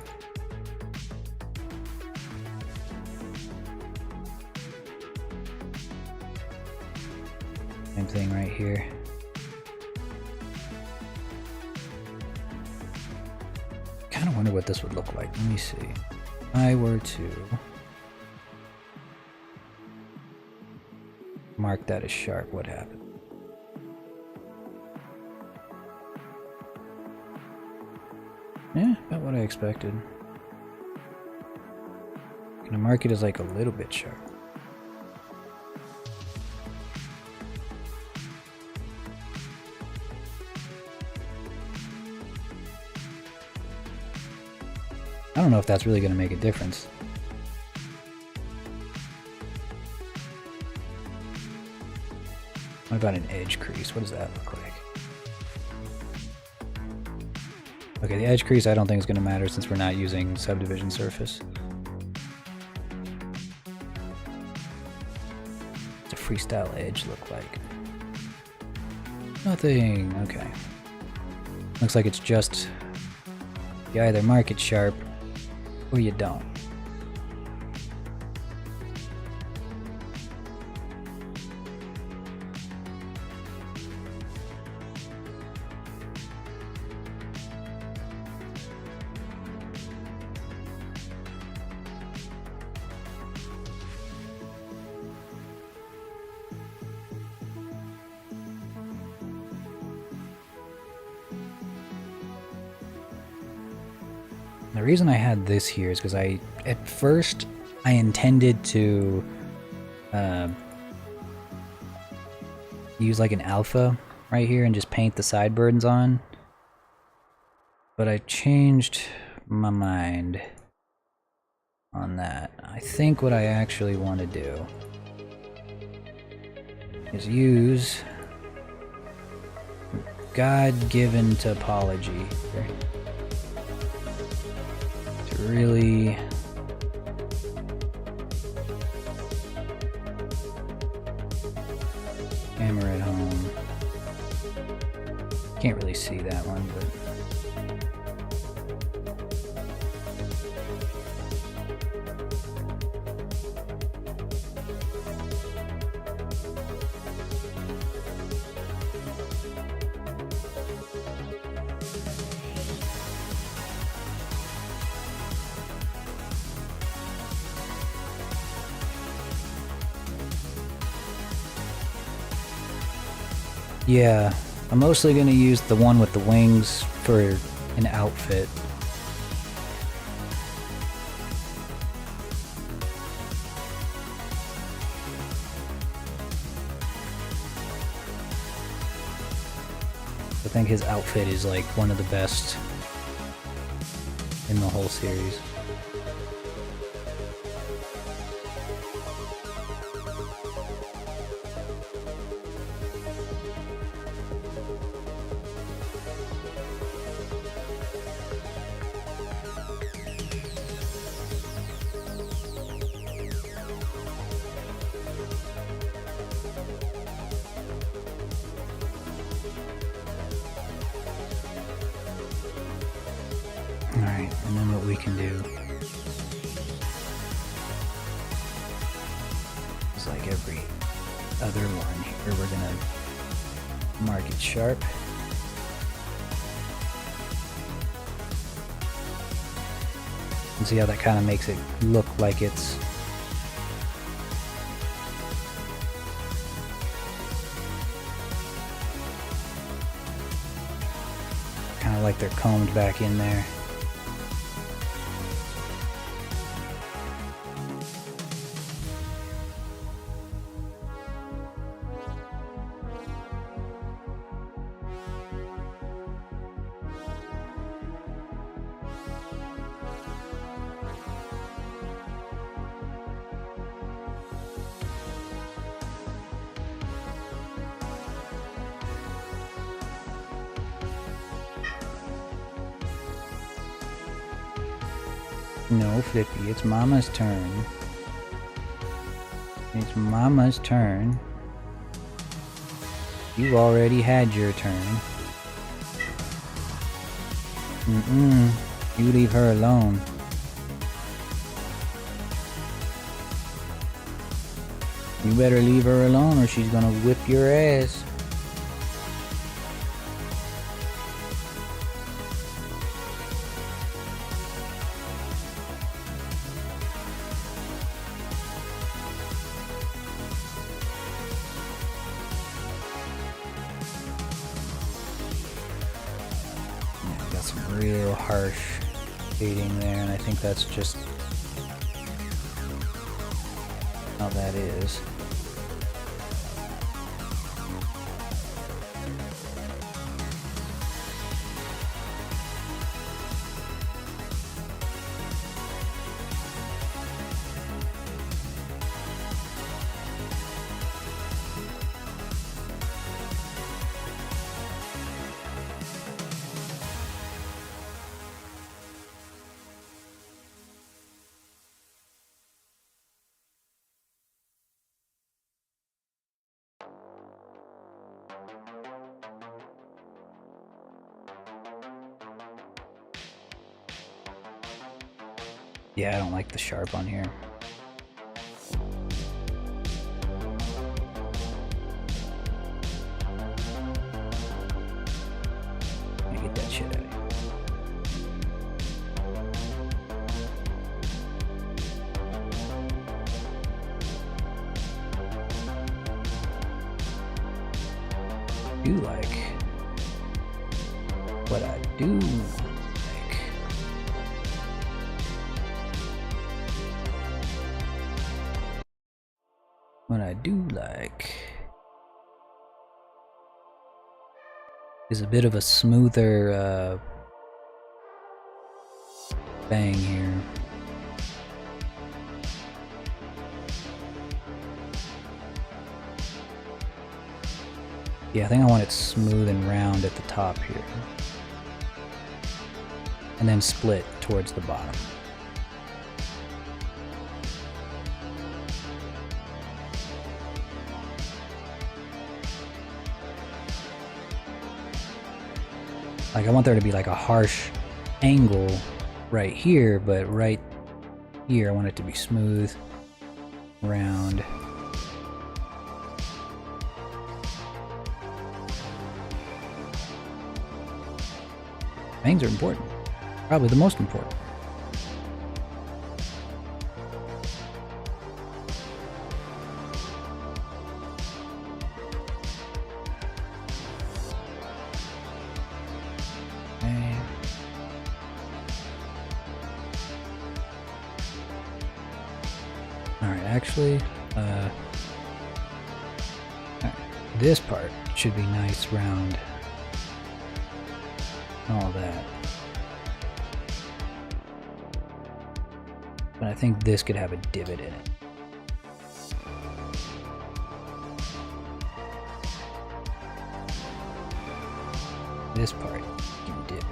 Same thing right here. Kind of wonder what this would look like. Let me see. If I were to mark that as sharp, what happened? Yeah, about what I expected. Gonna mark it as like a little bit sharp. I don't know if that's really gonna make a difference. What about an edge crease? What does that look like? Okay, the edge crease I don't think is going to matter since we're not using subdivision surface. What's a freestyle edge look like? Nothing. Okay. Looks like it's just you either mark it sharp or you don't. The reason I had this here is because at first I intended to use like an alpha right here and just paint the sideburns on, but I changed my mind on that. I think what I actually want to do is use God-given topology here to really hammer it home. Can't really see that one, but yeah, I'm mostly going to use the one with the wings for an outfit. I think his outfit is like one of the best in the whole series. Alright, and then what we can do is like every other one here, we're gonna mark it sharp. And see how that kind of makes it look like it's kind of like they're combed back in there. No, Flippy, it's Mama's turn. It's Mama's turn. You already had your turn. You leave her alone. You better leave her alone or she's gonna whip your ass. Real harsh shading there, and I think that's just how that is. Yeah, I don't like the sharp on here. Get that shit out of here. Do like what I do. What I do like is a bit of a smoother bang here. Yeah, I think I want it smooth and round at the top here. And then split towards the bottom. Like, I want there to be like a harsh angle right here, but right here I want it to be smooth, round. Bangs are important. Probably the most important. Okay. Alright, actually, this part should be nice, round, all that. But I think this could have a divot in it. This part can divot.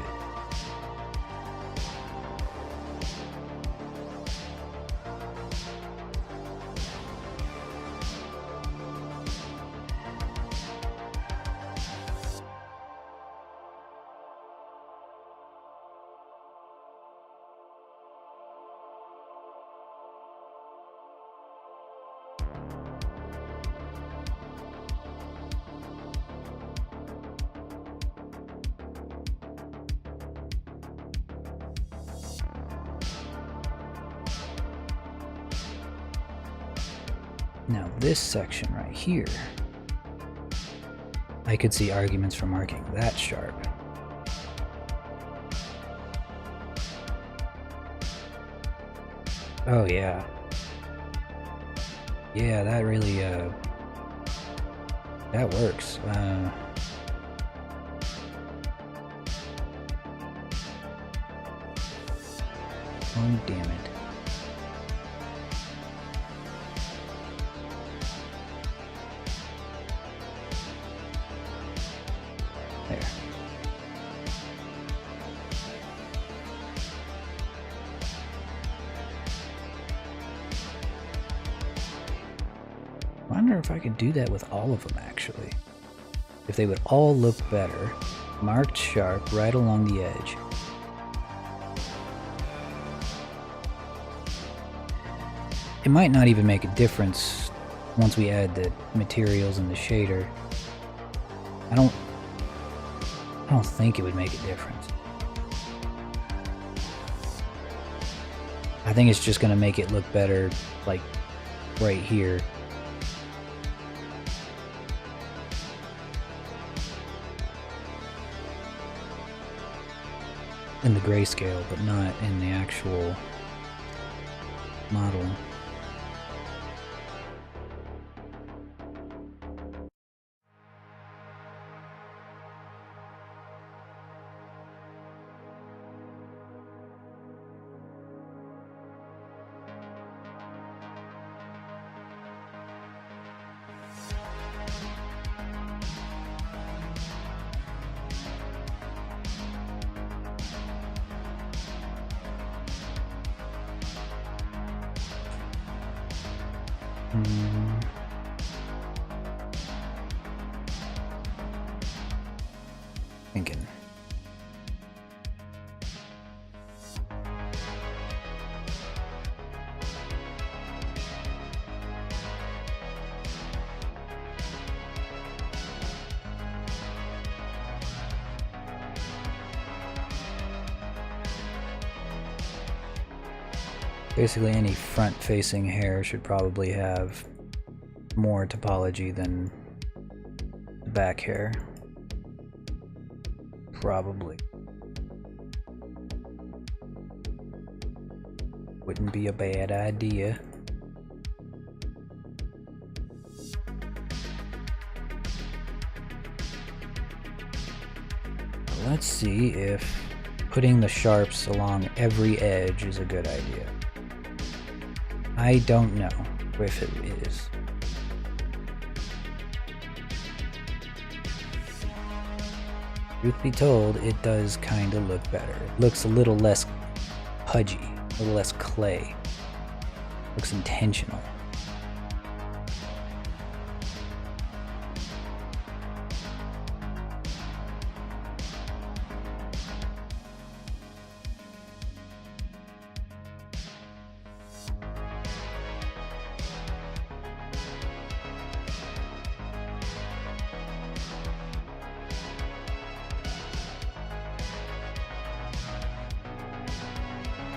Now this section right here, I could see arguments for marking that sharp. Oh yeah. Yeah, that really, that works. Oh, damn it. There. I wonder if I could do that with all of them, actually. If they would all look better, marked sharp right along the edge. It might not even make a difference once we add the materials and the shader. I don't think it would make a difference. I think it's just going to make it look better, like, right here. In the grayscale, but not in the actual model. Thinking. Basically, any front-facing hair should probably have more topology than back hair. Probably. Wouldn't be a bad idea. Let's see if putting the sharps along every edge is a good idea. I don't know if it is. Truth be told, it does kind of look better. It looks a little less pudgy, a little less clay. Looks intentional.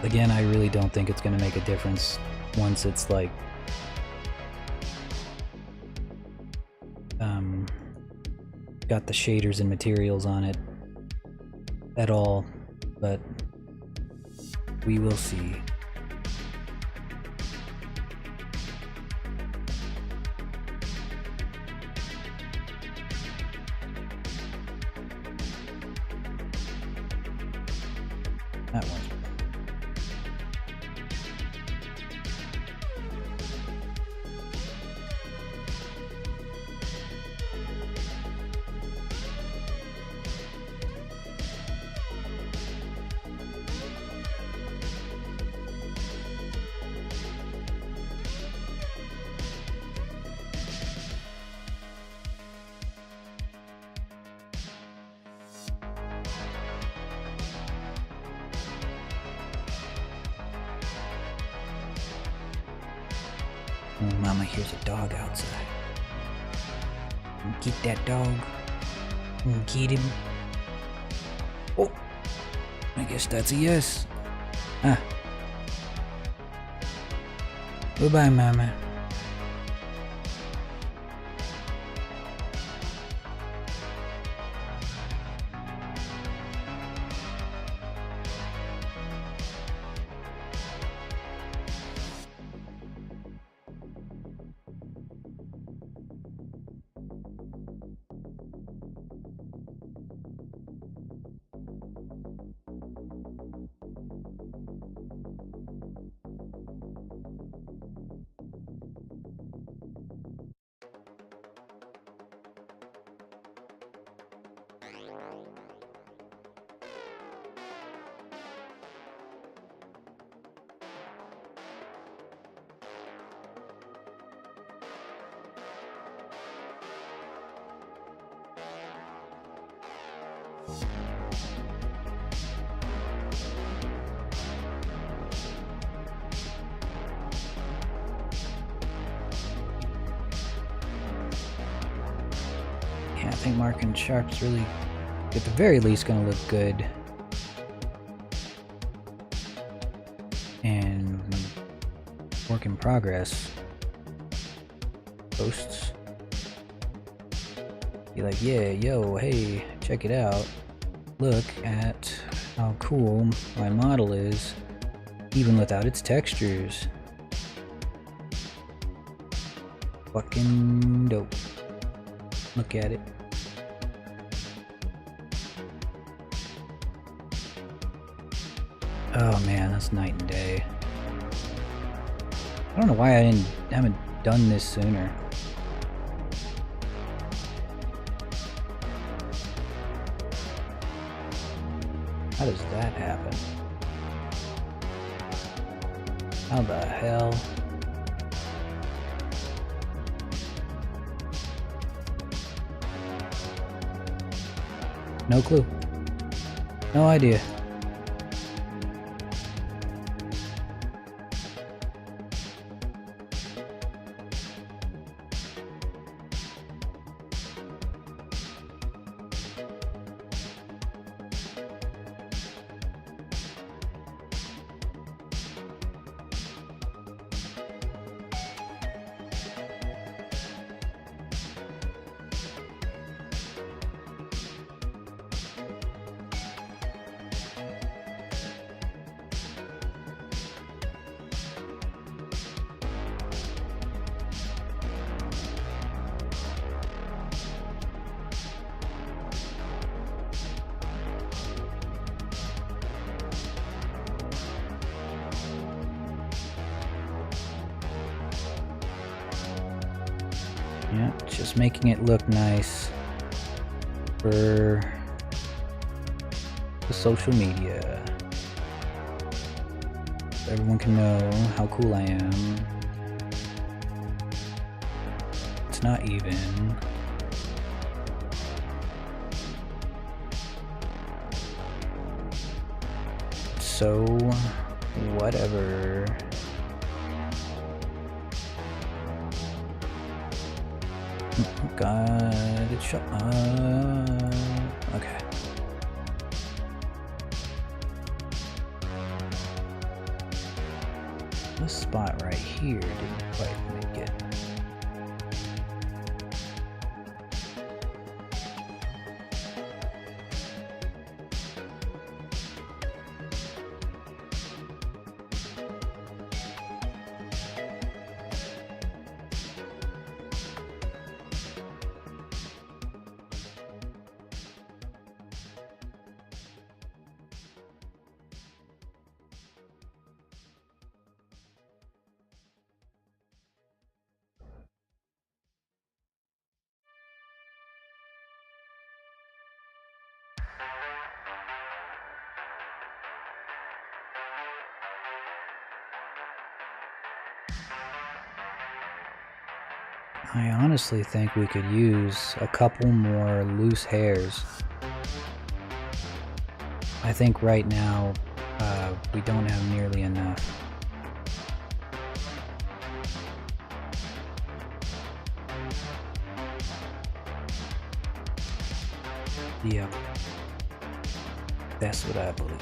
Again, I really don't think it's going to make a difference once it's like got the shaders and materials on it at all, but we will see. That one's oh, Mama hears a dog outside. Get that dog. Get him. Oh, I guess that's a yes. Ah. Goodbye, Mama. Yeah, I think marking sharp's really, at the very least, gonna look good. And work in progress posts. Be like, yeah, yo, hey, check it out. Look at how cool my model is, even without its textures. Fucking dope. Look at it. Oh man, that's night and day. I don't know why I haven't done this sooner. How does that happen? How the hell? No clue. No idea. Yeah, just making it look nice for the social media. So everyone can know how cool I am. It's not even. So, whatever. God, it shut up. Okay. this spot right here didn't quite make it. I honestly think we could use a couple more loose hairs. I think right now we don't have nearly enough. Yep. That's what I believe.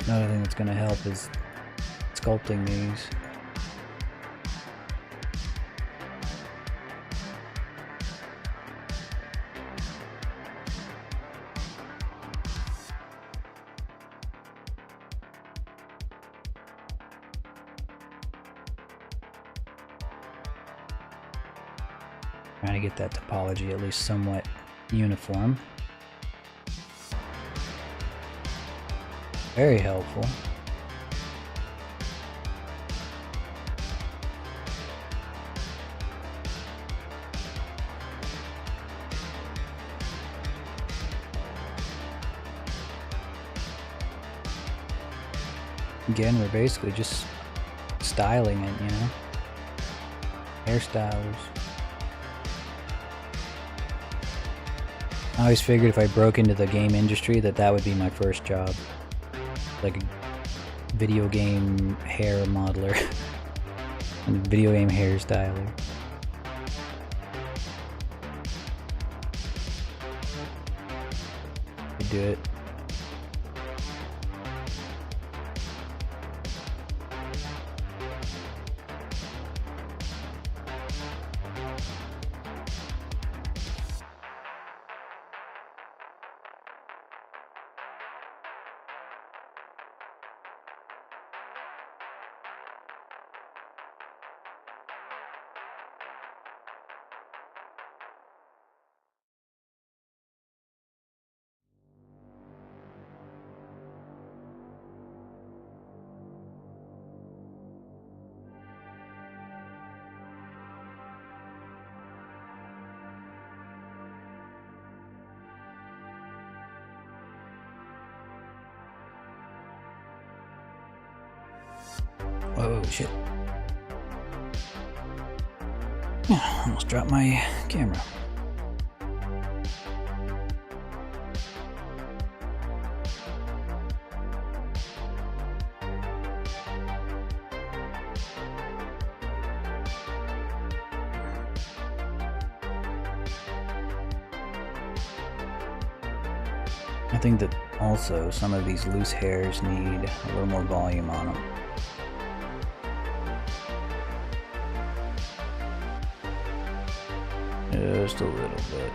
Another thing that's going to help is sculpting these. Trying to get that topology at least somewhat uniform. Very helpful. Again, we're basically just styling it, you know? Hairstyles. I always figured if I broke into the game industry that would be my first job. Like a video game hair modeler and video game hairstyler. Could do it. Oh shit. Almost dropped my camera. I think that also some of these loose hairs need a little more volume on them. Just a little bit.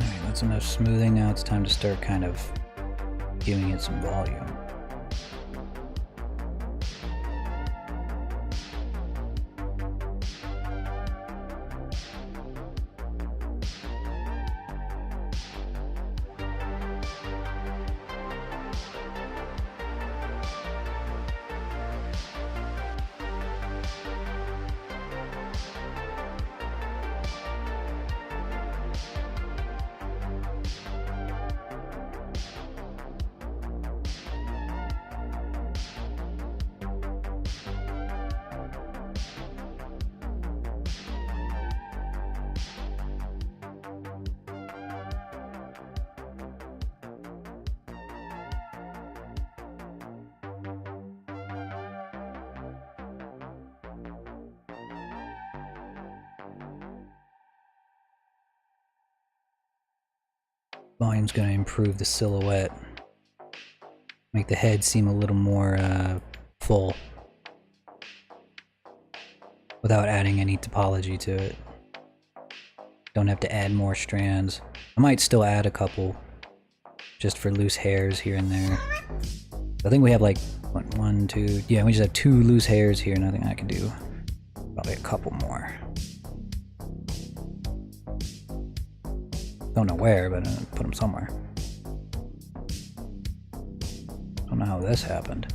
Alright, that's enough smoothing. Now it's time to start kind of giving it some volume. Volume's going to improve the silhouette, make the head seem a little more full without adding any topology to it. Don't have to add more strands. I might still add a couple just for loose hairs here and there. I think we have like one, two, yeah, we just have 2 loose hairs here. Nothing I can do. Probably a couple more. Don't know where, but put them somewhere. Don't know how this happened.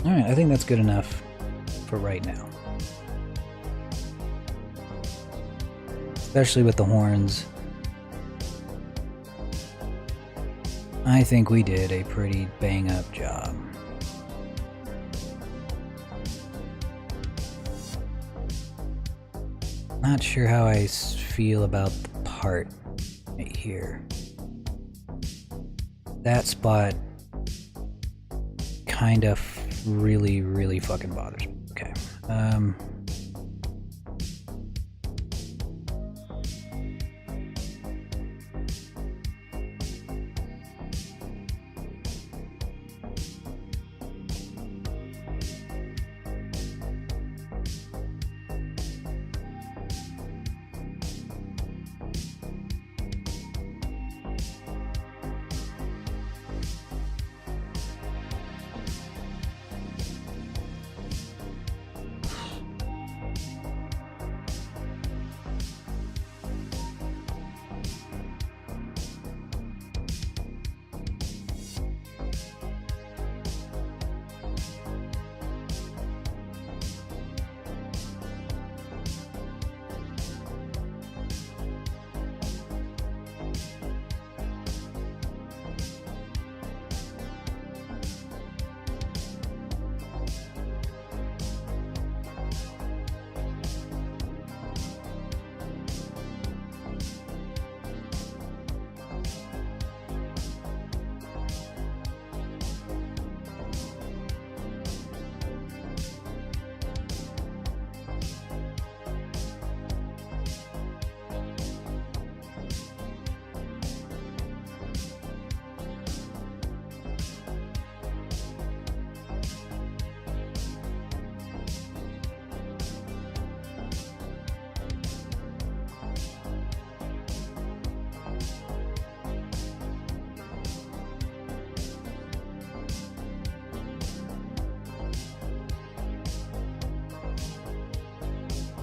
Alright, I think that's good enough for right now. Especially with the horns. I think we did a pretty bang-up job. Not sure how I feel about the part right here. That spot kind of really fucking bothers me. Okay.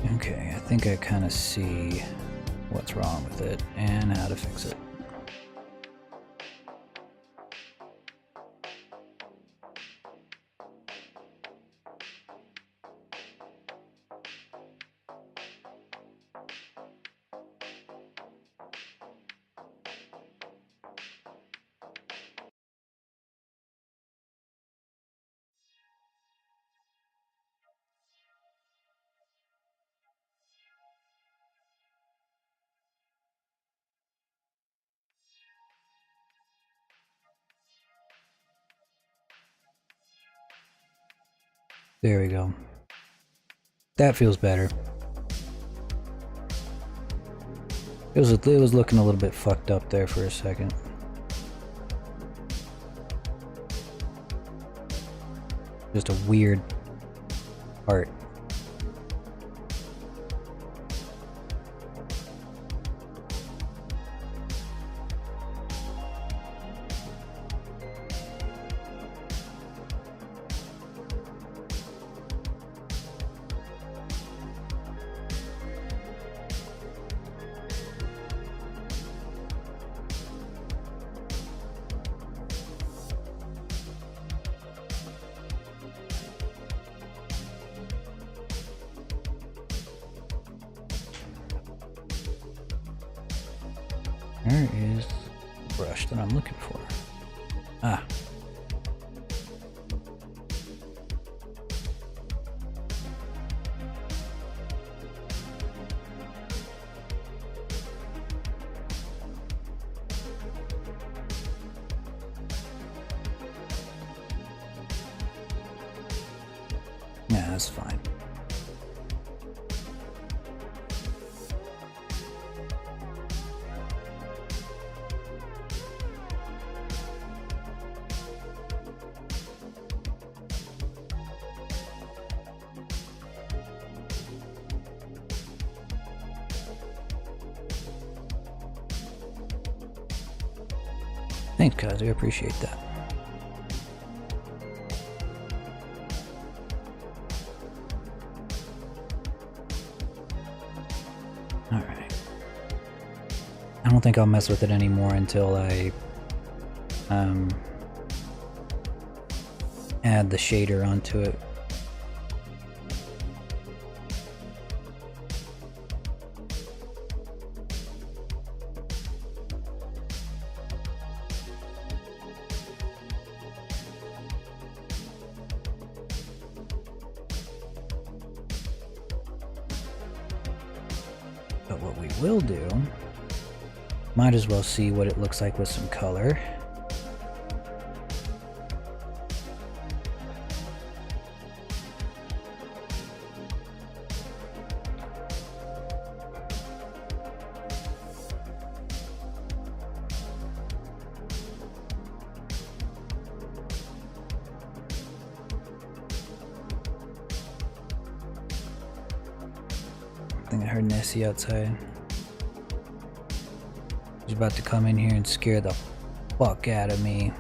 Okay, I think I kind of see what's wrong with it and how to fix it. There we go. That feels better. It was looking a little bit fucked up there for a second. Just a weird part. Where is the brush that I'm looking for? Ah. Yeah, that's fine. Thanks, guys. I appreciate that. Alright. I don't think I'll mess with it anymore until I add the shader onto it. But what we will do, might as well see what it looks like with some color. I think I heard Nessie outside. He's about to come in here and scare the fuck out of me.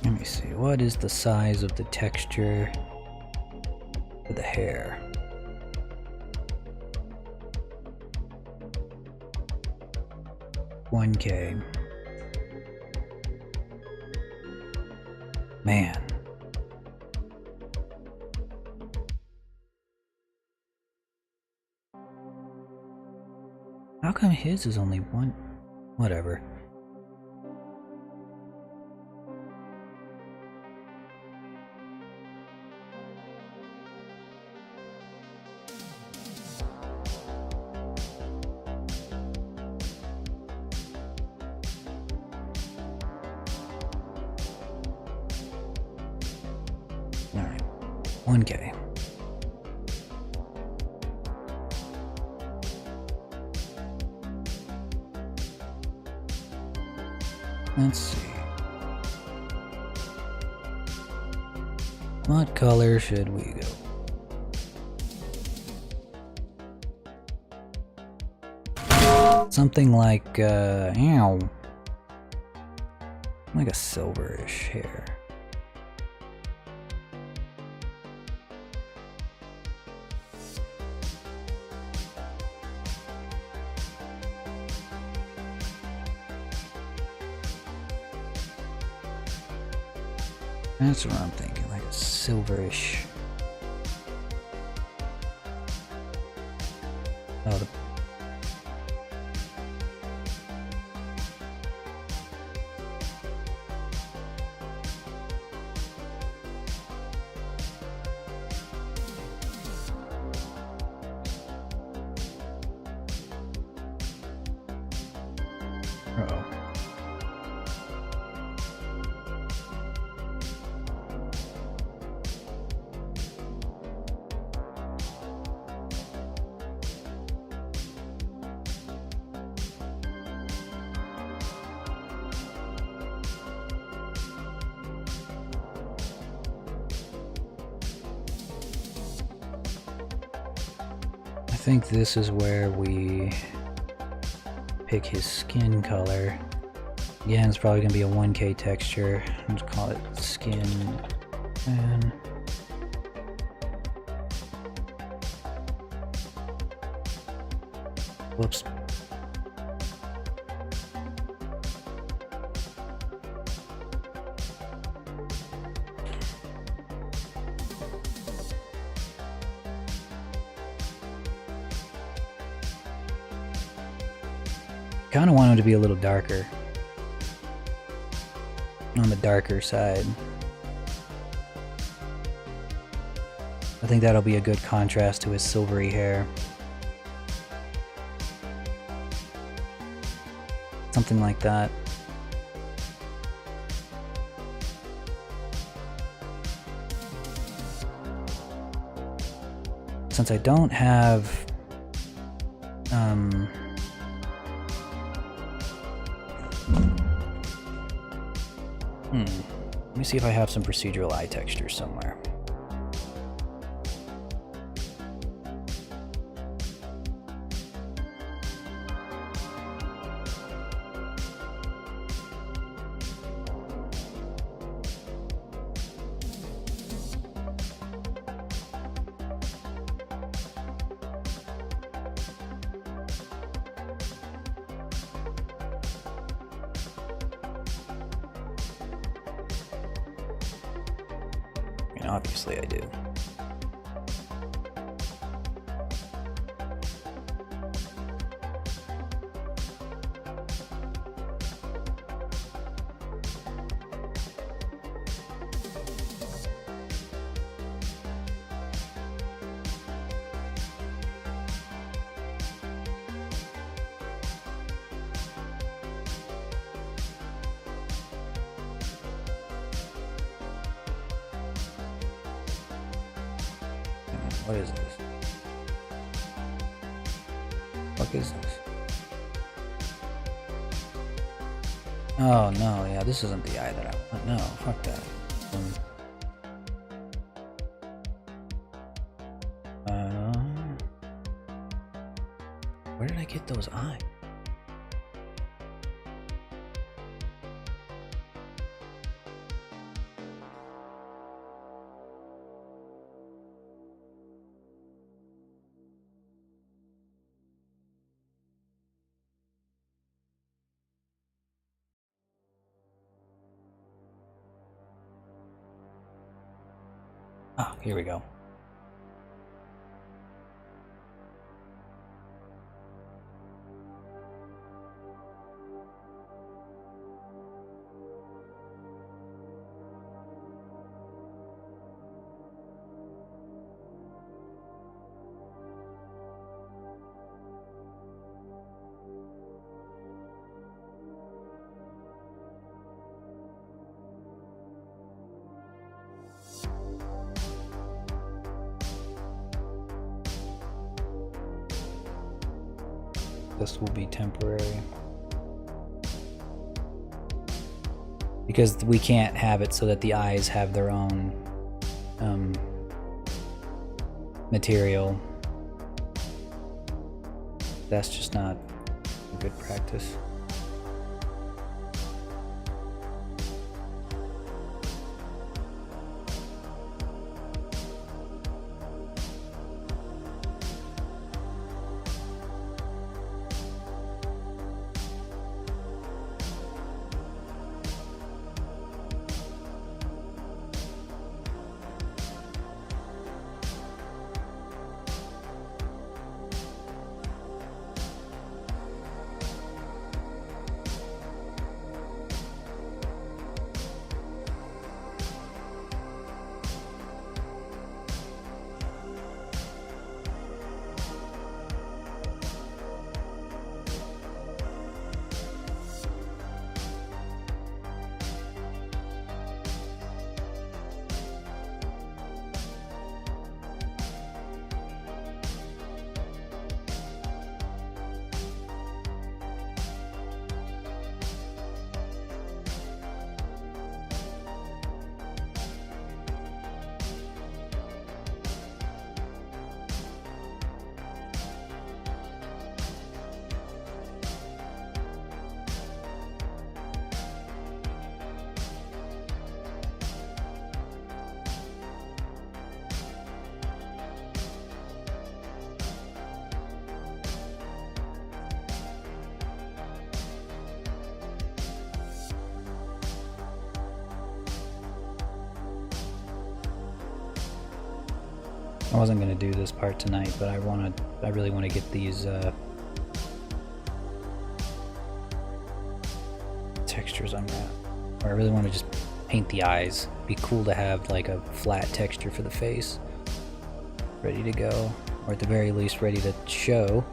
Let me see, what is the size of the texture for the hair? $1K. Man. How come his is only one? Whatever. 1K. Let's see. What color should we go? Something like, like a silverish hair. That's what I'm thinking, like a silverish. Oh, uh-oh. I think this is where we pick his skin color. Again, it's probably gonna be a 1K texture. Let's call it skin and whoops. Kind of want him to be a little darker, on the darker side. I think that'll be a good contrast to his silvery hair. Something like that. Since I don't have let me see if I have some procedural eye texture somewhere. Obviously I do. What is this? What is this? Oh no, yeah, this isn't the eye that I want. No, fuck that. Where did I get those eyes? Ah, here we go. This will be temporary. Because we can't have it so that the eyes have their own material. That's just not a good practice. I wasn't gonna do this part tonight, but I really want to get these textures unwrapped. Or I really want to just paint the eyes. Be cool to have like a flat texture for the face ready to go, or at the very least ready to show.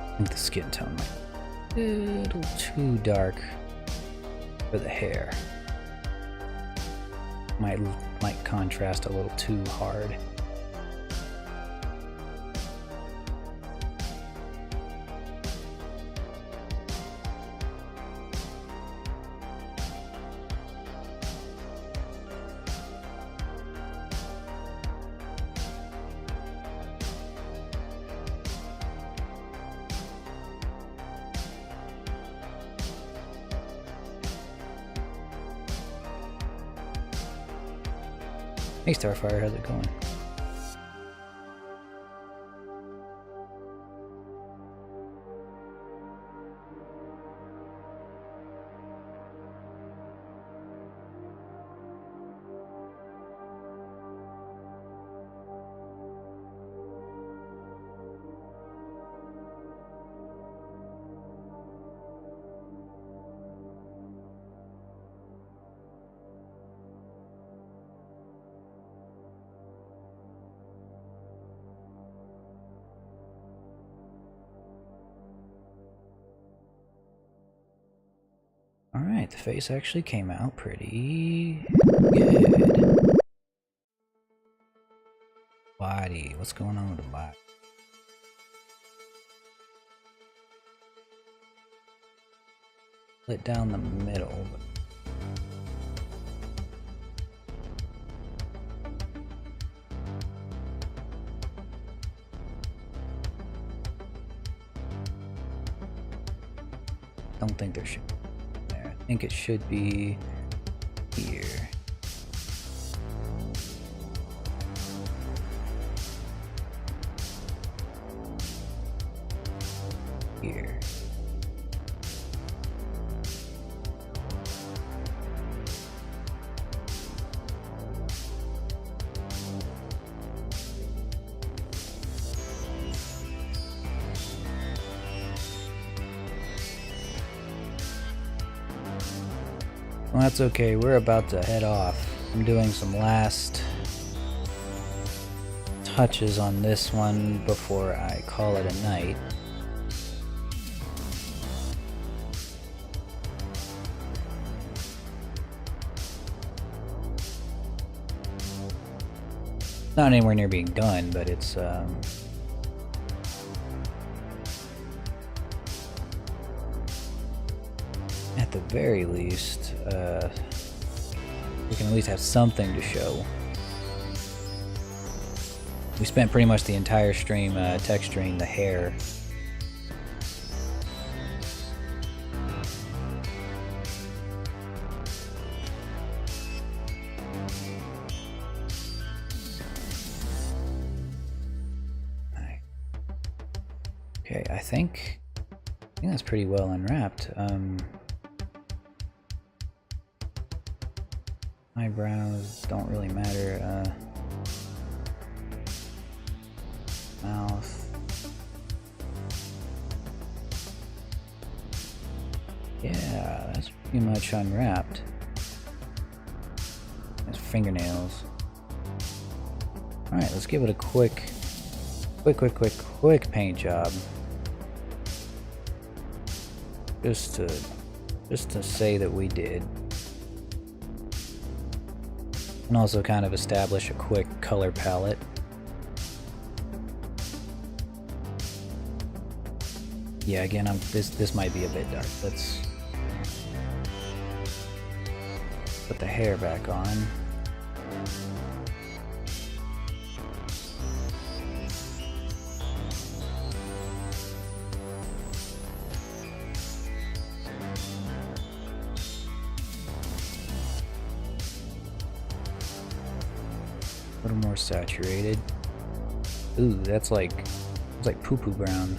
I think the skin tone might be a little too dark for the hair. Might contrast a little too hard. Hey Starfire, how's it going? Alright, the face actually came out pretty good. Body, what's going on with the body? Split down the middle, but don't think there should be there. I think it should be here. Here. Well, that's okay. We're about to head off. I'm doing some last touches on this one before I call it a night. Not anywhere near being done, but it's at the very least, we can at least have something to show. We spent pretty much the entire stream texturing the hair. Okay, I think that's pretty well unwrapped. Eyebrows don't really matter. Mouth. Yeah, that's pretty much unwrapped. There's fingernails. Alright, let's give it a quick paint job. Just to say that we did. And also kind of establish a quick color palette. Yeah, again, this might be a bit dark. Let's put the hair back on. A little more saturated. Ooh, it's like poo-poo brown.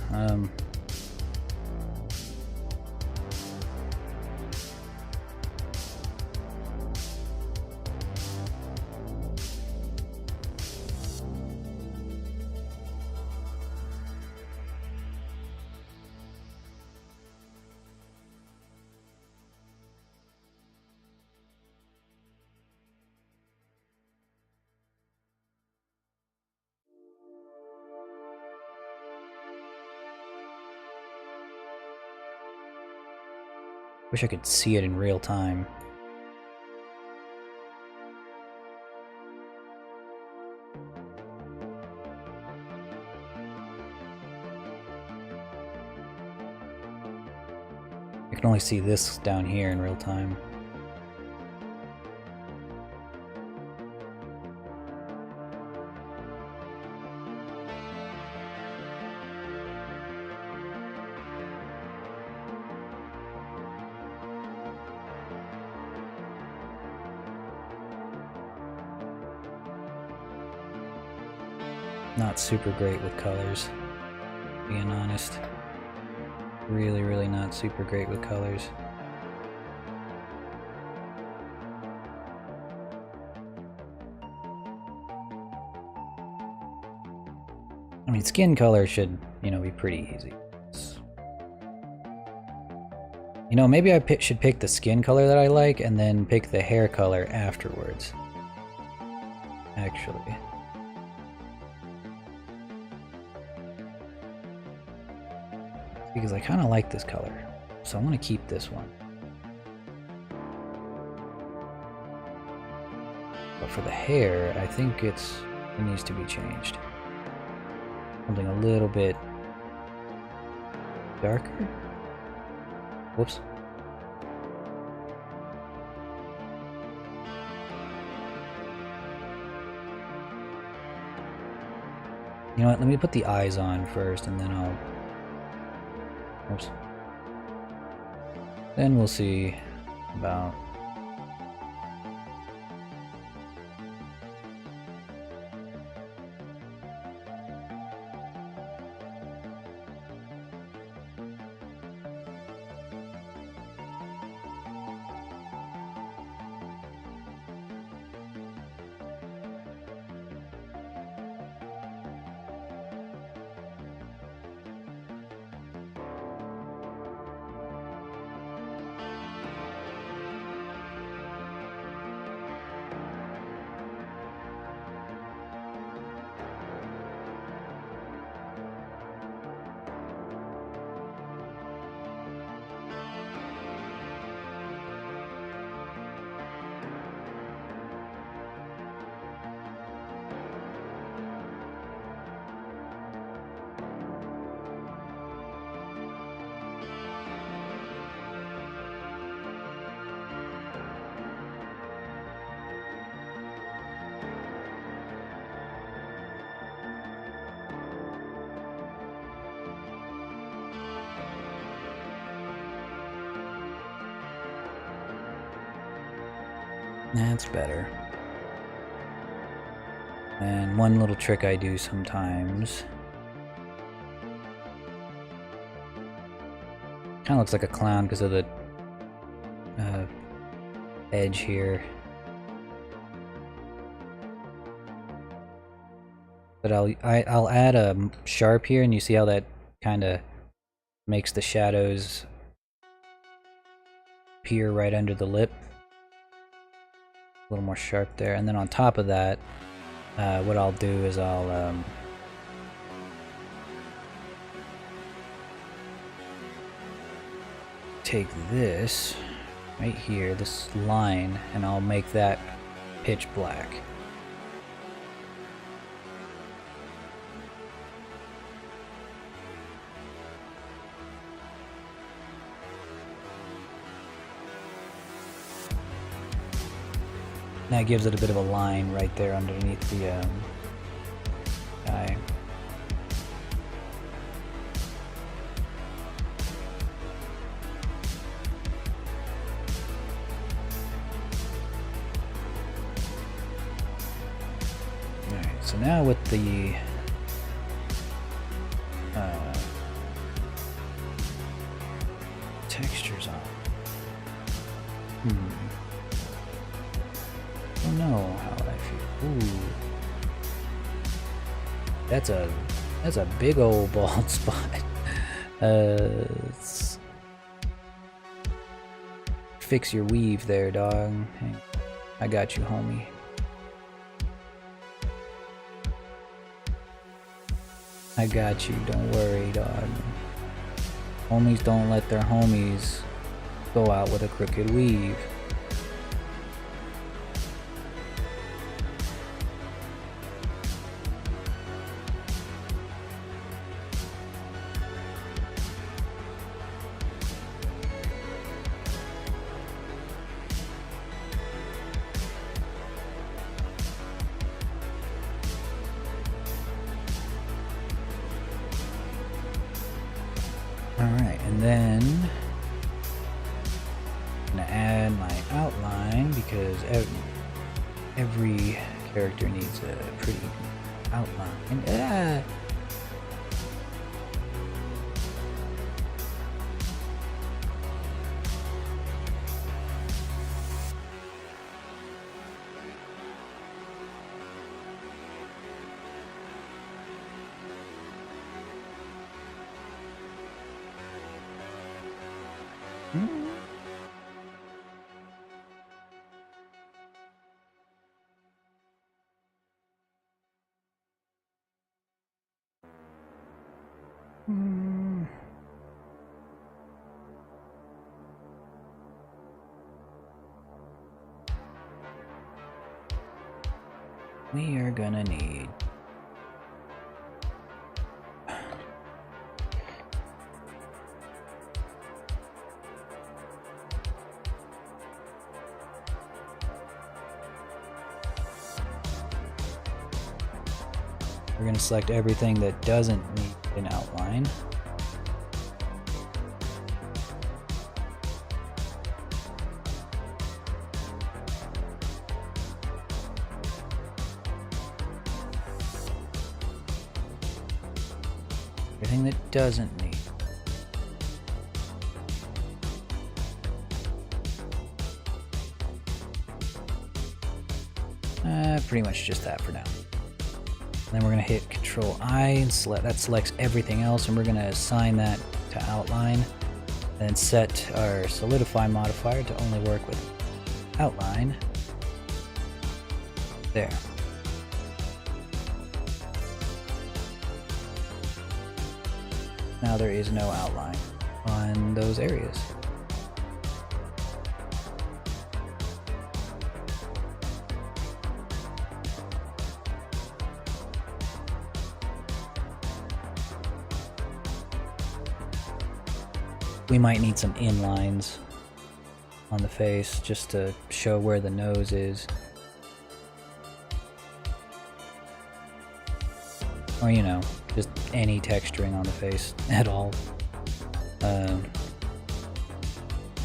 Wish I could see it in real time. I can only see this down here in real time. Not super great with colors, being honest. Really not super great with colors. I mean, skin color should, be pretty easy. Maybe I should pick the skin color that I like and then pick the hair color afterwards. Actually. Because I kind of like this color, so I want to keep this one. But for the hair, I think it needs to be changed. Something a little bit darker. Whoops. You know what? Let me put the eyes on first, and then I'll. Oops. Then we'll see about. That's better. And one little trick I do sometimes. Kind of looks like a clown because of the edge here. But I'll add a sharp here, and you see how that kind of makes the shadows appear right under the lip. A little more sharp there, and then on top of that, what I'll do is I'll take this right here, this line, and I'll make that pitch black. That gives it a bit of a line right there underneath the eye. Alright, so now with the textures on. I don't know how I feel. Ooh. That's a big old bald spot. Fix your weave there, dog. Hey, I got you, homie. I got you, don't worry, dog. Homies don't let their homies go out with a crooked weave. Alright, and then I'm gonna add my outline because every character needs a pretty outline. We are gonna need we're gonna select everything that doesn't need an outline. Everything that doesn't need. Pretty much just that for now. Then we're going to hit Control I and that selects everything else, and we're going to assign that to outline and set our solidify modifier to only work with outline. There. Now there is no outline on those areas. We might need some inlines on the face just to show where the nose is. Or, you know, just any texturing on the face at all. So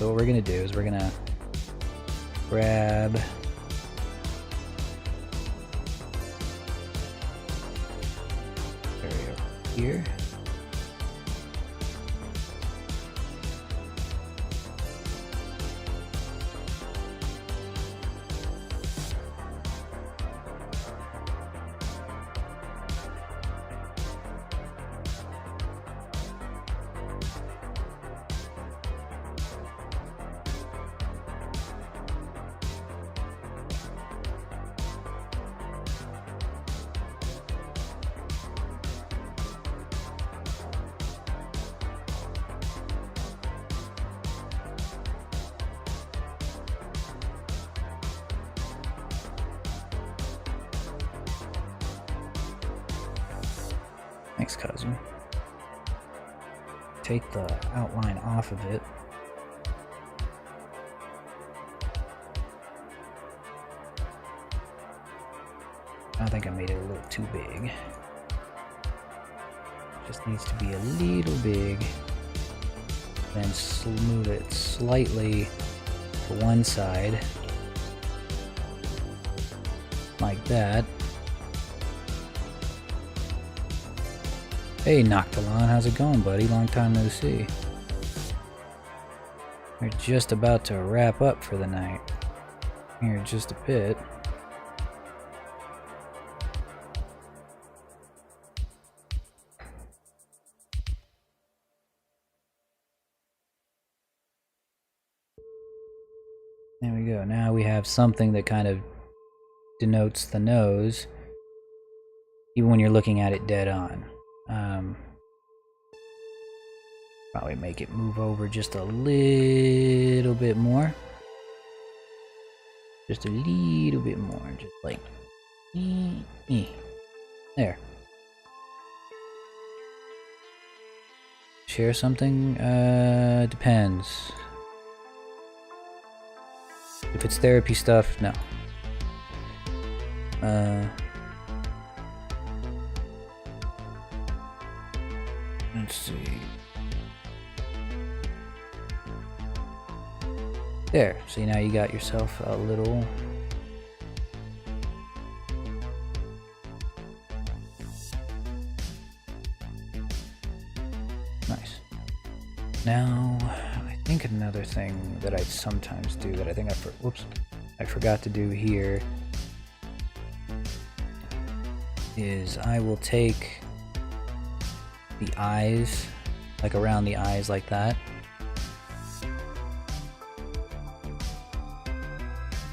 what we're gonna do is we're gonna grab here. Thanks, cousin. Take the outline off of it. I think I made it a little too big. Just needs to be a little big. Then smooth it slightly to one side. Like that. Hey Noctilon, how's it going, buddy? Long time no see. We're just about to wrap up for the night. Here, just a bit. There we go. Now we have something that kind of denotes the nose, even when you're looking at it dead on. Probably make it move over just a little bit more. Just a little bit more. Just like... There. Share something? Depends. If it's therapy stuff, no. Let's see. There. See, now you got yourself a little... Nice. Now, I think another thing that I sometimes do that I think I forgot to do here is I will take the eyes, like around the eyes like that.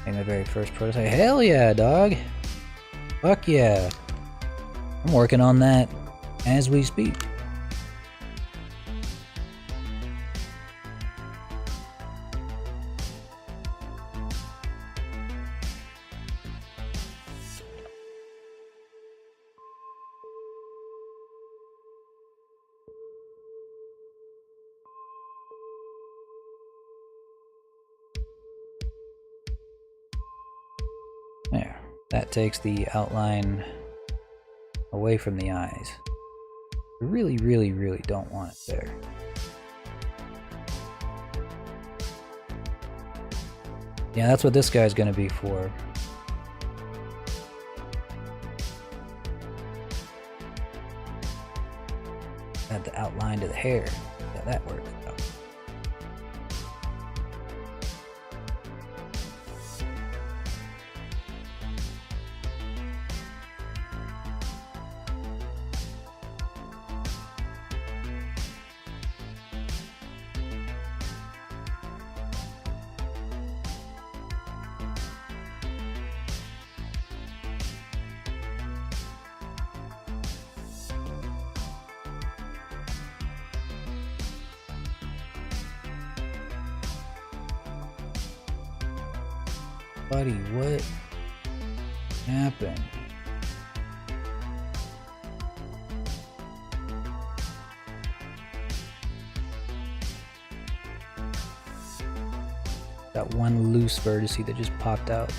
In my very first prototype. Hell yeah, dog! Fuck yeah! I'm working on that as we speak. There. That takes the outline away from the eyes. I really, really, really don't want it there. Yeah, that's what this guy's gonna be for. Add the outline to the hair. Yeah, that works out. Buddy, what happened? That one loose vertice that just popped out.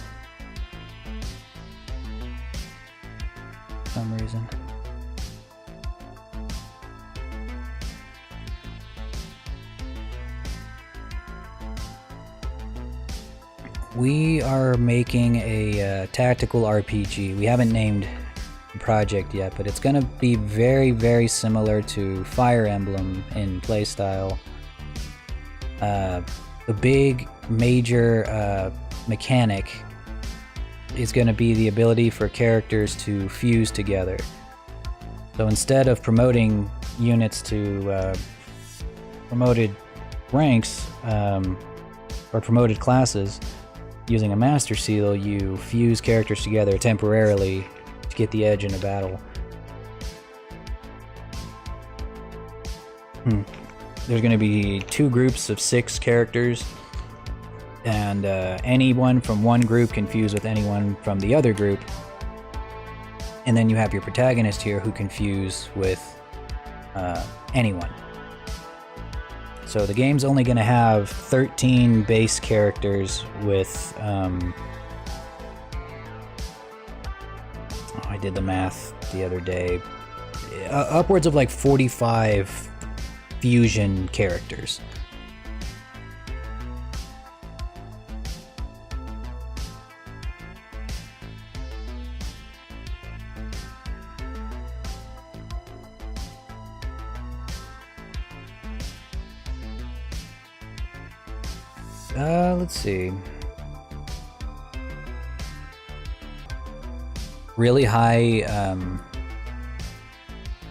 For some reason. We are making a tactical RPG. We haven't named project yet, but it's gonna be very, very similar to Fire Emblem in playstyle. The big major mechanic is going to be the ability for characters to fuse together. So instead of promoting units to promoted ranks or promoted classes using a Master Seal, you fuse characters together temporarily to get the edge in a battle. There's going to be 2 groups of 6 characters, and anyone from one group can fuse with anyone from the other group. And then you have your protagonist here who can fuse with anyone. So the game's only going to have 13 base characters with... I did the math the other day. Upwards of like 45 fusion characters. Let's see. Really high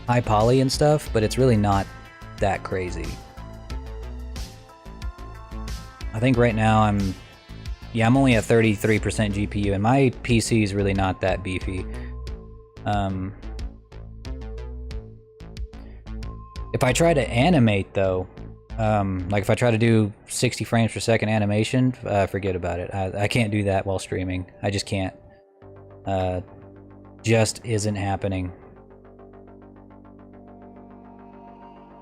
high poly and stuff, but it's really not that crazy. I think right now I'm only at 33% GPU, and my PC is really not that beefy. If I try to animate though, like if I try to do 60 frames per second animation, forget about it. I can't do that while streaming. I just can't. Just isn't happening.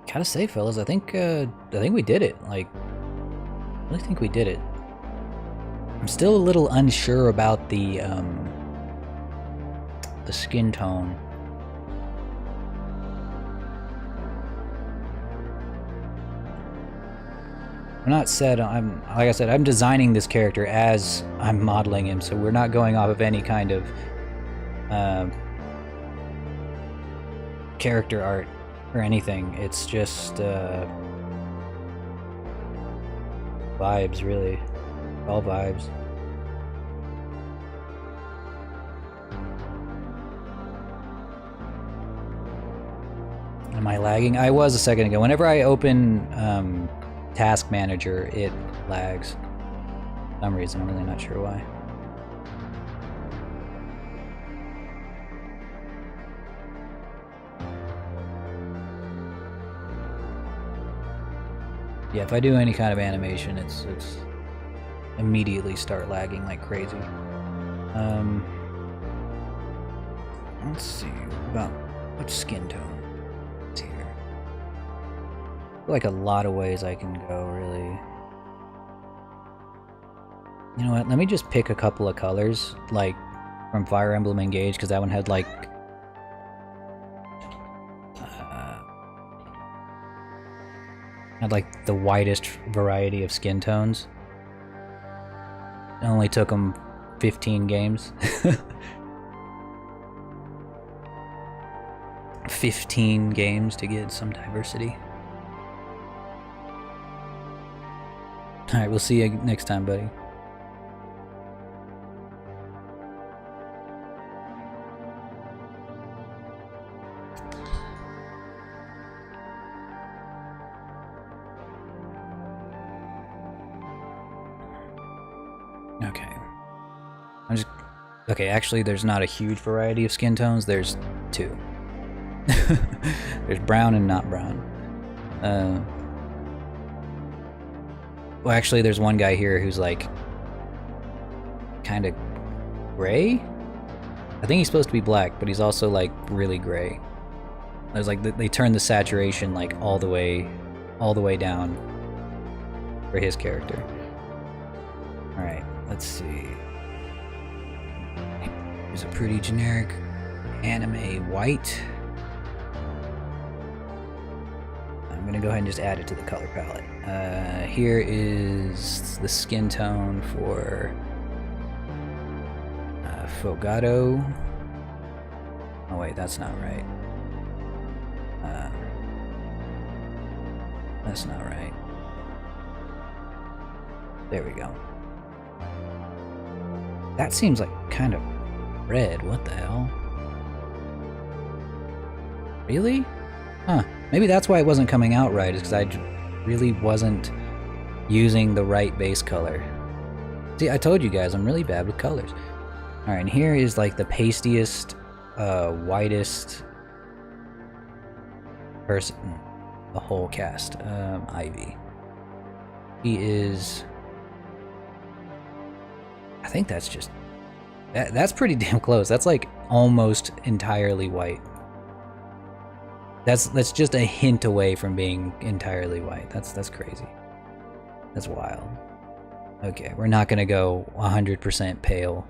Gotta say, fellas, I think we did it. Like, I really think we did it. I'm still a little unsure about the skin tone. I'm not set. Like I said, I'm designing this character as I'm modeling him, so we're not going off of any kind of character art or anything. It's just vibes, really. All vibes. Am I lagging? I was a second ago. Whenever I open Task Manager, it lags. For some reason, I'm really not sure why. Yeah, if I do any kind of animation, it's immediately start lagging like crazy. Let's see, about what skin tone is here. Like a lot of ways I can go, really. You know what? Let me just pick a couple of colors, like from Fire Emblem Engage, because that one had like the widest variety of skin tones. It only took them 15 games. 15 games to get some diversity. Alright, we'll see you next time, buddy. Okay, actually there's not a huge variety of skin tones, there's 2. There's brown and not brown. Well, actually there's one guy here who's like kind of gray? I think he's supposed to be black, but he's also like really gray. There's like they turned the saturation like all the way down for his character. Alright, let's see. Here's a pretty generic anime white. I'm gonna go ahead and just add it to the color palette. Here is the skin tone for Fogado. Oh wait, that's not right. That's not right. There we go. That seems like kind of red. What the hell? Really? Huh. Maybe that's why it wasn't coming out right, is because I really wasn't using the right base color. See, I told you guys, I'm really bad with colors. Alright, and here is like the pastiest, whitest person, the whole cast. Ivy. He is... I think that's just... That's pretty damn close. That's like almost entirely white. That's just a hint away from being entirely white. That's crazy. That's wild. Okay, we're not gonna go 100% pale.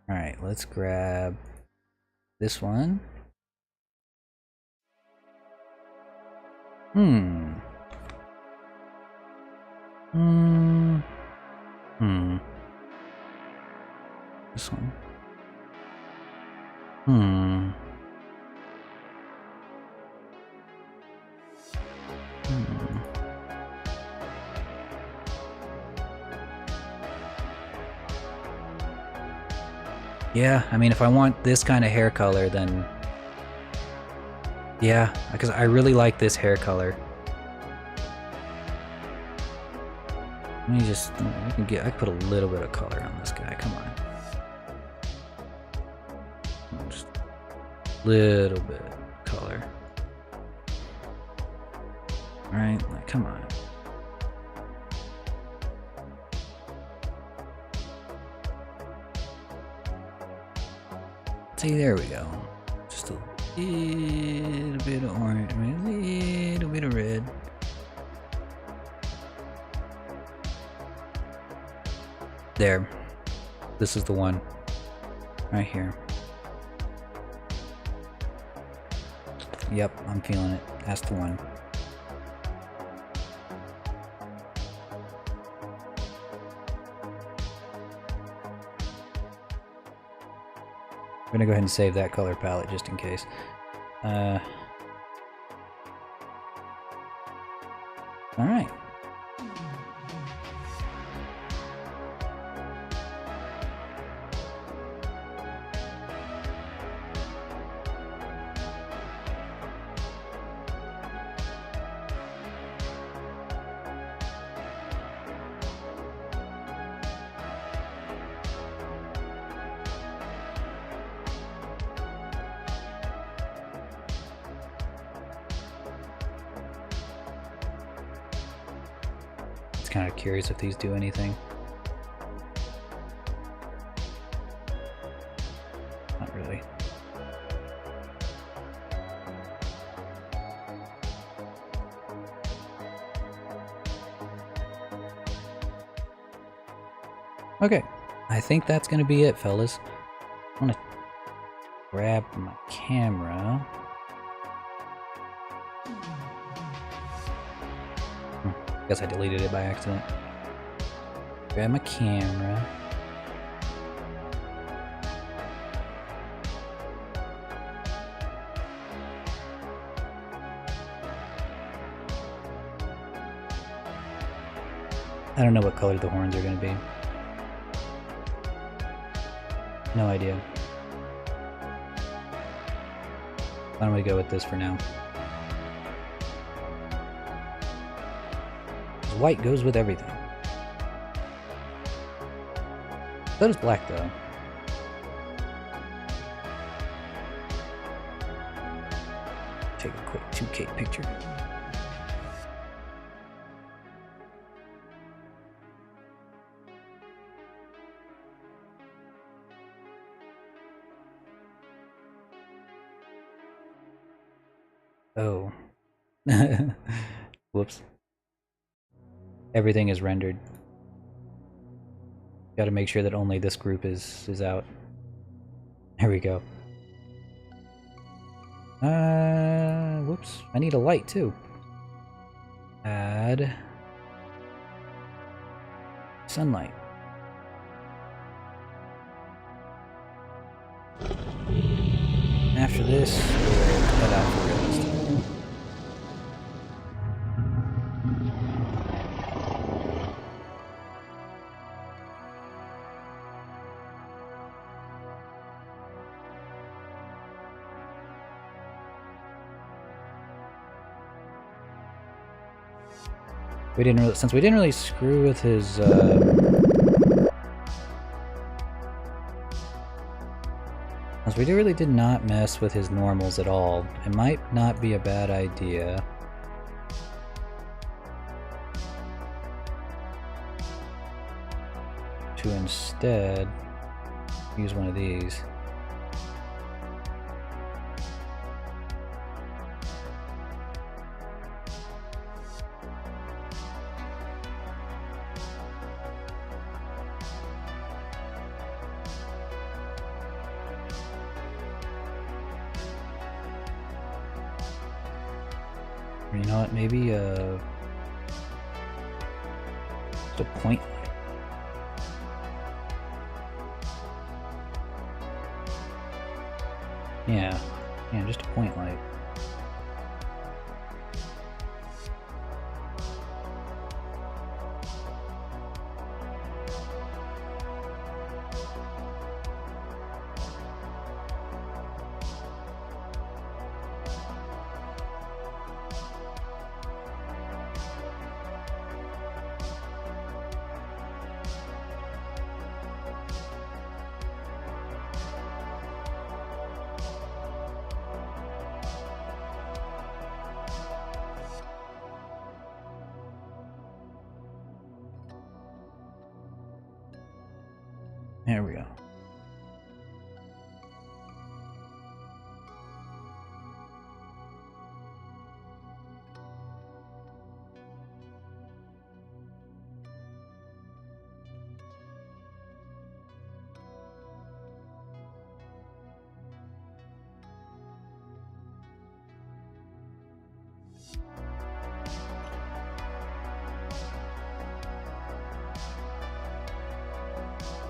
Alright, let's grab this one. This one. Yeah, I mean, if I want this kind of hair color, then... Yeah, because I really like this hair color. Let me just... I can put a little bit of color on this guy, come on. Just a little bit of color. Alright, like, come on. See, there we go. Just a little bit of orange, a little bit of red. There. This is the one. Right here. Yep, I'm feeling it. That's the one. I'm gonna go ahead and save that color palette just in case. Alright. Kind of curious if these do anything. Not really. Okay, I think that's gonna be it, fellas. I'm gonna grab my camera. Guess I deleted it by accident. Grab my camera. I don't know what color the horns are going to be. No idea. Why don't we go with this for now? White goes with everything. So does black, though. Take a quick 2K picture. Oh. Whoops. Everything is rendered. Got to make sure that only this group is out. There we go. Whoops. I need a light too. Add sunlight. after this, we'll head out for rest. Since we didn't really screw with his since we really did not mess with his normals at all, it might not be a bad idea to instead use one of these. You know what, maybe just a point light. Yeah, just a point light. There we go.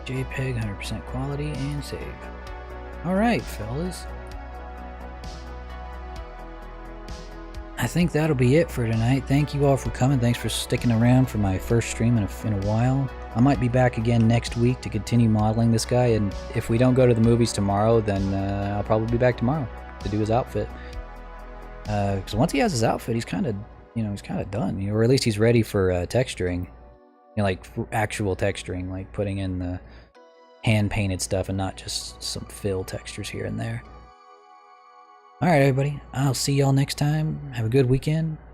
JPEG, 100% quality, and save. Alright, fellas. I think that'll be it for tonight. Thank you all for coming. Thanks for sticking around for my first stream in a while. I might be back again next week to continue modeling this guy, and if we don't go to the movies tomorrow, then I'll probably be back tomorrow to do his outfit. Because once he has his outfit, he's kind of, he's kind of done, or at least he's ready for texturing. Like actual texturing, like putting in the hand-painted stuff and not just some fill textures here and there. Alright, everybody. I'll see y'all next time. Have a good weekend.